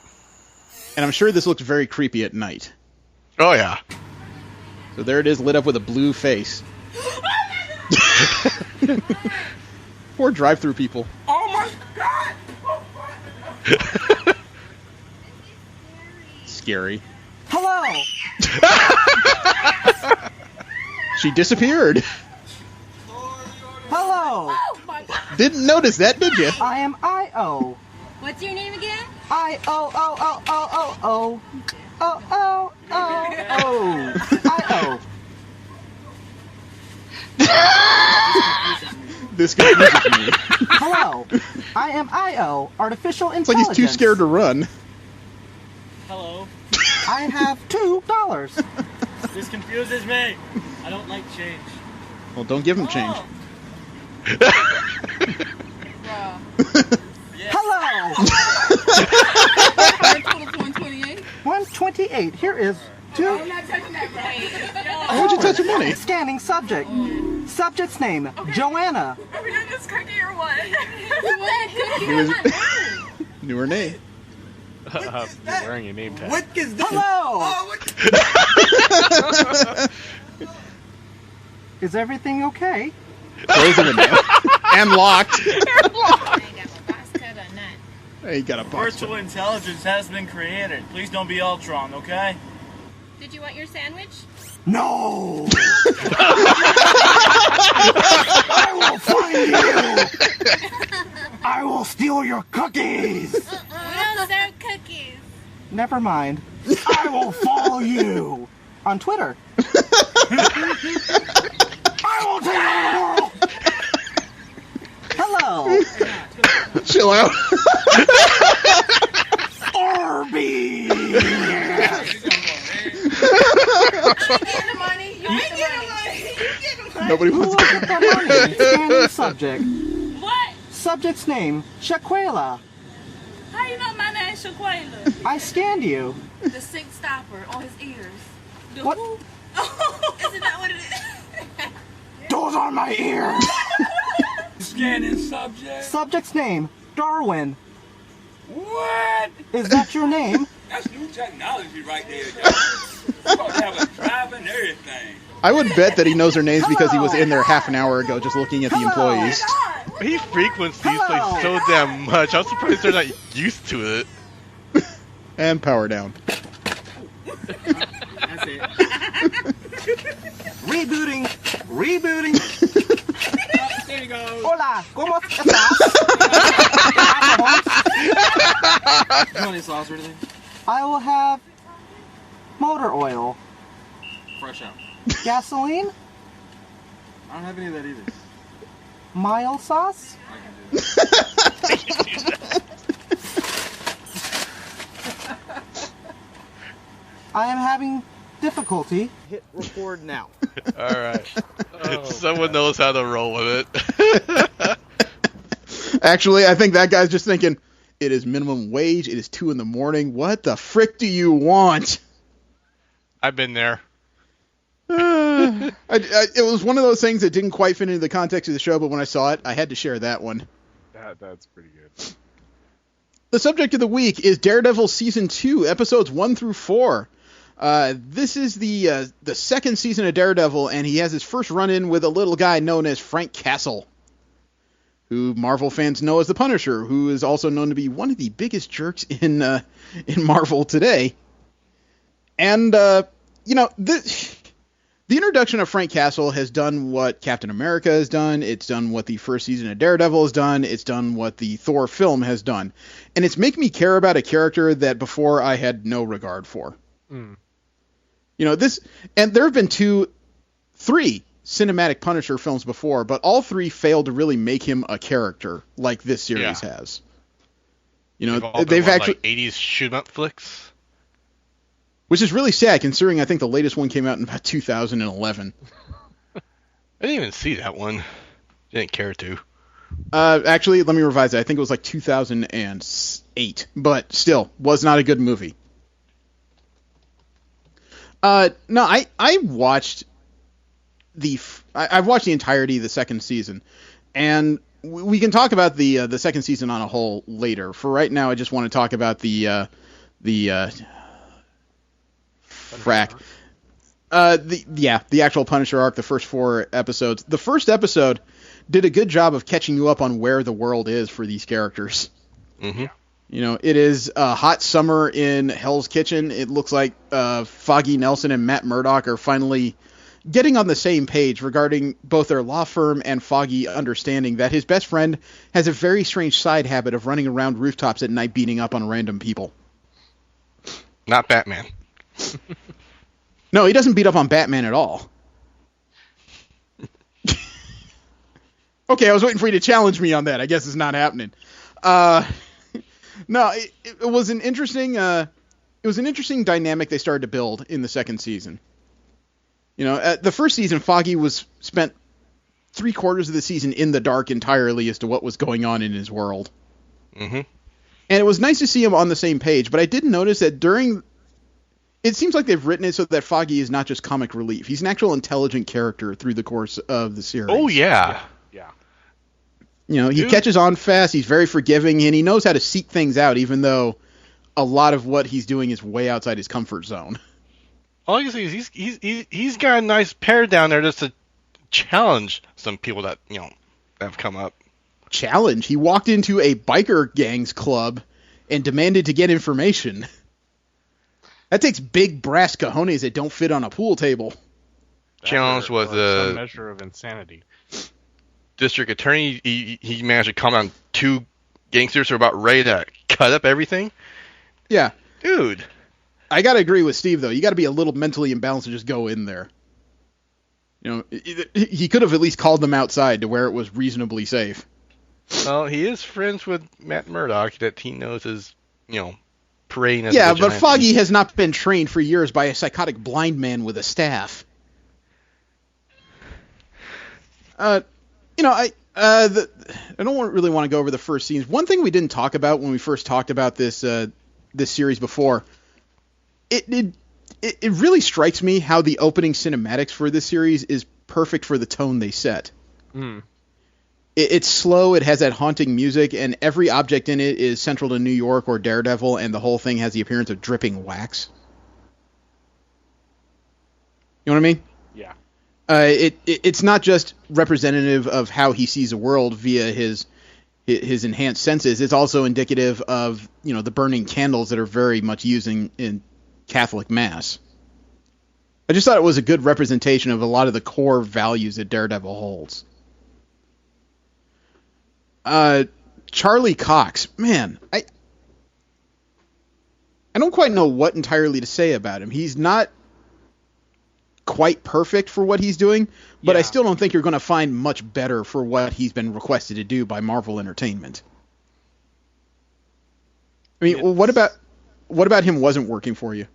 And I'm sure this looks very creepy at night.
Oh, yeah.
So there it is, lit up with a blue face. Poor drive-thru people.
Oh my god!
Scary.
Hello!
She disappeared.
Hello!
Didn't notice that, did you?
I am I-O.
What's your name again?
I-O-O-O-O-O-O. O-O-O-O. I-O.
This confuses me.
Hello. I am I-O, artificial
It's like
intelligence.
he's too scared to run.
Hello.
I have $2.
This confuses me. I don't like change.
Well, don't give him change.
Hello. 128. Here is two.
I'm not touching that right.
Why would you touch your money?
Scanning subject. Subject's name, Joanna.
Are we doing this cookie or what? What cookie?
He was knew her name.
You're wearing a name tag.
What is this? Hello. Is everything okay?
Close the window. And locked.
I
Hey, you got a box.
Virtual intelligence has been created. Please don't be Ultron, okay?
Did you want your sandwich?
No! I will find you! I will steal your cookies!
We don't serve cookies.
Never mind. I will follow you! On Twitter. I will take over the world! Hello!
Chill out.
Arby's!
You get the money. You get the money. You get the money.
Nobody wants
Look at the money. Scanning subject.
What?
Subject's name, Shaquela.
How you know my name's Shaquela?
I scanned you.
The sick stopper on his ears. The
What?
who? Isn't that what it is?
Those are my ears!
Scanning subject.
Subject's name, Darwin.
What?
Is that your name?
That's new technology right there, guys. You're supposed to have a drive and everything.
I would bet that he knows their names because he was in there half an hour ago just looking at the employees.
He frequents these places so damn much. I'm surprised they're not used to it.
And power down.
That's it.
Rebooting.
There you go.
Hola, ¿cómo estás?
You want any sauce or anything?
I will have motor oil.
Fresh out.
Gasoline?
I don't have any of that either.
Mild sauce?
I can do that.
I am having difficulty. Hit record now.
All right. Someone knows how to roll with it.
Actually, I think that guy's just thinking, it is minimum wage. It is 2 a.m. What the frick do you want?
I've been there.
It was one of those things that didn't quite fit into the context of the show, but when I saw it, I had to share that one.
That's pretty good.
The subject of the week is Daredevil Season 2, Episodes 1 through 4. This is the second season of Daredevil, and he has his first run-in with a little guy known as Frank Castle, who Marvel fans know as the Punisher, who is also known to be one of the biggest jerks in Marvel today. And, the introduction of Frank Castle has done what Captain America has done. It's done what the first season of Daredevil has done. It's done what the Thor film has done. And it's making me care about a character that before I had no regard for.
Mm.
And there have been 3 cinematic Punisher films before, but all 3 failed to really make him a character like this series has. They've actually
like 80s shoot-up flicks.
Which is really sad, considering I think the latest one came out in about 2011.
I didn't even see that one. Didn't care to.
Actually, let me revise it. I think it was like 2008, but still, was not a good movie. No, I watched I've watched the entirety of the second season, and we can talk about the second season on a whole later. For right now, I just want to talk about the actual Punisher arc, the first 4 episodes. The first episode did a good job of catching you up on where the world is for these characters.
Mm-hmm.
It is a hot summer in Hell's Kitchen. It looks like Foggy Nelson and Matt Murdock are finally getting on the same page regarding both their law firm and Foggy understanding that his best friend has a very strange side habit of running around rooftops at night beating up on random people.
Not Batman.
No, he doesn't beat up on Batman at all. Okay, I was waiting for you to challenge me on that. I guess it's not happening. No, it was an interesting. It was an interesting dynamic they started to build in the second season. At the first season, Foggy spent 3/4 of the season in the dark entirely as to what was going on in his world.
Mm-hmm.
And it was nice to see him on the same page, but I did notice that it seems like they've written it so that Foggy is not just comic relief. He's an actual intelligent character through the course of the series.
Oh, yeah.
He catches on fast, he's very forgiving, and he knows how to seek things out, even though a lot of what he's doing is way outside his comfort zone.
All I can say is he's got a nice pair down there just to challenge some people that, have come up.
Challenge? He walked into a biker gangs club and demanded to get information. That takes big brass cojones that don't fit on a pool table.
Challenge was
some measure of insanity.
District attorney. He managed to calm down 2 gangsters who are about ready to cut up everything.
Yeah,
dude.
I gotta agree with Steve though. You got to be a little mentally imbalanced to just go in there. He could have at least called them outside to where it was reasonably safe.
Well, he is friends with Matt Murdock that he knows is, parading as
yeah, but Foggy has not been trained for years by a psychotic blind man with a staff. I don't really want to go over the first scenes. One thing we didn't talk about when we first talked about this series before, it really strikes me how the opening cinematics for this series is perfect for the tone they set.
Mm.
It's slow, it has that haunting music, and every object in it is central to New York or Daredevil, and the whole thing has the appearance of dripping wax. You know what I mean?
Yeah.
It's not just representative of how he sees the world via his enhanced senses. It's also indicative of the burning candles that are very much used in Catholic Mass. I just thought it was a good representation of a lot of the core values that Daredevil holds. Charlie Cox, man, I don't quite know what entirely to say about him. He's not quite perfect for what he's doing, but I still don't think you're going to find much better for what he's been requested to do by Marvel Entertainment. I mean, what about him wasn't working for you?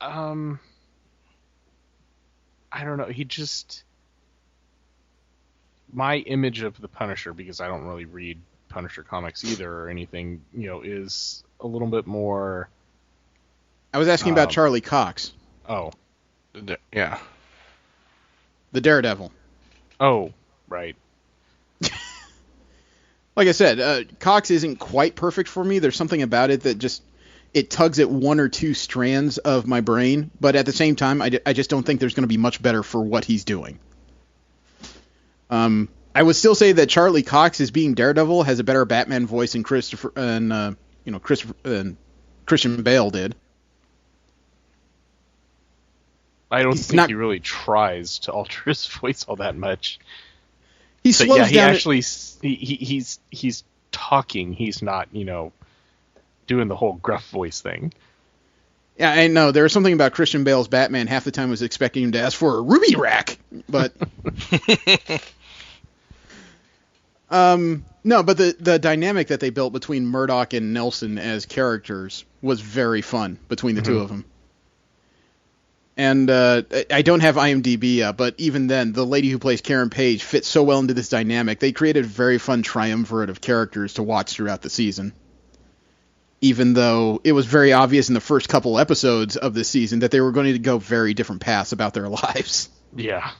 I don't know. My image of the Punisher, because I don't really read Punisher comics either or anything, is a little bit more.
I was asking about Charlie Cox.
Oh.
Yeah.
The Daredevil.
Oh, right.
Like I said, Cox isn't quite perfect for me. There's something about it that just, it tugs at one or two strands of my brain, but at the same time, I just don't think there's going to be much better for what he's doing. I would still say that Charlie Cox as being Daredevil has a better Batman voice than Christian Bale did.
I don't think he really tries to alter his voice all that much.
He slows down.
He's talking. He's not, doing the whole gruff voice thing.
Yeah, I know. There was something about Christian Bale's Batman. Half the time I was expecting him to ask for a ruby rack, but no. But the dynamic that they built between Murdock and Nelson as characters was very fun between the two of them. And I don't have IMDb, but even then, the lady who plays Karen Page fits so well into this dynamic. They created a very fun triumvirate of characters to watch throughout the season. Even though it was very obvious in the first couple episodes of this season that they were going to go very different paths about their lives.
Yeah.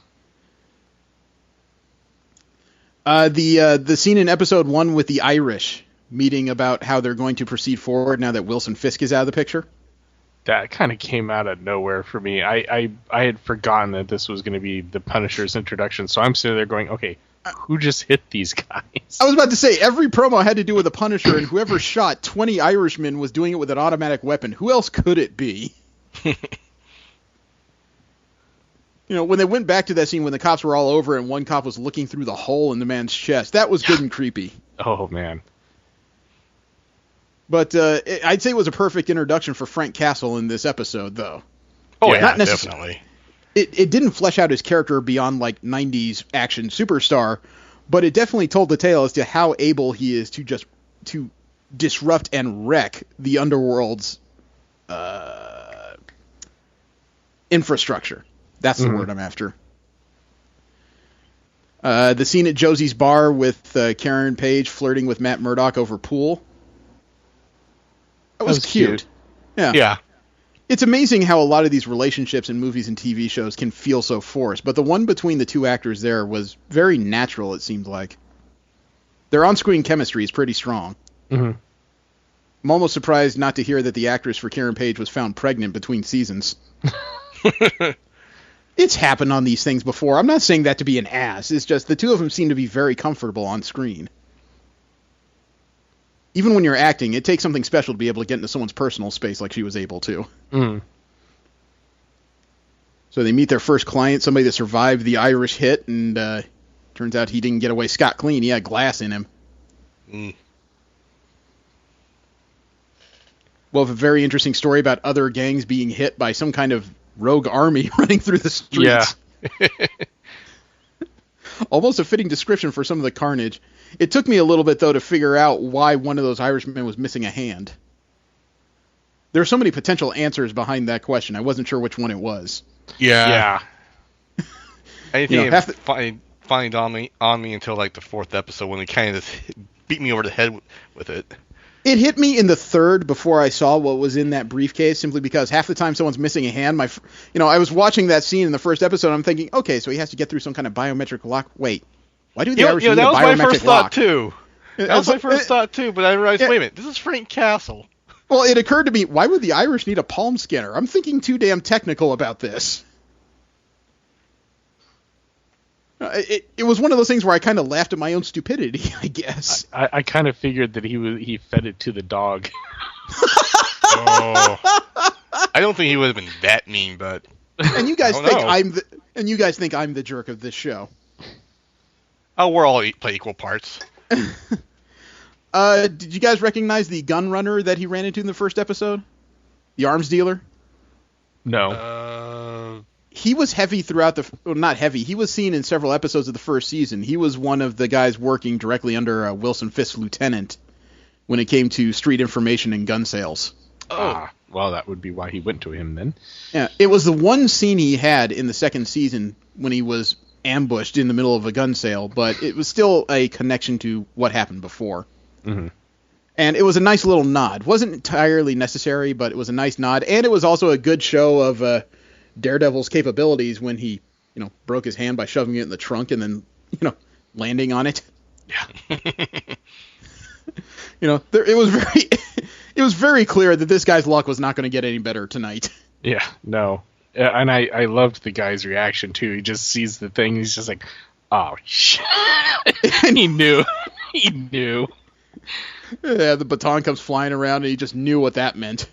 The scene in episode 1 with the Irish meeting about how they're going to proceed forward now that Wilson Fisk is out of the picture.
That kind of came out of nowhere for me. I had forgotten that this was going to be the Punisher's introduction, so I'm sitting there going, okay, who just hit these guys?
I was about to say, every promo had to do with the Punisher, and whoever shot 20 Irishmen was doing it with an automatic weapon. Who else could it be? When they went back to that scene when the cops were all over and one cop was looking through the hole in the man's chest, that was good and creepy.
Oh, man.
But I'd say it was a perfect introduction for Frank Castle in this episode, though.
Oh, yeah, not definitely.
It didn't flesh out his character beyond, 90s action superstar, but it definitely told the tale as to how able he is to disrupt and wreck the underworld's infrastructure. That's the word I'm after. The scene at Josie's bar with Karen Page flirting with Matt Murdock over pool. That was cute. Yeah. It's amazing how a lot of these relationships in movies and TV shows can feel so forced, but the one between the two actors there was very natural, it seemed like. Their on-screen chemistry is pretty strong.
Mm-hmm.
I'm almost surprised not to hear that the actress for Karen Page was found pregnant between seasons. It's happened on these things before. I'm not saying that to be an ass. It's just the two of them seem to be very comfortable on screen. Even when you're acting, it takes something special to be able to get into someone's personal space like she was able to.
Mm.
So they meet their first client, somebody that survived the Irish hit, and turns out he didn't get away scot-clean. He had glass in him.
Mm.
We'll have a very interesting story about other gangs being hit by some kind of rogue army running through the streets.
Yeah.
Almost a fitting description for some of the carnage. It took me a little bit, though, to figure out why one of those Irishmen was missing a hand. There are so many potential answers behind that question. I wasn't sure which one it was.
Yeah. I didn't find on me until the fourth episode when they kind of just beat me over the head with it.
It hit me in the third before I saw what was in that briefcase, simply because half the time someone's missing a hand. I was watching that scene in the first episode, and I'm thinking, okay, so he has to get through some kind of biometric lock. Wait, why do the Irish need a biometric lock?
That was my first thought, too. That was my first thought, too, but I realized, wait a minute, this is Frank Castle.
Well, it occurred to me, why would the Irish need a palm scanner? I'm thinking too damn technical about this. It was one of those things where I kind of laughed at my own stupidity, I guess.
I kind of figured that he fed it to the dog.
Oh. I don't think he would have been that mean, but
and you guys think I'm the jerk of this show.
Oh, we're all play equal parts.
Did you guys recognize the gun runner that he ran into in the first episode? The arms dealer?
No.
He was heavy throughout not heavy. He was seen in several episodes of the first season. He was one of the guys working directly under Wilson Fisk's lieutenant when it came to street information and gun sales.
Oh,
well, that would be why he went to him then.
Yeah, it was the one scene he had in the second season when he was ambushed in the middle of a gun sale, but it was still a connection to what happened before.
Mm-hmm.
And it was a nice little nod. Wasn't entirely necessary, but it was a nice nod. And it was also a good show of Daredevil's capabilities when he, broke his hand by shoving it in the trunk and then, landing on it.
Yeah.
It was very clear that this guy's luck was not going to get any better tonight.
Yeah, no. And I loved the guy's reaction, too. He just sees the thing, he's just like, oh, shit. And he knew. He knew.
Yeah, the baton comes flying around, and he just knew what that meant.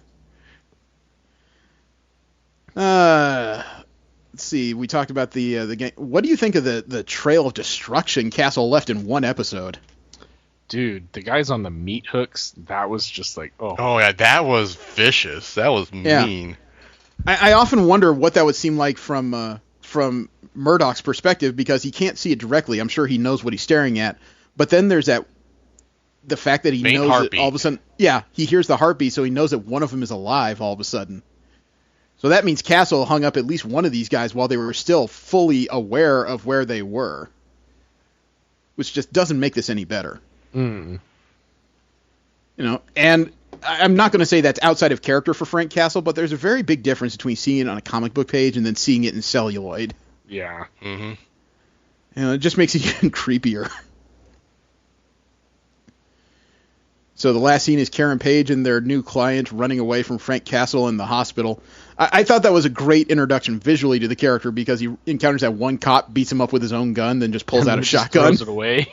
Let's see. We talked about the game. What do you think of the trail of destruction Castle left in one episode?
Dude, the guys on the meat hooks, that was just like, oh.
Oh, yeah, that was vicious. That was mean.
I often wonder what that would seem like from Murdoch's perspective, because he can't see it directly. I'm sure he knows what he's staring at. But then there's the fact that he knows that all of a sudden, he hears the heartbeat, so he knows that one of them is alive all of a sudden. So that means Castle hung up at least one of these guys while they were still fully aware of where they were, which just doesn't make this any better.
Mm.
And I'm not going to say that's outside of character for Frank Castle, but there's a very big difference between seeing it on a comic book page and then seeing it in celluloid.
Yeah.
Mm-hmm.
It just makes it even creepier. So the last scene is Karen Page and their new client running away from Frank Castle in the hospital. I thought that was a great introduction visually to the character, because he encounters that one cop, beats him up with his own gun, then just pulls out a shotgun.
Throws it away.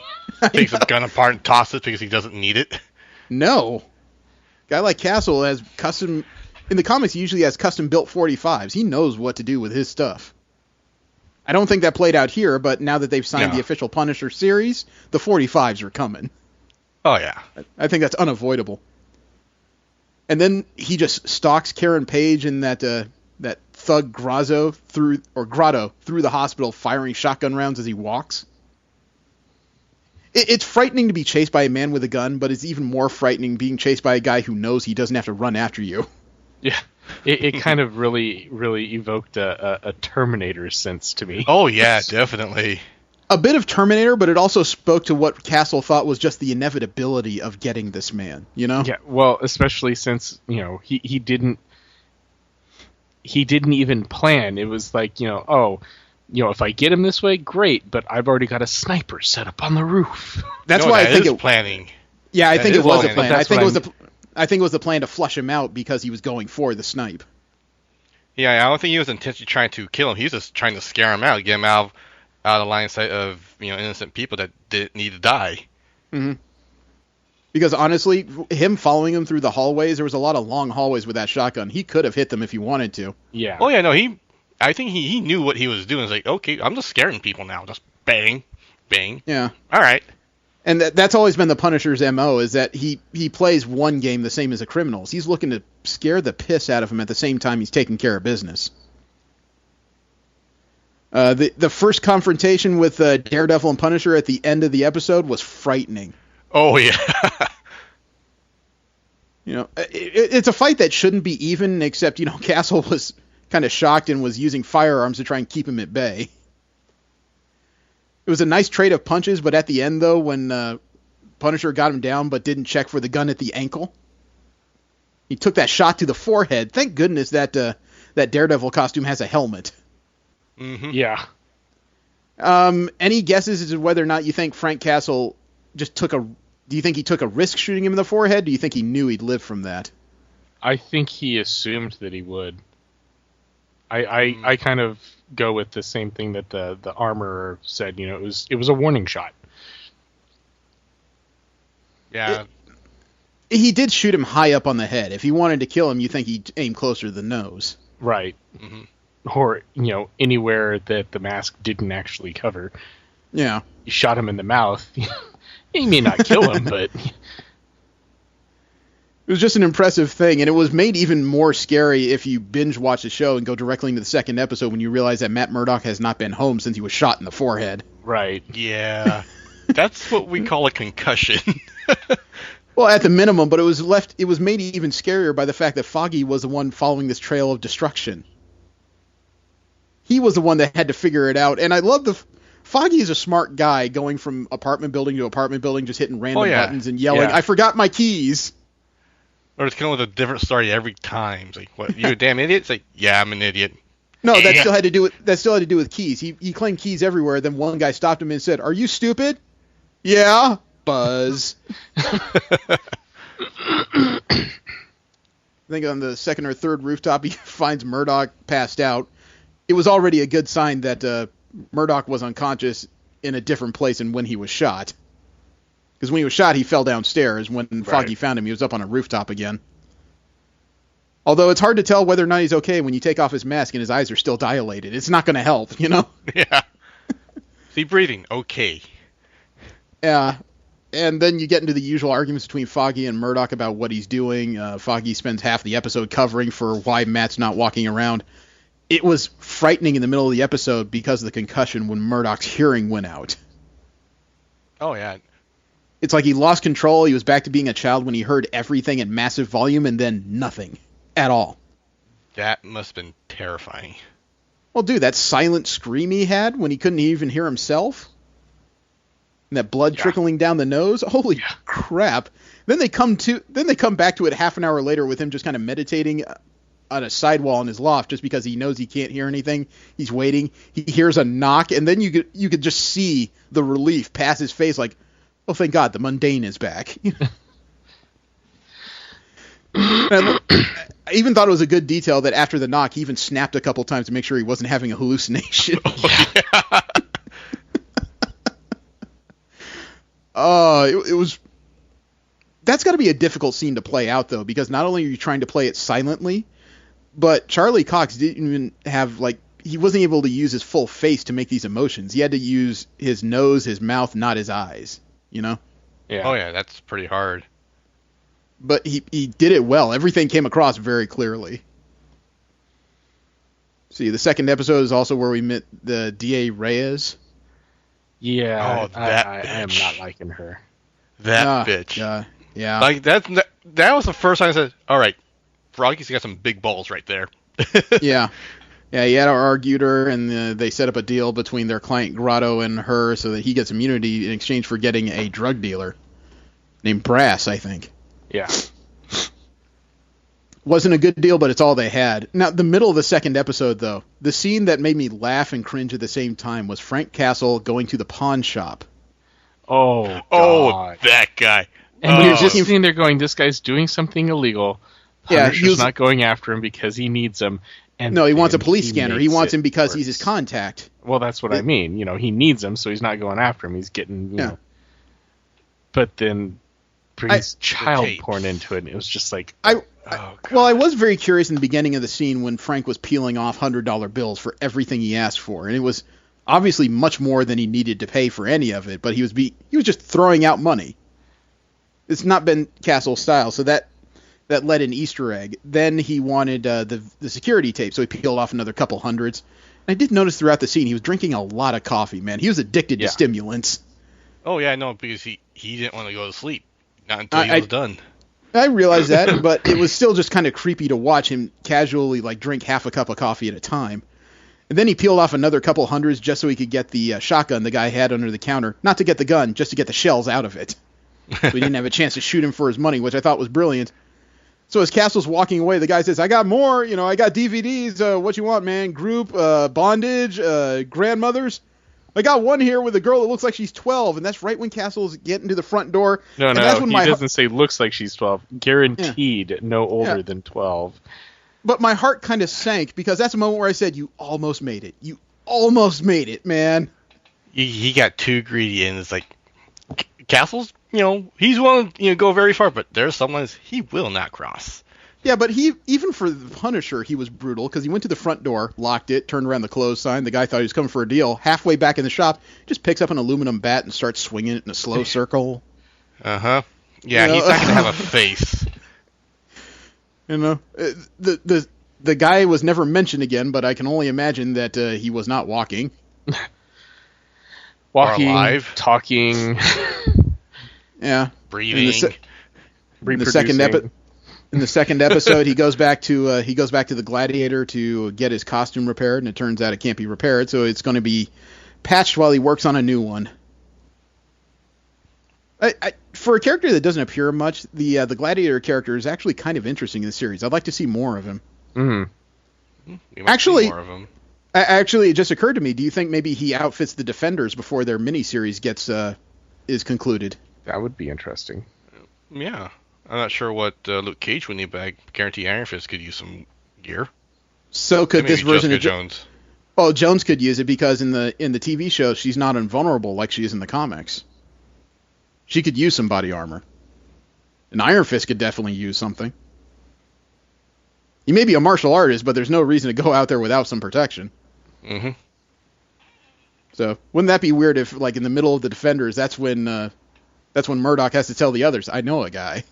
Takes the gun apart and tosses it because he doesn't need it.
No. Guy like Castle has custom... In the comics, he usually has custom-built 45s. He knows what to do with his stuff. I don't think that played out here, but now that they've signed the official Punisher series, the 45s are coming.
Oh, yeah.
I think that's unavoidable. And then he just stalks Karen Page and that thug Grotto through the hospital, firing shotgun rounds as he walks. It's frightening to be chased by a man with a gun, but it's even more frightening being chased by a guy who knows he doesn't have to run after you.
Yeah, it kind of really, really evoked a Terminator sense to me.
Oh, yeah, definitely.
A bit of Terminator, but it also spoke to what Castle thought was just the inevitability of getting this man, Yeah,
well, especially since, he didn't even plan. It was like, if I get him this way, great, but I've already got a sniper set up on the roof.
That's why I think it
planning.
Yeah, I think it was a plan. I think it was the plan to flush him out because he was going for the snipe.
Yeah, I don't think he was intentionally trying to kill him. He was just trying to scare him out, get him out of the line of sight of innocent people that didn't need to die.
Mm-hmm. Because honestly, him following him through the hallways, there was a lot of long hallways with that shotgun. He could have hit them if he wanted to.
Yeah.
Oh yeah, no, I think he knew what he was doing. It's like, okay, I'm just scaring people now. Just bang, bang.
Yeah.
All right.
And that's always been the Punisher's MO, is that he plays one game the same as the criminals. He's looking to scare the piss out of them at the same time he's taking care of business. The first confrontation with Daredevil and Punisher at the end of the episode was frightening.
Oh, yeah.
It's a fight that shouldn't be even, except, Castle was kind of shocked and was using firearms to try and keep him at bay. It was a nice trade of punches, but at the end, though, when Punisher got him down but didn't check for the gun at the ankle, he took that shot to the forehead. Thank goodness that Daredevil costume has a helmet.
Mm-hmm.
Yeah.
Any guesses as to whether or not you think Frank Castle just do you think he took a risk shooting him in the forehead? Do you think he knew he'd live from that?
I think he assumed that he would. I kind of go with the same thing that the armorer said. It was a warning shot.
Yeah.
He did shoot him high up on the head. If he wanted to kill him, you think he'd aim closer to the nose.
Right.
Mm-hmm.
Or, anywhere that the mask didn't actually cover.
Yeah.
You shot him in the mouth. He may not kill him, but...
It was just an impressive thing, and it was made even more scary if you binge watch the show and go directly into the second episode when you realize that Matt Murdock has not been home since he was shot in the forehead.
Right.
Yeah. That's what we call a concussion.
Well, at the minimum, but it was made even scarier by the fact that Foggy was the one following this trail of destruction. He was the one that had to figure it out, and I love Foggy is a smart guy going from apartment building to apartment building, just hitting random buttons and yelling, "I forgot my keys."
Or it's coming with a different story every time. It's like, "What? You a damn idiot?" It's like, "Yeah, I'm an idiot."
No, that still had to do with keys. He claimed keys everywhere. Then one guy stopped him and said, "Are you stupid?" "Yeah." Buzz. I think on the second or third rooftop, he finds Murdoch passed out. It was already a good sign that Murdoch was unconscious in a different place than when he was shot. Because when he was shot, he fell downstairs. When Foggy found him, he was up on a rooftop again. Although it's hard to tell whether or not he's okay when you take off his mask and his eyes are still dilated. It's not going to help, you know?
Yeah. Deep breathing. Okay.
Yeah. And then you get into the usual arguments between Foggy and Murdoch about what he's doing. Foggy spends half the episode covering for why Matt's not walking around. It was frightening in the middle of the episode because of the concussion when Murdoch's hearing went out.
Oh, yeah.
It's like he lost control. He was back to being a child when he heard everything in massive volume and then nothing at all.
That must have been terrifying.
Well, dude, that silent scream he had when he couldn't even hear himself. And that blood trickling down the nose. Holy crap. Then they come back to it half an hour later with him just kind of meditating on a sidewall in his loft just because he knows he can't hear anything. He's waiting. He hears a knock, and then you could just see the relief pass his face like, oh, thank God, the mundane is back. I even thought it was a good detail that after the knock, he even snapped a couple times to make sure he wasn't having a hallucination. It was. That's got to be a difficult scene to play out, though, because not only are you trying to play it silently, but Charlie Cox didn't even have, he wasn't able to use his full face to make these emotions. He had to use his nose, his mouth, not his eyes, you know?
Yeah. Oh, yeah, that's pretty hard.
But he did it well. Everything came across very clearly. See, the second episode is also where we met the D.A. Reyes.
Yeah, I am not liking her.
That bitch.
Yeah.
Like that was the first time I said, all right, Froggy's got some big balls right there.
Yeah. Yeah, he had argued her, and they set up a deal between their client Grotto and her so that he gets immunity in exchange for getting a drug dealer named Brass, I think.
Yeah.
Wasn't a good deal, but it's all they had. Now, the middle of the second episode, though, the scene that made me laugh and cringe at the same time was Frank Castle going to the pawn shop.
Oh, God.
Oh, that guy.
And you're just sitting there going, this guy's doing something illegal. Punisher's
he was
not going after him because he needs him. And
no, he wants a police scanner. He wants him because he's his contact.
Well, that's what I mean. You know, he needs him, so he's not going after him. He's getting, you know. But then brings child porn into it, and it was just like...
Well, I was very curious in the beginning of the scene when Frank was peeling off $100 bills for everything he asked for, and it was obviously much more than he needed to pay for any of it, but he was just throwing out money. It's not been Castle's style, so that led an Easter egg. Then he wanted the security tape, so he peeled off another couple hundreds. And I did notice throughout the scene he was drinking a lot of coffee, man. He was addicted to stimulants.
Oh, yeah, no, because he didn't want to go to sleep. Not until he was done.
I realized that, but it was still just kind of creepy to watch him casually drink half a cup of coffee at a time. And then he peeled off another couple hundreds just so he could get the shotgun the guy had under the counter. Not to get the gun, just to get the shells out of it. So he didn't have a chance to shoot him for his money, which I thought was brilliant. So as Castle's walking away, the guy says, I got more, I got DVDs, what you want, man? Group, Bondage, Grandmothers. I got one here with a girl that looks like she's 12, and that's right when Castle's getting to the front door.
No, he doesn't say looks like she's 12. Guaranteed no older than 12.
But my heart kind of sank, because that's a moment where I said, you almost made it. You almost made it, man.
He got too greedy, and it's like, Castle's, he's willing to go very far, but there's some lines he will not cross.
Yeah, but even for the Punisher, he was brutal, because he went to the front door, locked it, turned around the close sign. The guy thought he was coming for a deal. Halfway back in the shop, just picks up an aluminum bat and starts swinging it in a slow circle.
Uh-huh. Yeah, he's not going to have a face.
The guy was never mentioned again, but I can only imagine that he was not walking.
Walking, talking.
Yeah.
Breathing.
In the second episode, he goes back to the Gladiator to get his costume repaired, and it turns out it can't be repaired, so it's going to be patched while he works on a new one. For a character that doesn't appear much, the Gladiator character is actually kind of interesting in the series. I'd like to see more of him.
Actually, more of him.
Actually, it just occurred to me. Do you think maybe he outfits the Defenders before their miniseries is concluded?
That would be interesting.
Yeah. I'm not sure what Luke Cage would need, but I guarantee Iron Fist could use some gear.
So could this version of
Jones?
Oh, Jones could use it because in the TV show she's not invulnerable like she is in the comics. She could use some body armor. And Iron Fist could definitely use something. He may be a martial artist, but there's no reason to go out there without some protection.
Mm-hmm.
So wouldn't that be weird if, like, in the middle of the Defenders, that's when Murdoch has to tell the others, "I know a guy."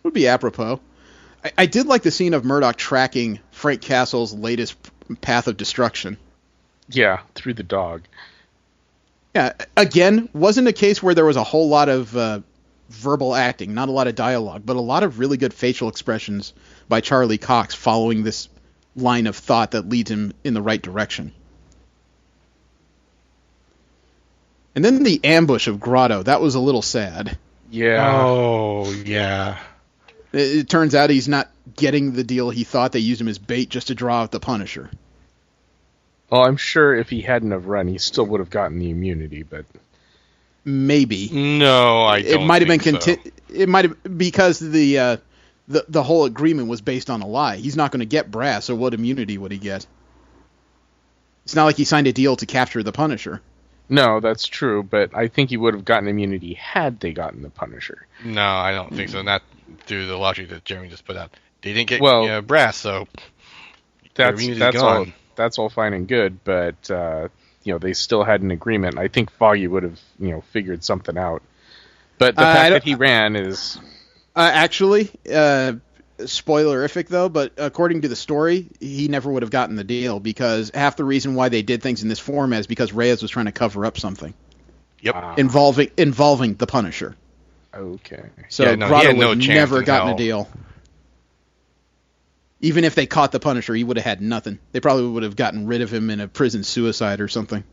Would be apropos. I did like the scene of Murdoch tracking Frank Castle's latest path of destruction.
Yeah, through the dog.
Yeah, again, wasn't a case where there was a whole lot of verbal acting, not a lot of dialogue, but a lot of really good facial expressions by Charlie Cox following this line of thought that leads him in the right direction. And then the ambush of Grotto, that was a little sad.
Yeah.
Oh, yeah.
It turns out he's not getting the deal he thought. They used him as bait just to draw out the Punisher.
Well, I'm sure if he hadn't have run, he still would have gotten the immunity, but...
Maybe.
No, I don't
It might have been
so.
It might have, because the whole agreement was based on a lie. He's not going to get Brass, so what immunity would he get? It's not like he signed a deal to capture the Punisher.
No, that's true, but I think he would have gotten immunity had they gotten the Punisher.
No, I don't think so. Not through the logic that Jeremy just put out. They didn't get Brass, so
that's all fine and good, but they still had an agreement. I think Foggy would have figured something out. But the fact that he ran is
actually spoilerific though. But according to the story, he never would have gotten the deal because half the reason why they did things in this format is because Reyes was trying to cover up something.
Yep.
Involving the Punisher.
Okay.
So
he
Grotto
had no
would
chance
never
in
gotten
hell.
a deal. Even if they caught the Punisher, he would have had nothing. They probably would have gotten rid of him in a prison suicide or something.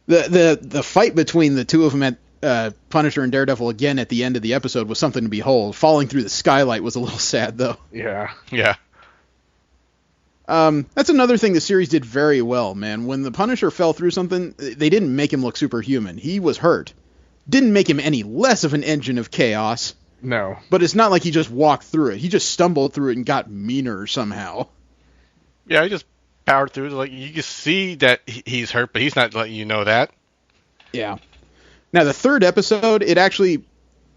The fight between the two of them at Punisher and Daredevil again at the end of the episode was something to behold. Falling through the skylight was a little sad, though.
Yeah.
That's another thing the series did very well, man. When the Punisher fell through something, they didn't make him look superhuman. He was hurt. Didn't make him any less of an engine of chaos.
No.
But it's not like he just walked through it. He just stumbled through it and got meaner somehow.
Yeah, he just powered through. Like, you can see that he's hurt, but he's not letting you know that.
Yeah. Now, the third episode, it actually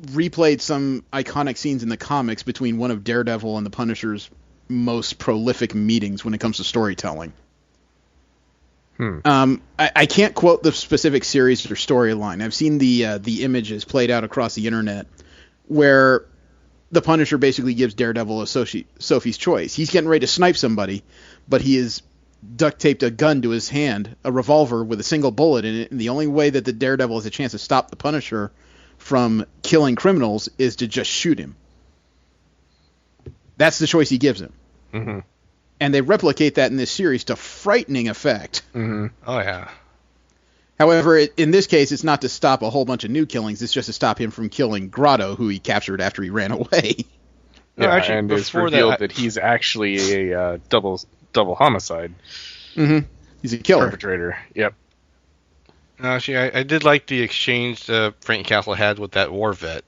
replayed some iconic scenes in the comics between one of Daredevil and the Punisher's most prolific meetings when it comes to storytelling. I can't quote the specific series or storyline. I've seen the images played out across the internet where the Punisher basically gives Daredevil a Sophie's choice. He's getting ready to snipe somebody, but he has duct taped a gun to his hand, a revolver with a single bullet in it, and the only way that the Daredevil has a chance to stop the Punisher from killing criminals is to just shoot him. That's the choice he gives him.
Mm-hmm.
And they replicate that in this series to frightening effect.
Mm-hmm.
Oh, yeah.
However, in this case, it's not to stop a whole bunch of new killings. It's just to stop him from killing Grotto, who he captured after he ran away.
Yeah, and it's revealed that he's actually a double homicide.
Mm-hmm. He's a killer.
Perpetrator. Yep.
Actually, I did like the exchange Frank Castle had with that war vet,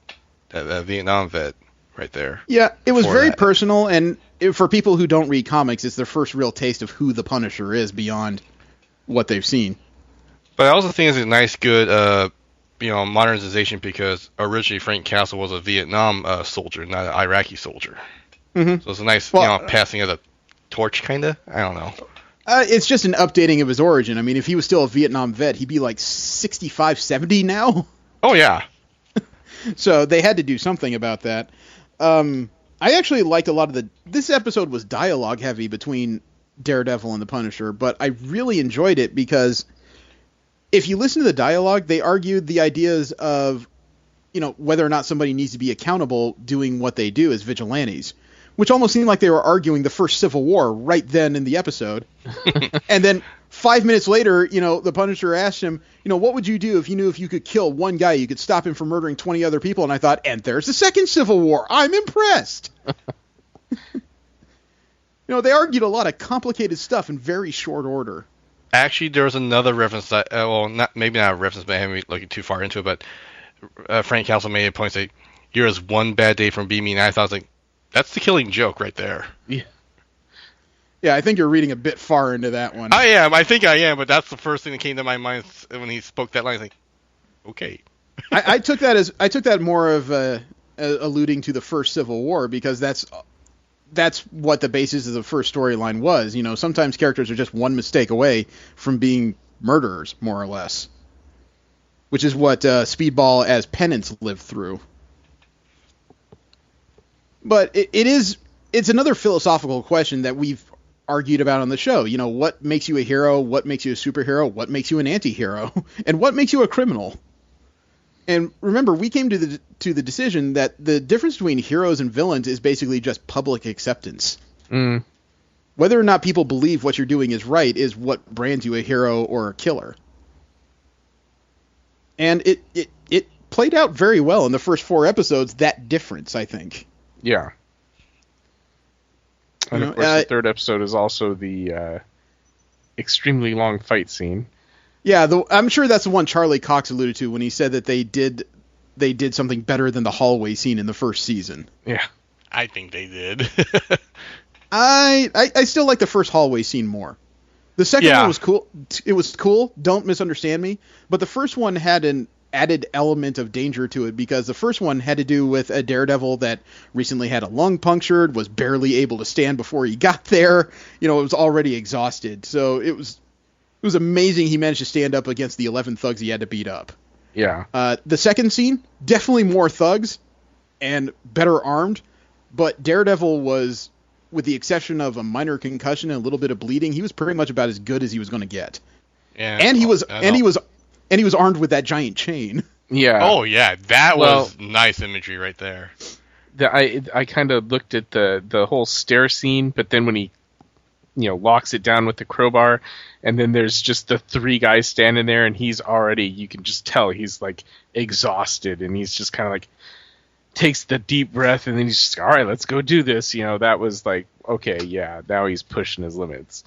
that Vietnam vet right there.
Yeah, it was very personal, and for people who don't read comics, it's their first real taste of who the Punisher is beyond what they've seen.
But I also think it's a nice, good, modernization because originally Frank Castle was a Vietnam soldier, not an Iraqi soldier.
Mm-hmm.
So it's a nice, passing of the torch, kind of. I don't know.
It's just an updating of his origin. I mean, if he was still a Vietnam vet, he'd be like 65, 70 now.
Oh, yeah.
So they had to do something about that. I actually liked a lot of this episode was dialogue heavy between Daredevil and the Punisher, but I really enjoyed it because if you listen to the dialogue, they argued the ideas of, whether or not somebody needs to be accountable doing what they do as vigilantes, which almost seemed like they were arguing the first Civil War right then in the episode. And then 5 minutes later, the Punisher asked him, what would you do if you knew if you could kill one guy, you could stop him from murdering 20 other people? And I thought, and there's the second Civil War. I'm impressed. They argued a lot of complicated stuff in very short order.
Actually, there was another reference that, maybe not a reference, but I haven't looking too far into it, but Frank Castle made a point saying, you're just one bad day from being me, and I thought, that's the Killing Joke right there.
Yeah.
Yeah, I think you're reading a bit far into that one.
I think I am, but that's the first thing that came to my mind when he spoke that line. I was like, okay.
I took that more of alluding to the first Civil War, because that's what the basis of the first storyline was. Sometimes characters are just one mistake away from being murderers, more or less. Which is what Speedball as penance lived through. But it's another philosophical question that we've argued about on the show. What makes you a hero? What makes you a superhero? What makes you an anti-hero? And what makes you a criminal? And remember, we came to the decision that the difference between heroes and villains is basically just public acceptance.
Mm.
Whether or not people believe what you're doing is right is what brands you a hero or a killer. And it played out very well in the first 4 episodes, that difference, I think.
Yeah. And of course, the third episode is also the extremely long fight scene.
Yeah, I'm sure that's the one Charlie Cox alluded to when he said that they did something better than the hallway scene in the first season.
Yeah.
I think they did.
I still like the first hallway scene more. The second one was cool. It was cool. Don't misunderstand me. But the first one had an added element of danger to it, because the first one had to do with a Daredevil that recently had a lung punctured, was barely able to stand before he got there. It was already exhausted. So it was amazing he managed to stand up against the 11 thugs he had to beat up.
Yeah.
The second scene, definitely more thugs and better armed, but Daredevil was, with the exception of a minor concussion and a little bit of bleeding, he was pretty much about as good as he was going to get.
Yeah.
And he was armed with that giant chain.
Yeah.
Oh yeah, that was nice imagery right there.
I kind of looked at the whole stair scene, but then when he locks it down with the crowbar, and then there's just the 3 guys standing there, and he's already, you can just tell he's like exhausted, and he's just kind of like takes the deep breath, and then he's just, all right, let's go do this. That was like, okay, yeah, now he's pushing his limits.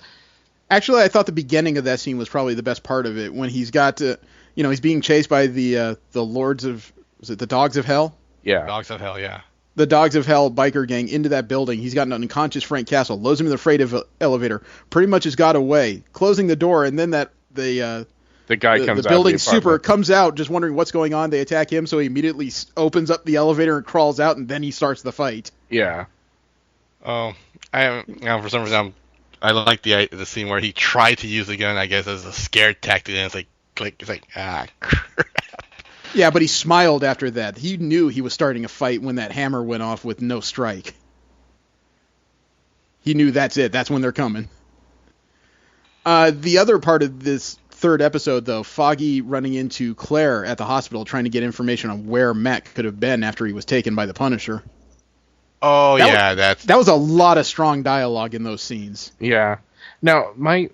Actually, I thought the beginning of that scene was probably the best part of it, when he's got to, he's being chased by the Lords of, was it the Dogs of Hell?
Yeah.
Dogs of Hell, yeah.
The Dogs of Hell biker gang into that building. He's got an unconscious Frank Castle, loads him in the freight elevator, pretty much has got away, closing the door, and then the
guy comes
the
out.
Building
the
super comes out, just wondering what's going on. They attack him, so he immediately opens up the elevator and crawls out, and then he starts the fight.
Yeah.
Oh, for some reason I like the scene where he tried to use the gun, I guess, as a scare tactic, and it's like click. It's like, ah, crap.
Yeah, but he smiled after that. He knew he was starting a fight when that hammer went off with no strike. He knew that's it. That's when they're coming. The other part of this third episode, though, Foggy running into Claire at the hospital trying to get information on where Mac could have been after he was taken by the Punisher.
Oh, that
was a lot of strong dialogue in those scenes.
Yeah. Now, my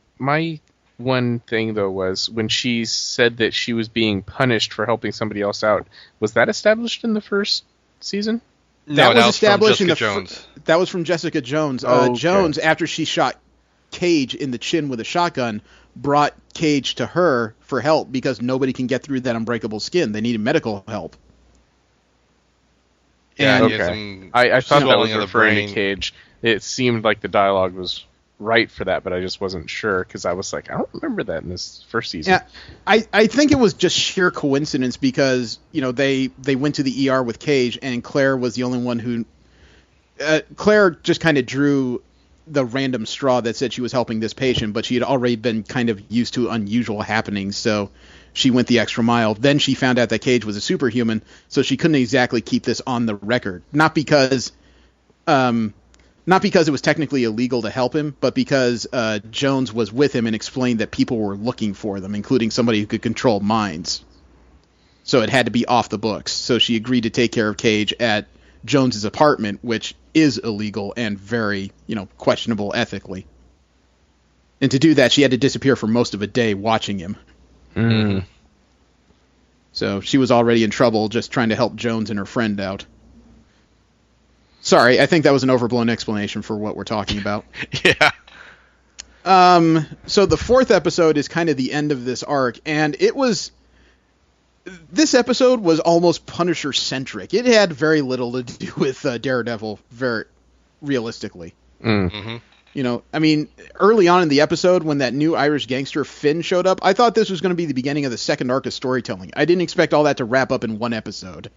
one thing, though, was when she said that she was being punished for helping somebody else out, was that established in the first season?
No,
that was established
from
in
Jessica Jones.
That was from Jessica Jones.
Okay.
Jones, after she shot Cage in the chin with a shotgun, brought Cage to her for help because nobody can get through that unbreakable skin. They needed medical help.
Yeah,
okay. I thought that was referring to Cage. It seemed like the dialogue was right for that, but I just wasn't sure because I was like, I don't remember that in this first season.
Yeah, I think it was just sheer coincidence because they went to the ER with Cage and Claire was the only one who Claire just kind of drew the random straw that said she was helping this patient, but she had already been kind of used to unusual happenings, so she went the extra mile. Then she found out that Cage was a superhuman, so she couldn't exactly keep this on the record. Not because Not because it was technically illegal to help him, but because Jones was with him and explained that people were looking for them, including somebody who could control minds. So it had to be off the books. So she agreed to take care of Cage at Jones's apartment, which is illegal and very, questionable ethically. And to do that, she had to disappear for most of a day watching him.
Mm.
So she was already in trouble just trying to help Jones and her friend out. Sorry, I think that was an overblown explanation for what we're talking about.
Yeah.
So the fourth episode is kind of the end of this arc, and this episode was almost Punisher-centric. It had very little to do with Daredevil, very realistically.
Mm-hmm.
Early on in the episode, when that new Irish gangster Finn showed up, I thought this was going to be the beginning of the second arc of storytelling. I didn't expect all that to wrap up in one episode.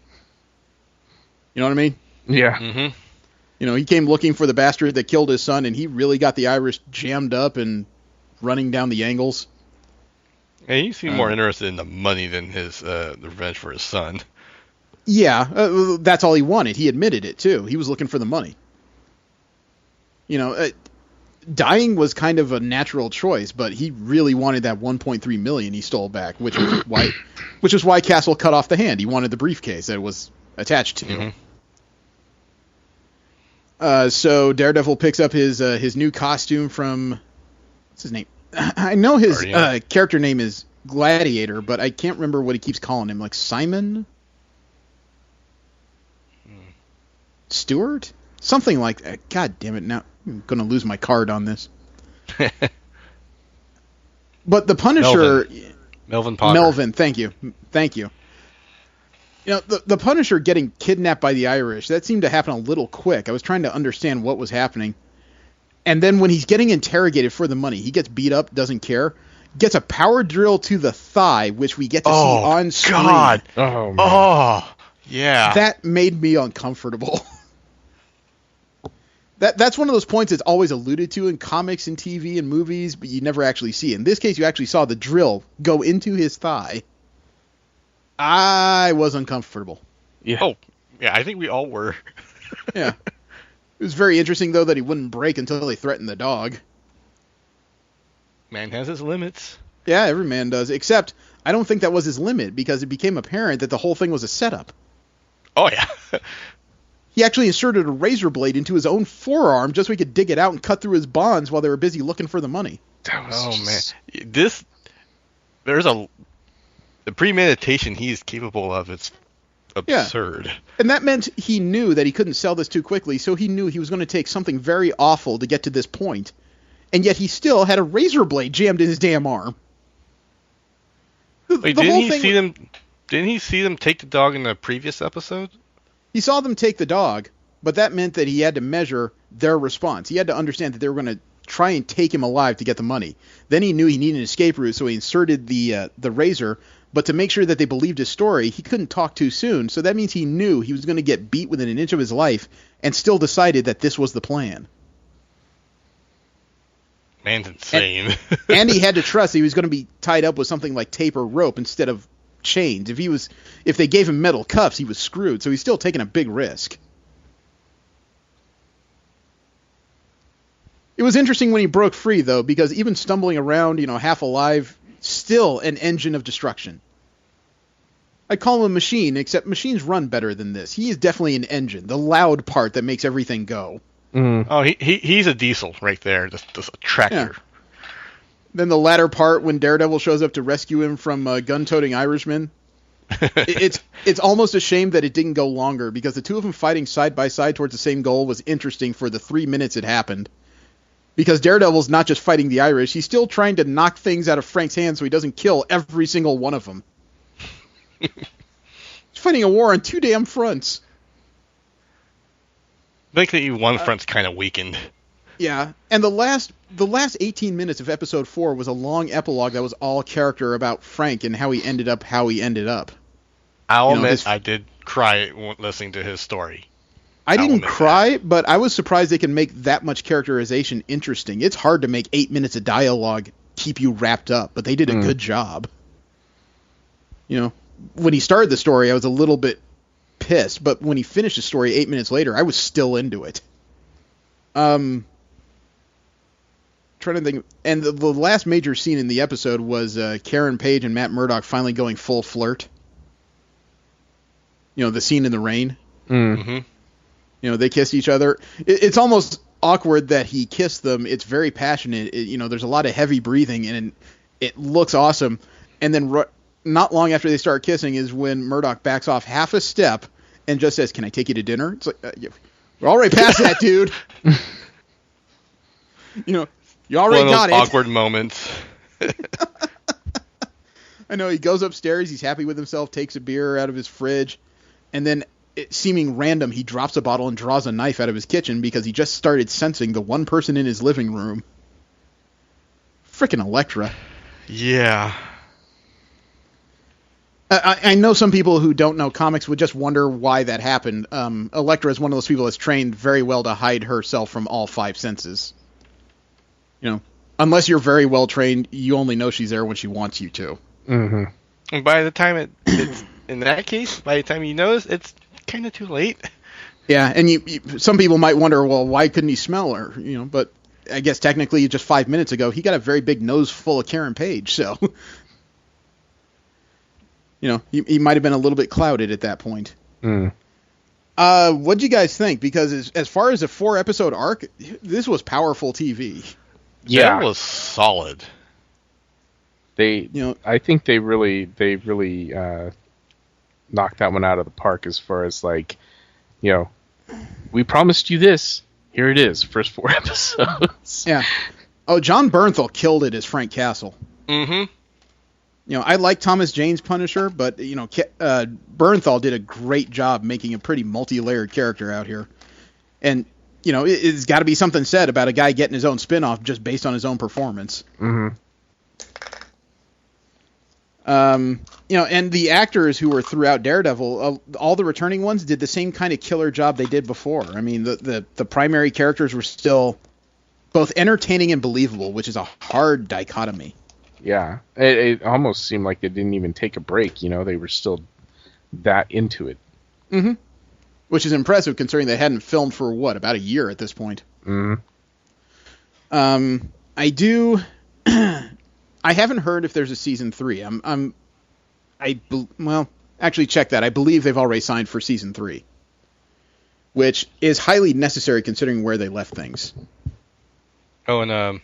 You know what I mean?
Yeah.
Mm-hmm.
He came looking for the bastard that killed his son, and he really got the Irish jammed up and running down the angles.
Yeah, he seemed more interested in the money than the revenge for his son.
Yeah, that's all he wanted. He admitted it, too. He was looking for the money. Dying was kind of a natural choice, but he really wanted that $1.3 million he stole back, which is why Castle cut off the hand. He wanted the briefcase that it was attached to.
Mm-hmm.
So Daredevil picks up his new costume from, what's his name? I know his character name is Gladiator, but I can't remember what he keeps calling him. Like Simon? Stewart? Something like that. God damn it, now I'm going to lose my card on this. But the Punisher...
Melvin Potter.
Melvin, thank you. The Punisher getting kidnapped by the Irish, that seemed to happen a little quick. I was trying to understand what was happening. And then when he's getting interrogated for the money, he gets beat up, doesn't care, gets a power drill to the thigh, which we get to see on screen.
God.
Oh, man.
Oh, yeah.
That made me uncomfortable. That's one of those points that's always alluded to in comics and TV and movies, but you never actually see. In this case, you actually saw the drill go into his thigh. I was uncomfortable.
Yeah.
Oh, yeah, I think we all were.
Yeah. It was very interesting, though, that he wouldn't break until they threatened the dog.
Man has his limits.
Yeah, every man does. Except, I don't think that was his limit, because it became apparent that the whole thing was a setup.
Oh, yeah.
He actually inserted a razor blade into his own forearm just so he could dig it out and cut through his bonds while they were busy looking for the money.
Man. The premeditation he's capable of, it's absurd.
Yeah. And that meant he knew that he couldn't sell this too quickly, so he knew he was going to take something very awful to get to this point. And yet he still had a razor blade jammed in his damn arm.
Wait, didn't he see them take the dog in the previous episode?
He saw them take the dog, but that meant that he had to measure their response. He had to understand that they were going to try and take him alive to get the money. Then he knew he needed an escape route, so he inserted the razor. But to make sure that they believed his story, he couldn't talk too soon. So that means he knew he was going to get beat within an inch of his life, and still decided that this was the plan.
Man's insane.
And he had to trust he was going to be tied up with something like tape or rope instead of chains. If they gave him metal cuffs, he was screwed. So he's still taking a big risk. It was interesting when he broke free, though, because even stumbling around, half alive, still an engine of destruction. I'd call him a machine, except machines run better than this. He is definitely an engine, the loud part that makes everything go.
Mm.
Oh, he's a diesel right there, just a tractor.
Yeah. Then the latter part, when Daredevil shows up to rescue him from gun-toting Irishmen, it's almost a shame that it didn't go longer, because the two of them fighting side by side towards the same goal was interesting for the 3 minutes it happened. Because Daredevil's not just fighting the Irish, he's still trying to knock things out of Frank's hands so he doesn't kill every single one of them. He's fighting a war on two damn fronts.
I think one front's kind of weakened.
Yeah, and the last 18 minutes of episode 4 was a long epilogue that was all character about Frank and how he ended up.
I'll admit I did cry listening to his story.
I didn't cry, but I was surprised they can make that much characterization interesting. It's hard to make 8 minutes of dialogue keep you wrapped up, but they did a good job. When he started the story, I was a little bit pissed, but when he finished the story 8 minutes later, I was still into it. Trying to think, and the last major scene in the episode was Karen Page and Matt Murdock finally going full flirt. You know, the scene in the rain.
Mm-hmm.
You know, they kissed each other. It's almost awkward that he kissed them. It's very passionate. You know, there's a lot of heavy breathing, and it looks awesome. And then not long after they start kissing is when Murdock backs off half a step and just says, "Can I take you to dinner?" It's like, we're already past that, dude. You know, you already got it.
Awkward moments.
I know, he goes upstairs, he's happy with himself, takes a beer out of his fridge, and then, seeming random, he drops a bottle and draws a knife out of his kitchen because he just started sensing the one person in his living room. Frickin' Elektra.
Yeah.
I know some people who don't know comics would just wonder why that happened. Elektra is one of those people that's trained very well to hide herself from all five senses. You know, unless you're very well trained, you only know she's there when she wants you to.
Mm-hmm.
And by the time it's in that case, by the time you notice, it's kind of too late.
Yeah, and some people might wonder, well, why couldn't he smell her? You know, but I guess technically just 5 minutes ago, he got a very big nose full of Karen Page, so... You know, he might have been a little bit clouded at that point.
Mm.
What'd you guys think? Because as far as a 4-episode arc, this was powerful TV.
Yeah,
it was solid.
I think they really knocked that one out of the park as far as, like, you know, we promised you this. Here it is, first 4 episodes.
Yeah. Oh, John Bernthal killed it as Frank Castle.
Mm-hmm.
You know, I like Thomas Jane's Punisher, but, you know, Bernthal did a great job making a pretty multi-layered character out here. And, you know, it's got to be something said about a guy getting his own spin-off just based on his own performance.
Mm-hmm.
You know, and the actors who were throughout Daredevil, all the returning ones did the same kind of killer job they did before. I mean, the primary characters were still both entertaining and believable, which is a hard dichotomy.
Yeah, it almost seemed like they didn't even take a break. You know, they were still that into it.
Mm-hmm. Which is impressive considering they hadn't filmed for, about a year at this point.
Mm-hmm.
I haven't heard if there's a season 3. Actually check that. I believe they've already signed for season 3, which is highly necessary considering where they left things.
Oh, and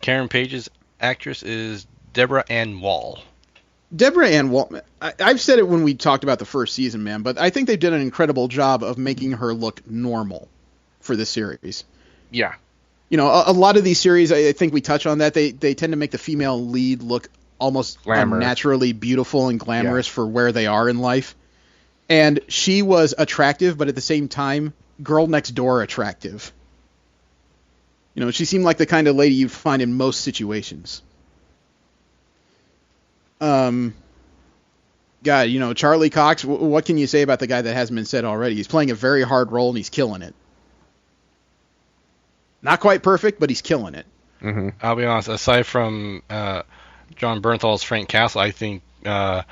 Karen Page's actress is Deborah Ann Wall.
Deborah Ann Wall. I've said it when we talked about the first season, man, but I think they did an incredible job of making her look normal for this series.
Yeah.
You know, a lot of these series, I think we touch on that, they tend to make the female lead look almost unnaturally beautiful and glamorous for where they are in life. And she was attractive, but at the same time, girl next door attractive. You know, she seemed like the kind of lady you'd find in most situations. God, you know, Charlie Cox, what can you say about the guy that hasn't been said already? He's playing a very hard role and he's killing it. Not quite perfect, but he's killing it.
Mm-hmm.
I'll be honest, aside from John Bernthal's Frank Castle, I think the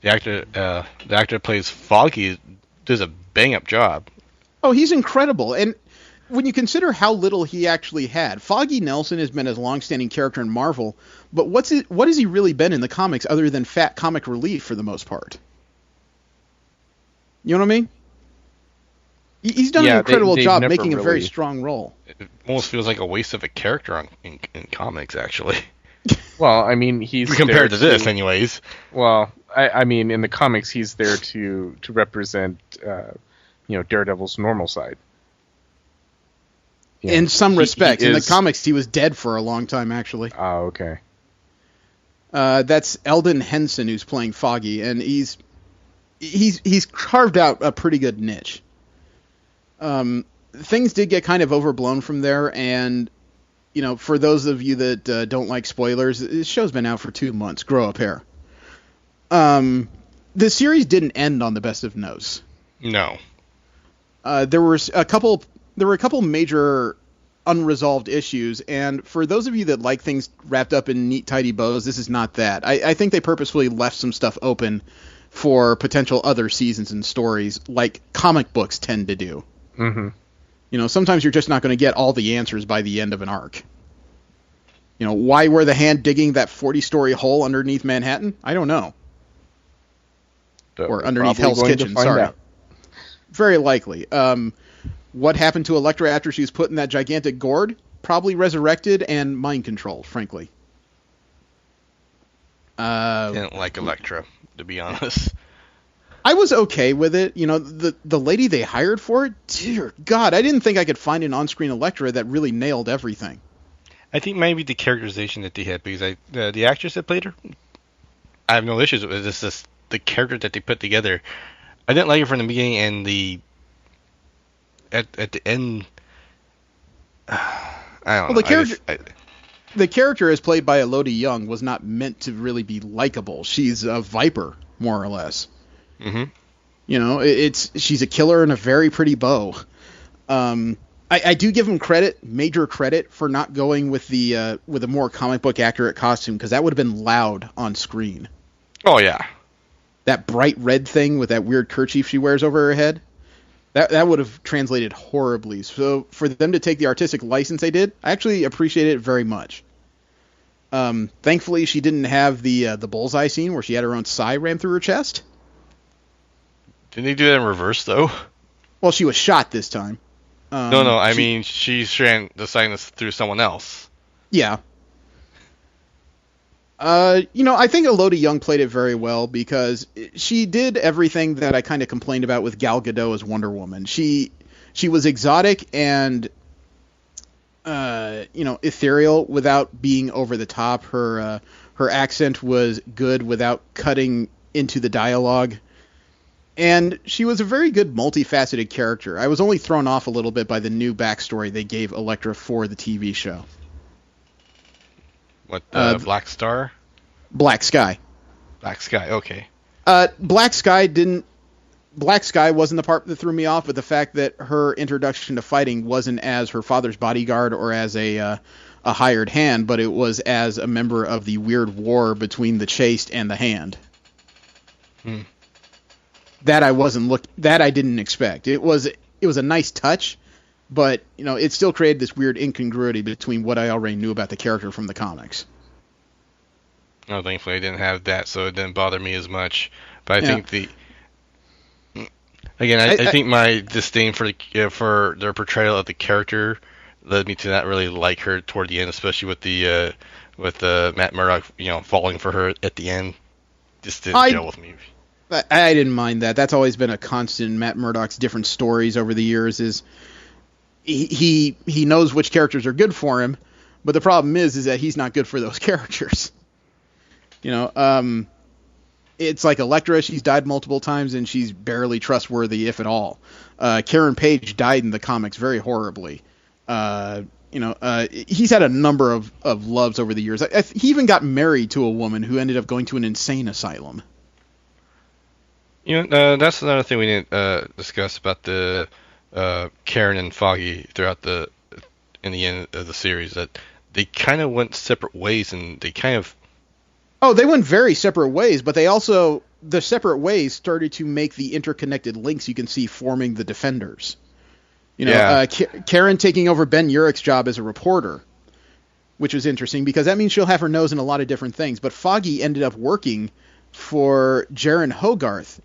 actor that plays Foggy does a bang-up job.
Oh, he's incredible. And when you consider how little he actually had, Foggy Nelson has been a long-standing character in Marvel, but what has he really been in the comics other than fat comic relief for the most part? You know what I mean? He's done an incredible job making a very strong role.
It almost feels like a waste of a character in comics, actually.
Well, I mean, he's
compared to this, anyways.
Well, I mean, in the comics, he's there to represent, Daredevil's normal side.
You know, in some respects, in the comics, he was dead for a long time, actually.
Oh, okay.
That's Eldon Henson who's playing Foggy, and he's carved out a pretty good niche. Things did get kind of overblown from there, and you know, for those of you that don't like spoilers, this show's been out for 2 months. Grow a pair. The series didn't end on the best of notes.
No.
There were a couple major unresolved issues, and for those of you that like things wrapped up in neat, tidy bows, this is not that. I think they purposefully left some stuff open for potential other seasons and stories, like comic books tend to do.
Mm-hmm.
You Sometimes you're just not going to get all the answers by the end of an arc. Why were the Hand digging that 40-story hole underneath Manhattan? I don't know. Or underneath Hell's Kitchen, sorry. Out. Very likely. What happened to Elektra after she was put in that gigantic gourd? Probably resurrected and mind-controlled, frankly.
I didn't like Elektra, to be honest.
I was okay with it. The lady they hired for it, dear God, I didn't think I could find an on-screen Elektra that really nailed everything.
I think maybe the characterization that they had, because the actress that played her, I have no issues with it. It's just the character that they put together. I didn't like it from the beginning, and at the end, I don't know.
The character as played by Elodie Yung was not meant to really be likable. She's a viper, more or less.
Mm-hmm.
She's a killer and a very pretty bow. I do give him major credit, for not going with a more comic book accurate costume, because that would have been loud on screen.
Oh yeah,
that bright red thing with that weird kerchief she wears over her head, that would have translated horribly. So for them to take the artistic license they did, I actually appreciate it very much. Thankfully, she didn't have the bullseye scene where she had her own sigh ran through her chest.
Didn't they do that in reverse though?
Well, she was shot this time.
No. I mean, she ran the sinus through someone else.
Yeah. I think Elodie Yung played it very well, because she did everything that I kind of complained about with Gal Gadot as Wonder Woman. She was exotic and, ethereal without being over the top. Her accent was good without cutting into the dialogue. And she was a very good multifaceted character. I was only thrown off a little bit by the new backstory they gave Elektra for the TV show.
What, Black Star?
Black Sky.
Black Sky, okay.
Black Sky wasn't the part that threw me off, but the fact that her introduction to fighting wasn't as her father's bodyguard or as a hired hand, but it was as a member of the weird war between the Chaste and the Hand. That I didn't expect. It was a nice touch, but it still created this weird incongruity between what I already knew about the character from the comics.
Oh, thankfully I didn't have that, so it didn't bother me as much. But I think I think my disdain for their portrayal of the character led me to not really like her toward the end, especially with Matt Murdock, falling for her at the end. Just didn't gel with me.
I didn't mind that. That's always been a constant in Matt Murdock's different stories over the years. Is he knows which characters are good for him, but the problem is that he's not good for those characters. It's like Elektra. She's died multiple times and she's barely trustworthy, if at all. Karen Page died in the comics very horribly. He's had a number of loves over the years. He even got married to a woman who ended up going to an insane asylum.
That's another thing we didn't discuss about the Karen and Foggy in the end of the series, that they kind of went separate ways, and they kind of...
Oh, they went very separate ways, but the separate ways started to make the interconnected links you can see forming the Defenders. Karen taking over Ben Urich's job as a reporter, which was interesting because that means she'll have her nose in a lot of different things. But Foggy ended up working for Jaren Hogarth,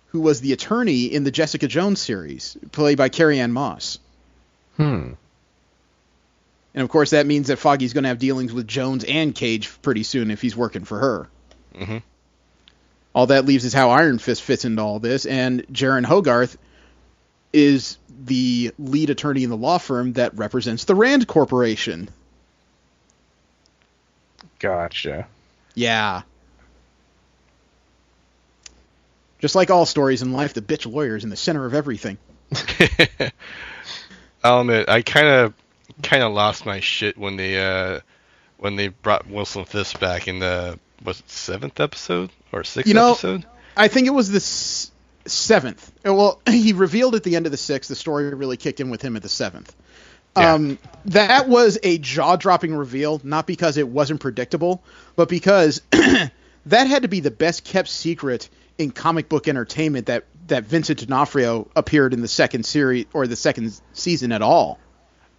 who was the attorney in the Jessica Jones series, played by Carrie-Anne Moss. And of course, that means that Foggy's going to have dealings with Jones and Cage pretty soon if he's working for her.
Mm-hmm.
All that leaves is how Iron Fist fits into all this, and Jaren Hogarth is the lead attorney in the law firm that represents the Rand Corporation.
Gotcha.
Yeah. Just like all stories in life, the bitch lawyer is in the center of everything.
I'll admit, I kind of lost my shit when they brought Wilson Fisk back in the 7th episode or 6th episode.
I think it was the 7th. Well, he revealed at the end of the 6th. The story really kicked in with him at the 7th. Yeah. That was a jaw-dropping reveal, not because it wasn't predictable, but because that had to be the best kept secret in comic book entertainment, that that Vincent D'Onofrio appeared in the second series or the second season at all.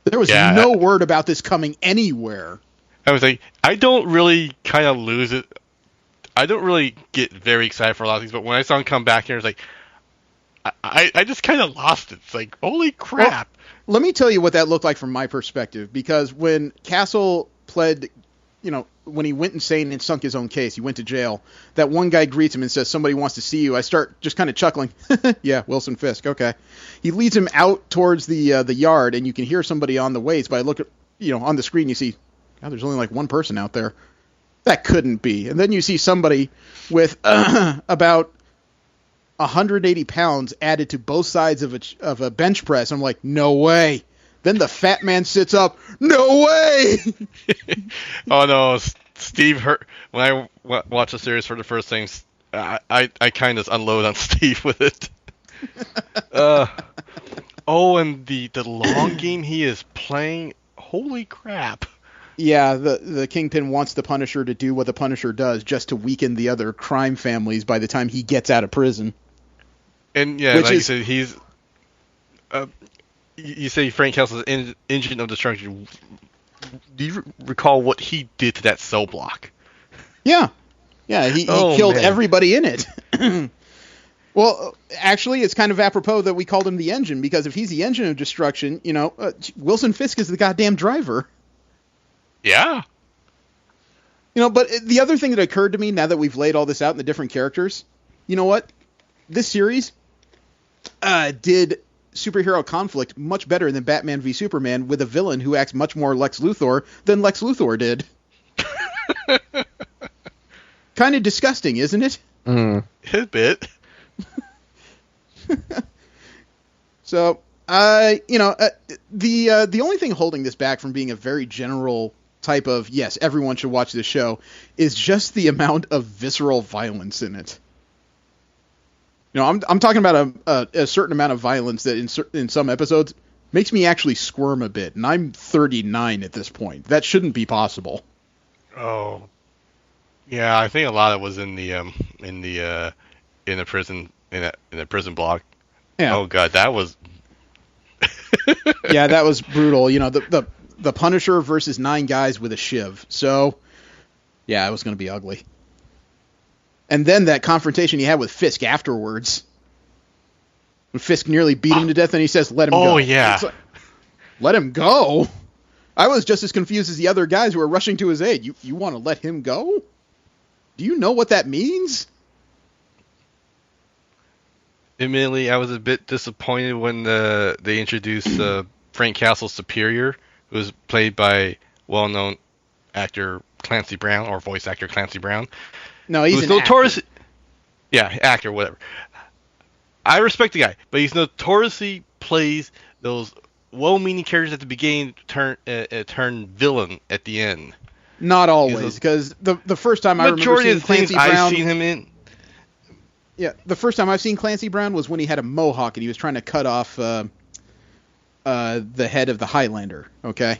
There was no word about this coming anywhere.
I was like, I don't really kind of lose it. I don't really get very excited for a lot of things, but when I saw him come back here, it's like, I just kind of lost it. It's like, holy crap.
Well, let me tell you what that looked like from my perspective, because when Castle pled, when he went insane and sunk his own case, he went to jail, that one guy greets him and says, somebody wants to see you. I start just kind of chuckling. Yeah, Wilson Fisk, okay. He leads him out towards the yard, and you can hear somebody on the waits, but I look at, on the screen, you see, God, there's only like one person out there. That couldn't be. And then you see somebody with about 180 pounds added to both sides of a bench press. I'm like, no way. Then the fat man sits up. No way.
Oh no, Steve hurt. When I watched the series for the first time, I kind of unload on Steve with it. And the long game he is playing. Holy crap.
Yeah, the Kingpin wants the Punisher to do what the Punisher does, just to weaken the other crime families by the time he gets out of prison.
And yeah, like you said, he's. You say Frank Castle's engine of destruction. Do you recall what he did to that cell block?
Yeah, he killed everybody in it. Well, actually, it's kind of apropos that we called him the Engine, because if he's the engine of destruction, Wilson Fisk is the goddamn driver.
Yeah.
But the other thing that occurred to me now that we've laid all this out in the different characters, you know what? This series did superhero conflict much better than Batman v Superman, with a villain who acts much more Lex Luthor than Lex Luthor did. Kind of disgusting, isn't it?
A bit.
So, the only thing holding this back from being a very general type of, yes, everyone should watch this show, is just the amount of visceral violence in it. I'm talking about a certain amount of violence that in some episodes makes me actually squirm a bit, and I'm 39 at this point. That shouldn't be possible.
Oh, yeah, I think a lot of it was in the prison block.
Yeah.
Oh god, that was.
Yeah, that was brutal. The Punisher versus 9 guys with a shiv. So, yeah, it was going to be ugly. And then that confrontation he had with Fisk afterwards. When Fisk nearly beat him to death, and he says, let him go.
Oh, yeah.
Like, let him go? I was just as confused as the other guys who were rushing to his aid. You want to let him go? Do you know what that means?
Admittedly, I was a bit disappointed when they introduced Frank Castle's superior, who was played by well-known actor Clancy Brown, or voice actor Clancy Brown.
No, he's an actor.
Yeah, actor, whatever. I respect the guy, but he's notoriously plays those well-meaning characters at the beginning turn villain at the end.
Not always, because the first time I remember seeing Clancy Brown,
I've seen him in.
Yeah, the first time I've seen Clancy Brown was when he had a mohawk and he was trying to cut off the head of the Highlander. Okay.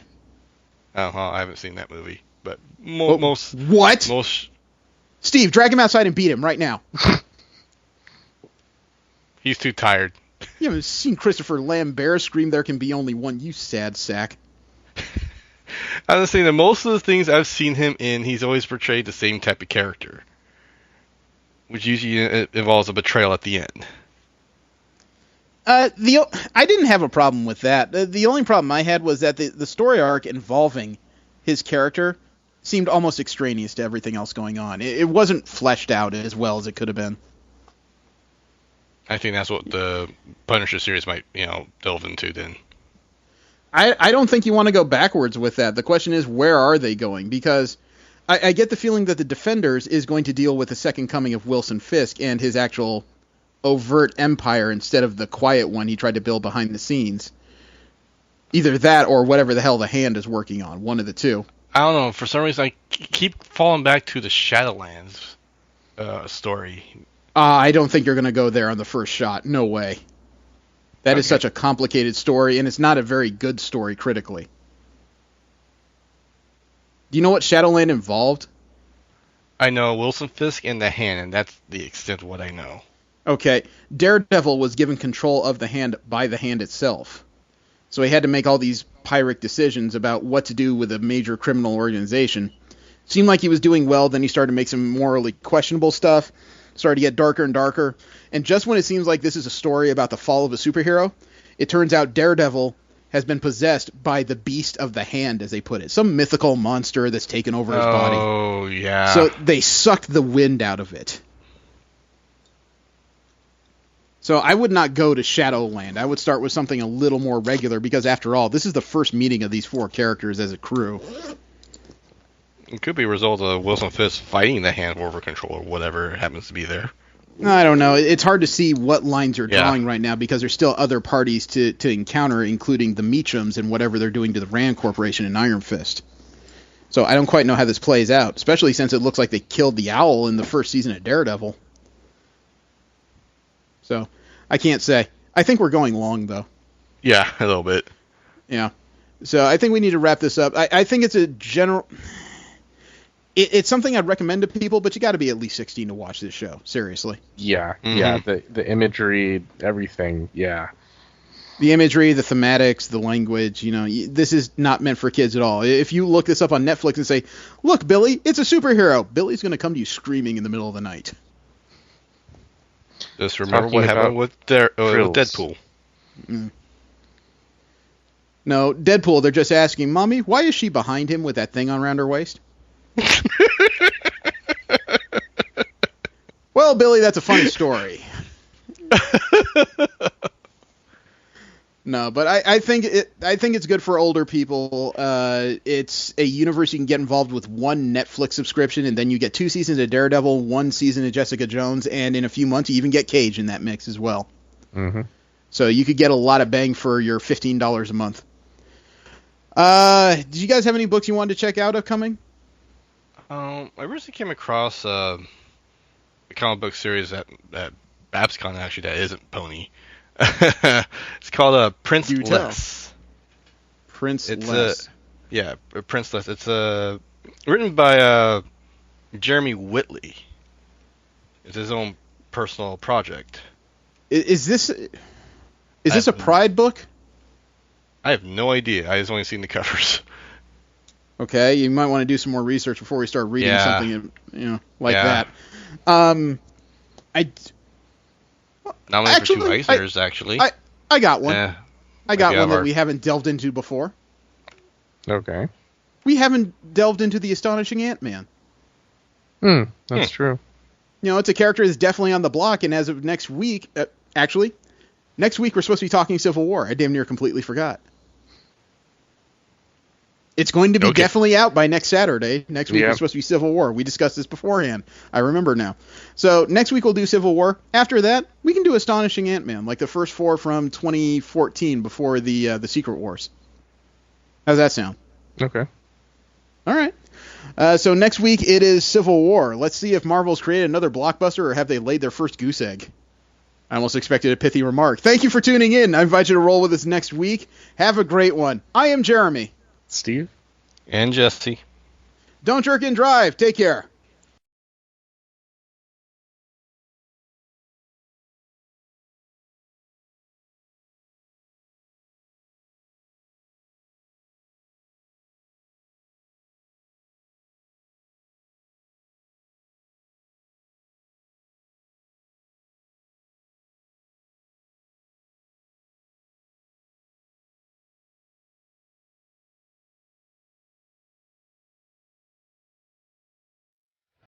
I haven't seen that movie, but
most. Steve, drag him outside and beat him right now.
He's too tired.
You haven't seen Christopher Lambert scream, "There can be only one," you sad sack.
I'm just saying that most of the things I've seen him in, he's always portrayed the same type of character, which usually involves a betrayal at the end.
I didn't have a problem with that. The only problem I had was that the story arc involving his character seemed almost extraneous to everything else going on. It wasn't fleshed out as well as it could have been.
I think that's what the Punisher series might, delve into then.
I don't think you want to go backwards with that. The question is, where are they going? Because I get the feeling that the Defenders is going to deal with the second coming of Wilson Fisk and his actual overt empire instead of the quiet one he tried to build behind the scenes. Either that or whatever the hell the Hand is working on. One of the two.
I don't know. For some reason, I keep falling back to the Shadowlands story.
I don't think you're going to go there on the first shot. No way. That is such a complicated story, and it's not a very good story critically. Do you know what Shadowland involved?
I know Wilson Fisk and the Hand, and that's the extent of what I know.
Okay, Daredevil was given control of the hand by the hand itself. So he had to make all these Pyrrhic decisions about what to do with a major criminal organization. Seemed like he was doing well, then he started to make some morally questionable stuff, started to get darker and darker, and just when it seems like this is a story about the fall of a superhero, it turns out Daredevil has been possessed by the beast of the hand, as they put it. Some mythical monster that's taken over his body.
Oh, yeah.
So they sucked the wind out of it. So I would not go to Shadowland. I would start with something a little more regular, because after all, this is the first meeting of these 4 characters as a crew.
It could be a result of Wilson Fisk fighting the hand over control or whatever happens to be there.
I don't know. It's hard to see what lines you're drawing right now, because there's still other parties to encounter, including the Meachums and whatever they're doing to the Rand Corporation and Iron Fist. So I don't quite know how this plays out, especially since it looks like they killed the Owl in the first season of Daredevil. So I can't say. I think we're going long, though.
Yeah, a little bit.
Yeah. So I think we need to wrap this up. I think it's a general... It's something I'd recommend to people, but you got to be at least 16 to watch this show. Seriously.
Yeah,
Mm-hmm.
yeah. The imagery, everything. Yeah.
The imagery, the thematics, the language. This is not meant for kids at all. If you look this up on Netflix and say, "Look, Billy, it's a superhero," Billy's going to come to you screaming in the middle of the night.
Just remember
Talking
what happened with Deadpool.
No, Deadpool. They're just asking, "Mommy, why is she behind him with that thing around her waist?" Well, Billy, that's a funny story. No, but I think it's good for older people. It's a universe you can get involved with one Netflix subscription, and then you get 2 seasons of Daredevil, 1 season of Jessica Jones, and in a few months you even get Cage in that mix as well.
Mm-hmm.
So you could get a lot of bang for your $15 a month. Did you guys have any books you wanted to check out upcoming?
I recently came across a comic book series at BabsCon, actually, that isn't Pony. It's called Princeless.
Princeless.
Princeless. It's written by Jeremy Whitley. It's his own personal project.
Is this a Pride book?
I have no idea. I just only seen the covers.
Okay, you might want to do some more research before we start reading something, like that.
Nominated for 2 Eisners, actually.
I got one.
Yeah.
I got one that we haven't delved into before.
Okay.
We haven't delved into the Astonishing Ant-Man.
That's true.
It's a character that's definitely on the block, and as of next week, next week we're supposed to be talking Civil War. I damn near completely forgot. It's going to be definitely out by next Saturday. Next week is supposed to be Civil War. We discussed this beforehand. I remember now. So next week we'll do Civil War. After that, we can do Astonishing Ant-Man, like the first 4 from 2014 before the Secret Wars. How's that sound?
Okay.
All right. So next week it is Civil War. Let's see if Marvel's created another blockbuster or have they laid their first goose egg. I almost expected a pithy remark. Thank you for tuning in. I invite you to roll with us next week. Have a great one. I am Jeremy.
Steve.
And Jesse.
Don't jerk and drive. Take care.